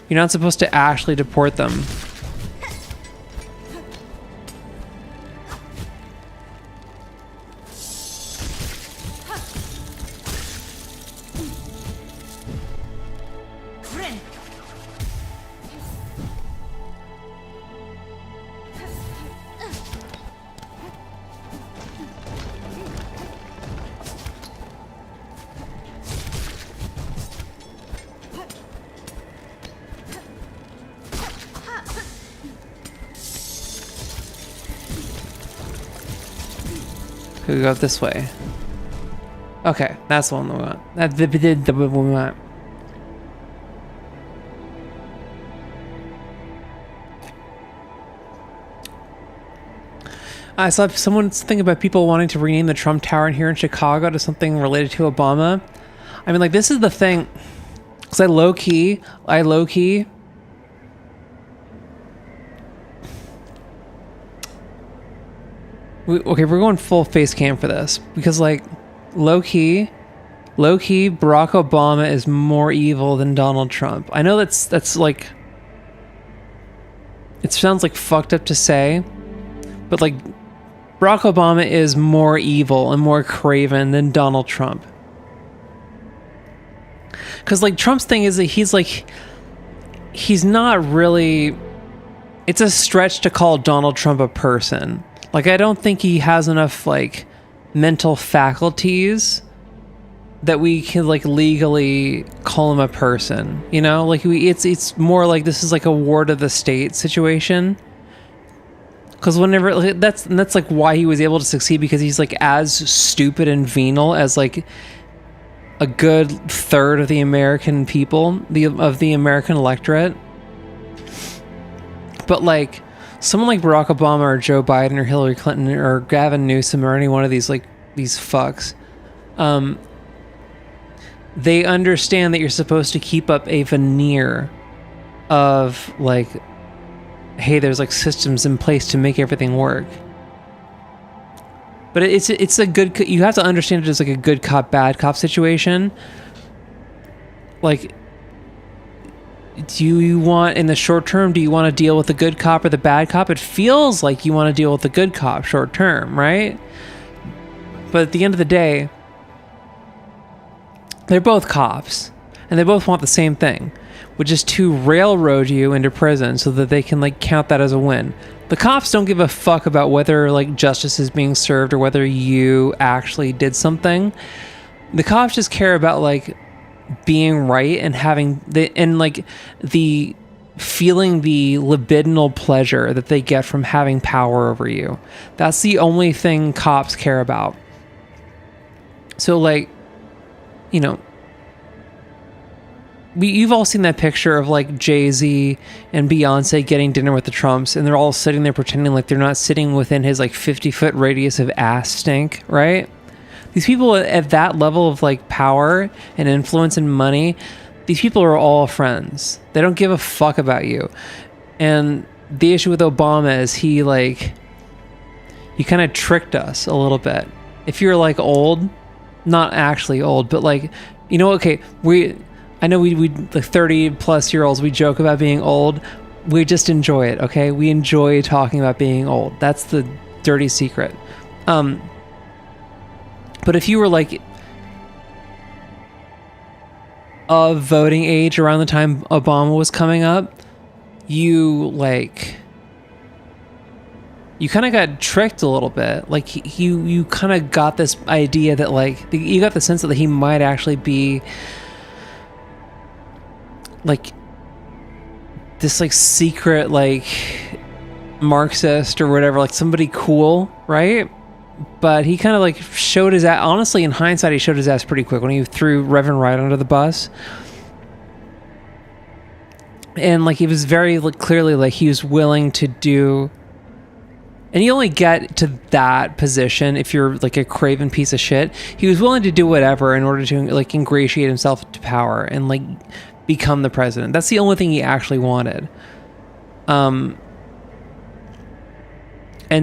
You're not supposed to actually deport them. We go this way. Okay, that's the one we want. That's the one we want. I saw someone thinking about people wanting to rename the Trump Tower here in Chicago to something related to Obama. I mean, like, this is the thing. Because I low-key... Okay, we're going full face cam for this because, like, low-key, Barack Obama is more evil than Donald Trump. I know that's like, it sounds like fucked up to say, but like Barack Obama is more evil and more craven than Donald Trump. Because like Trump's thing is that he's not really, it's a stretch to call Donald Trump a person. Like, I don't think he has enough like mental faculties that we can like legally call him a person, you know? Like it's more like this is like a ward of the state situation. Because whenever like, that's like why he was able to succeed, because he's like as stupid and venal as like a good third of the American people, of the American electorate. But like someone like Barack Obama or Joe Biden or Hillary Clinton or Gavin Newsom or any one of these fucks, they understand that you're supposed to keep up a veneer of like, hey, there's like systems in place to make everything work. But it's a good, you have to understand it as like a good cop, bad cop situation. Like, do you want, in the short term, do you want to deal with the good cop or the bad cop? It feels like you want to deal with the good cop short term, right? But at the end of the day, they're both cops, and they both want the same thing, which is to railroad you into prison so that they can like count that as a win. The cops don't give a fuck about whether like justice is being served or whether you actually did something. The cops just care about like being right and having the feeling the libidinal pleasure that they get from having power over you. That's the only thing cops care about. So like, you know, you've all seen that picture of like Jay-Z and Beyonce getting dinner with the Trumps, and they're all sitting there pretending like they're not sitting within his like 50-foot radius of ass stink, right? These people at that level of like power and influence and money, these people are all friends. They don't give a fuck about you. And the issue with Obama is he kind of tricked us a little bit. If you're like old, not actually old, but like, you know, okay, I know we like 30 plus year olds, we joke about being old. We just enjoy it, okay? We enjoy talking about being old. That's the dirty secret. But if you were like of voting age around the time Obama was coming up, you kind of got tricked a little bit. Like you kind of got this idea that like, you got the sense that he might actually be like this like secret like Marxist or whatever, like somebody cool, right? But he kind of like showed his ass. Honestly, in hindsight, he showed his ass pretty quick when he threw Reverend Wright under the bus. And like he was very like, clearly like he was willing to do. And you only get to that position if you're like a craven piece of shit. He was willing to do whatever in order to like ingratiate himself to power and like become the president. That's the only thing he actually wanted. And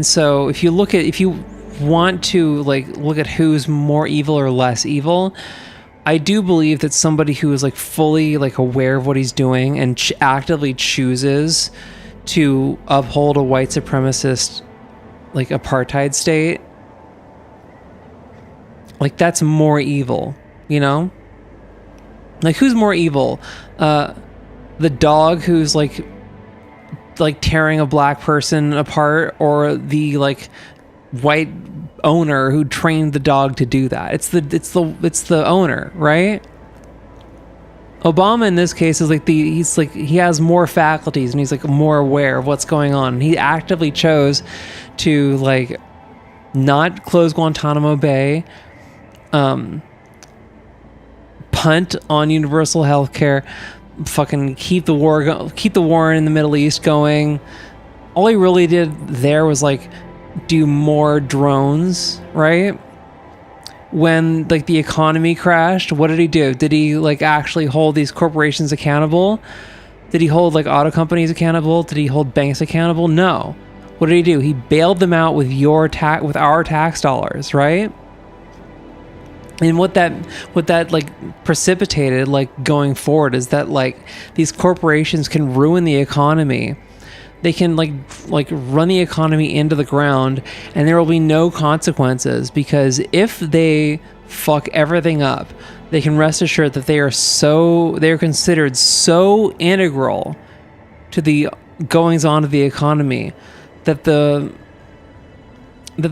so if you want to like look at who's more evil or less evil, I do believe that somebody who is like fully like aware of what he's doing and actively chooses to uphold a white supremacist like apartheid state, like that's more evil, you know? Like who's more evil? The dog who's like tearing a black person apart, or the like white owner who trained the dog to do that? It's the owner, right? Obama in this case is he has more faculties and he's like more aware of what's going on. He actively chose to like not close Guantanamo Bay, punt on universal health care, fucking keep the war in the Middle East going. All he really did there was like do more drones, right? When like the economy crashed, what did he do? Did he like actually hold these corporations accountable? Did he hold like auto companies accountable? Did he hold banks accountable? No. What did he do? He bailed them out with with our tax dollars, right? And what that like precipitated like going forward is that like these corporations can ruin the economy they can like run the economy into the ground, and there will be no consequences, because if they fuck everything up, they can rest assured that they are considered so integral to the goings on of the economy that the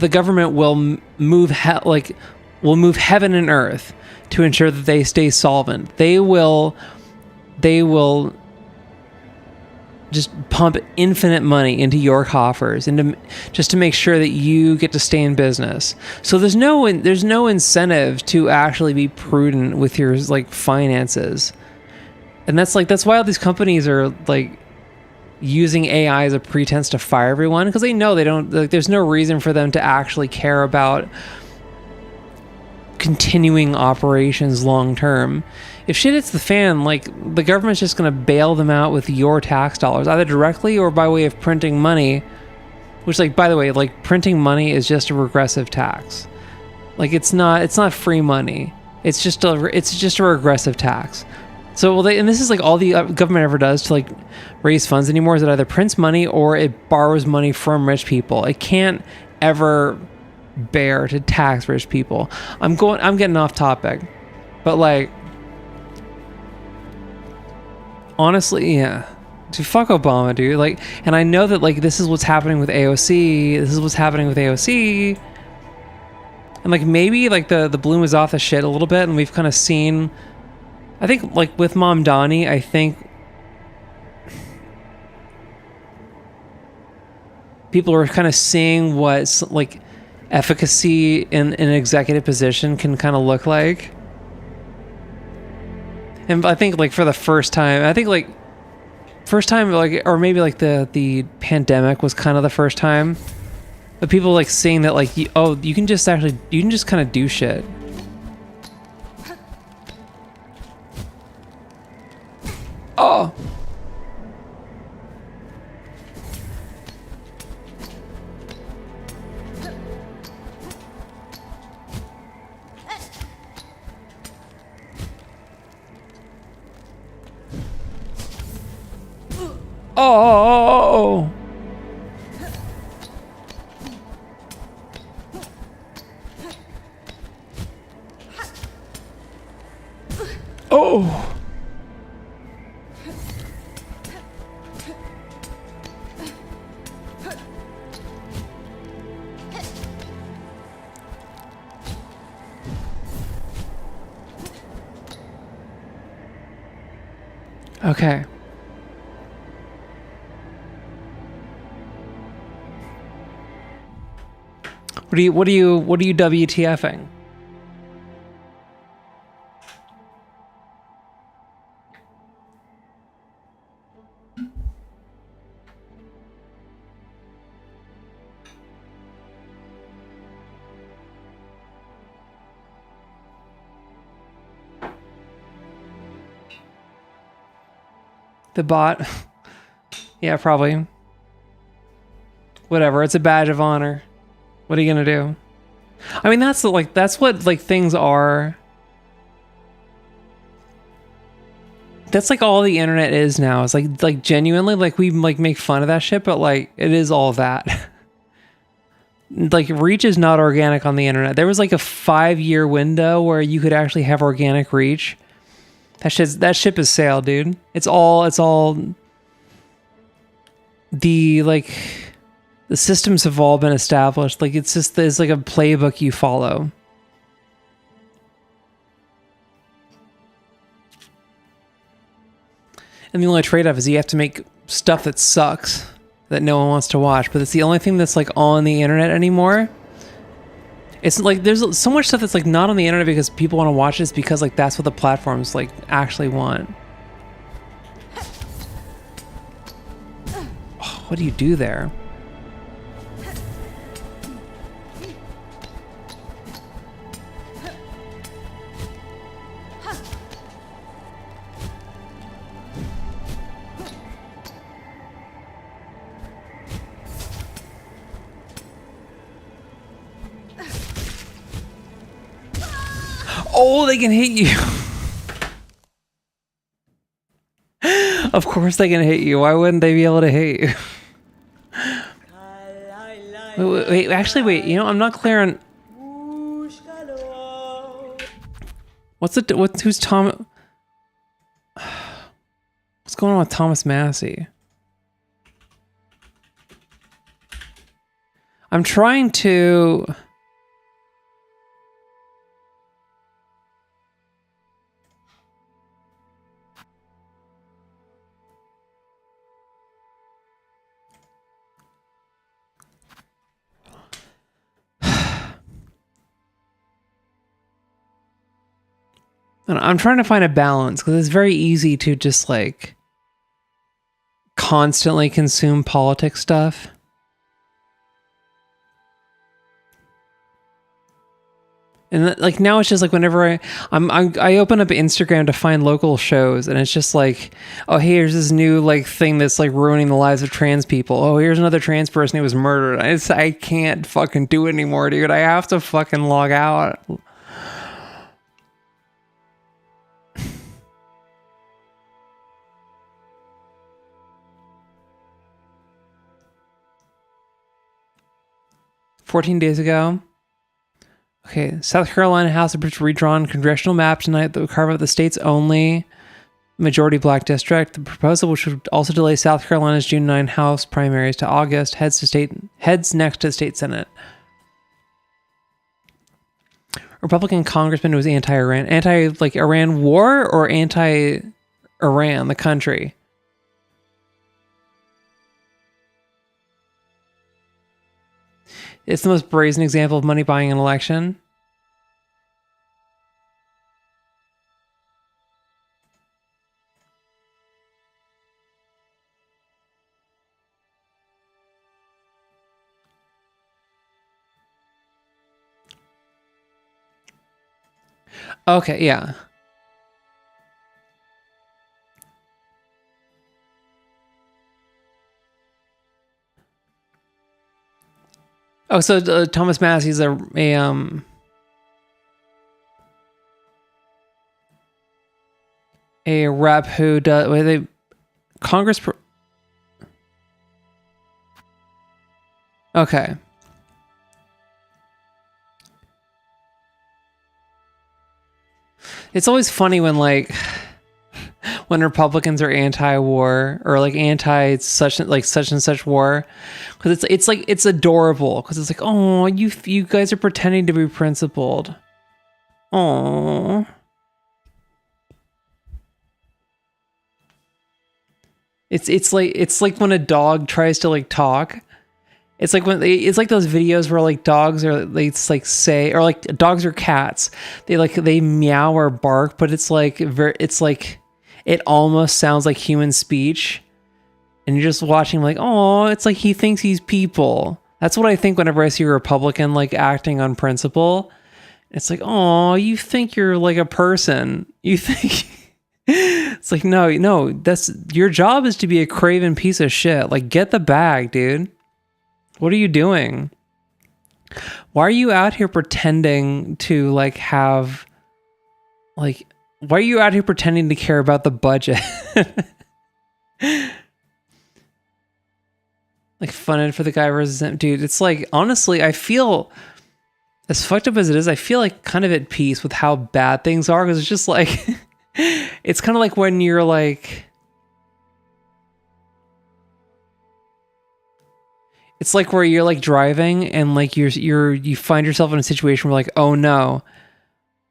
government will move heaven and earth to ensure that they stay solvent. They will just pump infinite money into your coffers, just to make sure that you get to stay in business. So there's no incentive to actually be prudent with your like finances, and that's why all these companies are like using AI as a pretense to fire everyone, because they know they don't, like, there's no reason for them to actually care about continuing operations long term. If shit hits the fan, like, the government's just going to bail them out with your tax dollars, either directly or by way of printing money, which, like, by the way, like, printing money is just a regressive tax. Like, it's not free money. It's just a regressive tax. So, and this is like all the government ever does to like raise funds anymore, is it either prints money or it borrows money from rich people. It can't ever bear to tax rich people. I'm getting off topic, but like, honestly, yeah, dude, fuck Obama, dude. Like, and I know that like this is what's happening with AOC. And like maybe like the bloom is off the shit a little bit, and we've kind of seen, I think like with Mom Donnie, I think people are kind of seeing what like efficacy in an executive position can kind of look like. And I think like for the first time, like, or maybe like the pandemic was kind of the first time, but people like seeing that like, you can just kind of do shit. Oh. Oh. Oh. Okay. What are you WTFing? The bot? Yeah, probably. Whatever, it's a badge of honor. What are you gonna do? I mean, that's what like things are. That's like all the internet is now. It's like genuinely, like we like make fun of that shit, but like it is all that. Like reach is not organic on the internet. There was like a 5-year window where you could actually have organic reach. That ship has sailed, dude. It's all the like the systems have all been established. Like it's like a playbook you follow. And the only trade-off is you have to make stuff that sucks, that no one wants to watch, but it's the only thing that's like on the internet anymore. It's like there's so much stuff that's like not on the internet because people want to watch it, because like that's what the platforms like actually want. Oh, what do you do there? Oh, they can hit you. Of course they can hit you. Why wouldn't they be able to hit you? Actually, wait. You know, I'm not clear on who's Tom. What's going on with Thomas Massey? I'm trying to. And I'm trying to find a balance because it's very easy to just like constantly consume politics stuff. And like now it's just like whenever I open up Instagram to find local shows, and it's just like, oh, hey, here's this new like thing that's like ruining the lives of trans people. Oh, here's another trans person who was murdered. I can't fucking do it anymore, dude. I have to fucking log out. $14 ago. Okay, South Carolina House approved redrawn congressional map tonight that would carve out the state's only majority black district. The proposal, which would also delay South Carolina's June 9 House primaries to August, heads next to state Senate. Republican congressman who was anti-Iran, Iran war or anti-Iran, the country. It's the most brazen example of money buying an election. Okay, yeah. Oh, so Thomas Massey's a rep who does Congress. Okay. It's always funny when when Republicans are anti-war or like anti such and such war, because it's adorable because it's like, oh, you guys are pretending to be principled. Oh, it's like when a dog tries to like talk. It's like it's like those videos where like dogs are say, or like dogs or cats, they meow or bark, but it's like it almost sounds like human speech, and you're just watching like, oh, it's like he thinks he's people. That's what I think whenever I see a Republican like acting on principle. It's like, oh, you think you're like a person. You think it's like, no, that's your job is to be a craven piece of shit. Like, get the bag, dude. What are you doing? Why are you out here pretending to like have like, why are you out here pretending to care about the budget? Like funded for the guy versus him. Dude, it's like, honestly, I feel, as fucked up as it is, I feel like kind of at peace with how bad things are, because it's just like, it's kind of like when you're like, it's like where you're like driving and like you find yourself in a situation where like, oh no,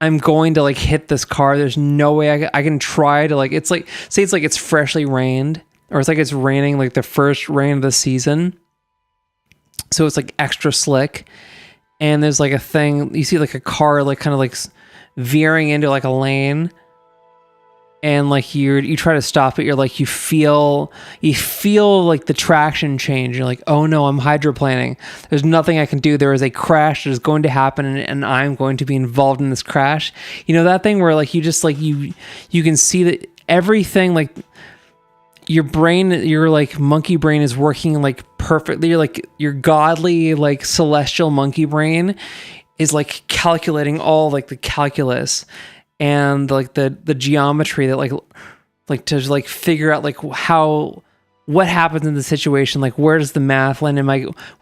I'm going to like hit this car. There's no way I can try to like, it's like, say it's like it's freshly rained, or it's like it's raining like the first rain of the season. So it's like extra slick. And there's like a thing, you see like a car like kind of like veering into like a lane. And like you try to stop it, you're like, you feel like the traction change. You're like, oh no, I'm hydroplaning. There's nothing I can do. There is a crash that is going to happen, and I'm going to be involved in this crash. You know that thing where like you just like you can see that everything, like your brain, your like monkey brain is working like perfectly. You're like your godly like celestial monkey brain is like calculating all like the calculus and like the geometry that like to like figure out like how what happens in the situation, like where does the math land,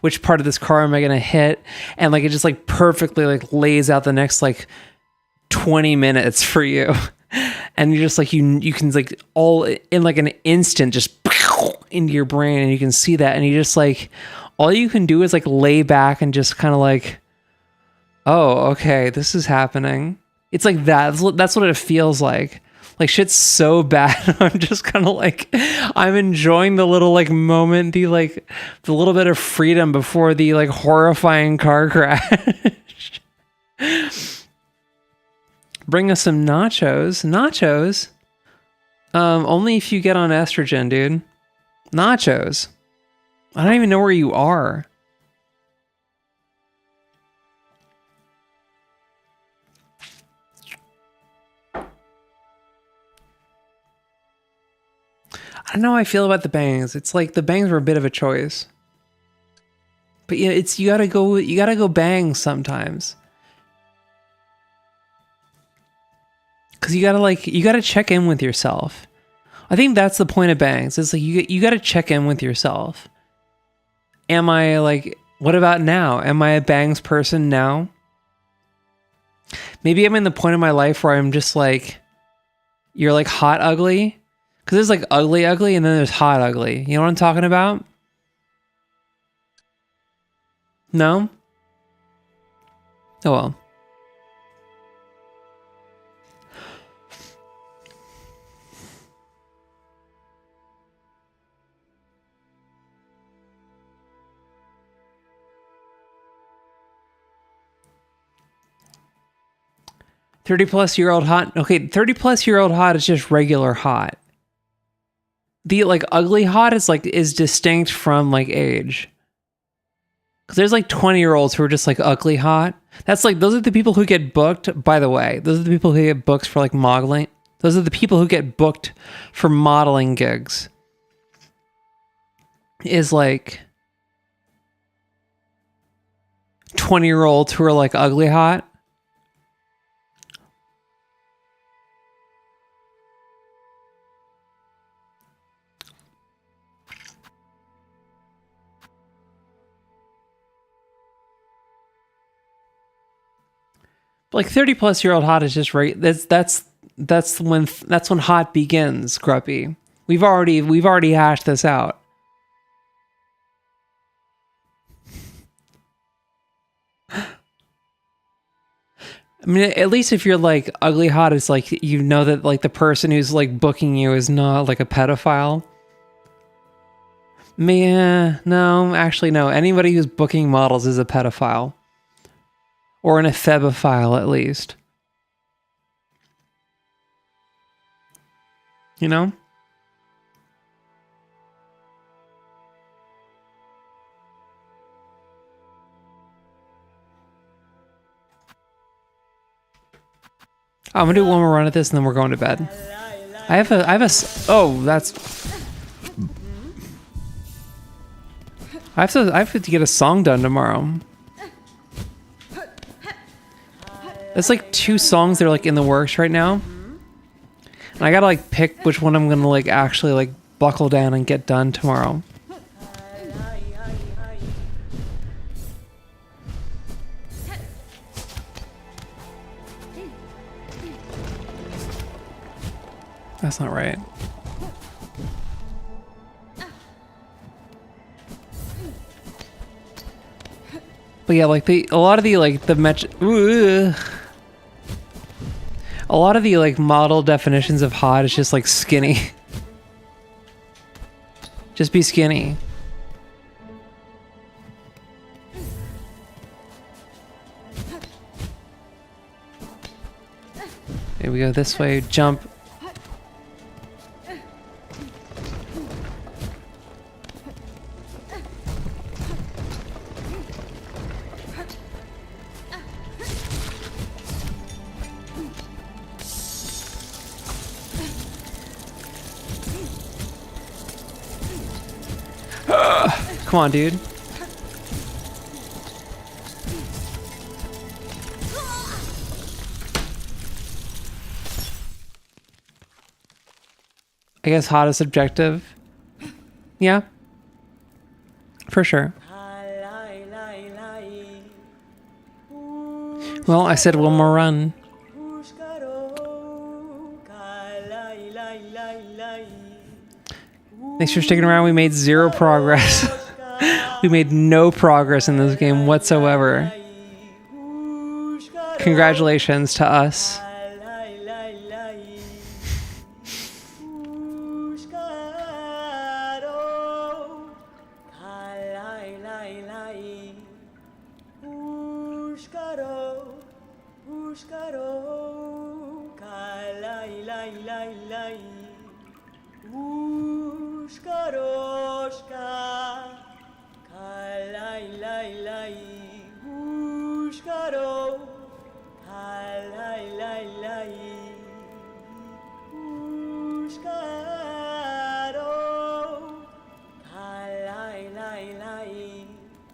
which part of this car am I gonna hit, and like it just like perfectly like lays out the next like 20 minutes for you. And you're just like you can like all in like an instant just into your brain, and you can see that, and you just like all you can do is like lay back and just kind of like, oh, okay, this is happening. It's like that. That's what it feels like. Like shit's so bad. I'm just kind of like, I'm enjoying the little like moment, the little bit of freedom before the like horrifying car crash. Bring us some nachos. Nachos? Only if you get on estrogen, dude. Nachos. I don't even know where you are. I don't know how I feel about the bangs. It's like the bangs were a bit of a choice. But yeah, you gotta go bang sometimes. Cause you gotta check in with yourself. I think that's the point of bangs. It's like you gotta check in with yourself. Am I like, what about now? Am I a bangs person now? Maybe I'm in the point of my life where I'm just like, you're like hot ugly. Cause there's like ugly and then there's hot ugly. You know what I'm talking about? No? Oh well. +30-year-old hot. Okay, 30+-year-old hot is just regular hot. The like ugly hot is distinct from like age. Cause there's like 20-year-olds who are just like ugly hot. That's like, those are the people who get booked, by the way. Those are the people who get booked for like modeling. Those are the people who get booked for modeling gigs. Is like 20-year-olds who are like ugly hot. Like 30+-year-old hot is just right. That's when hot begins, Gruppy. We've already hashed this out. I mean, at least if you're like ugly hot, it's like you know that like the person who's like booking you is not like a pedophile. Man, no, actually no. Anybody who's booking models is a pedophile. Or an ephebophile, at least. You know? I'm gonna do one more run at this and then we're going to bed. Oh, that's... I have to get a song done tomorrow. It's like 2 songs that are like in the works right now. And I gotta like pick which one I'm gonna like actually like buckle down and get done tomorrow. That's not right. But yeah, like a lot of the like model definitions of hot is just like skinny. Just be skinny. Here we go this way, jump. Come on, dude. I guess hot is subjective. Yeah. For sure. Well, I said one more run. Thanks for sticking around. We made 0 progress. We made no progress in this game whatsoever. Congratulations to us.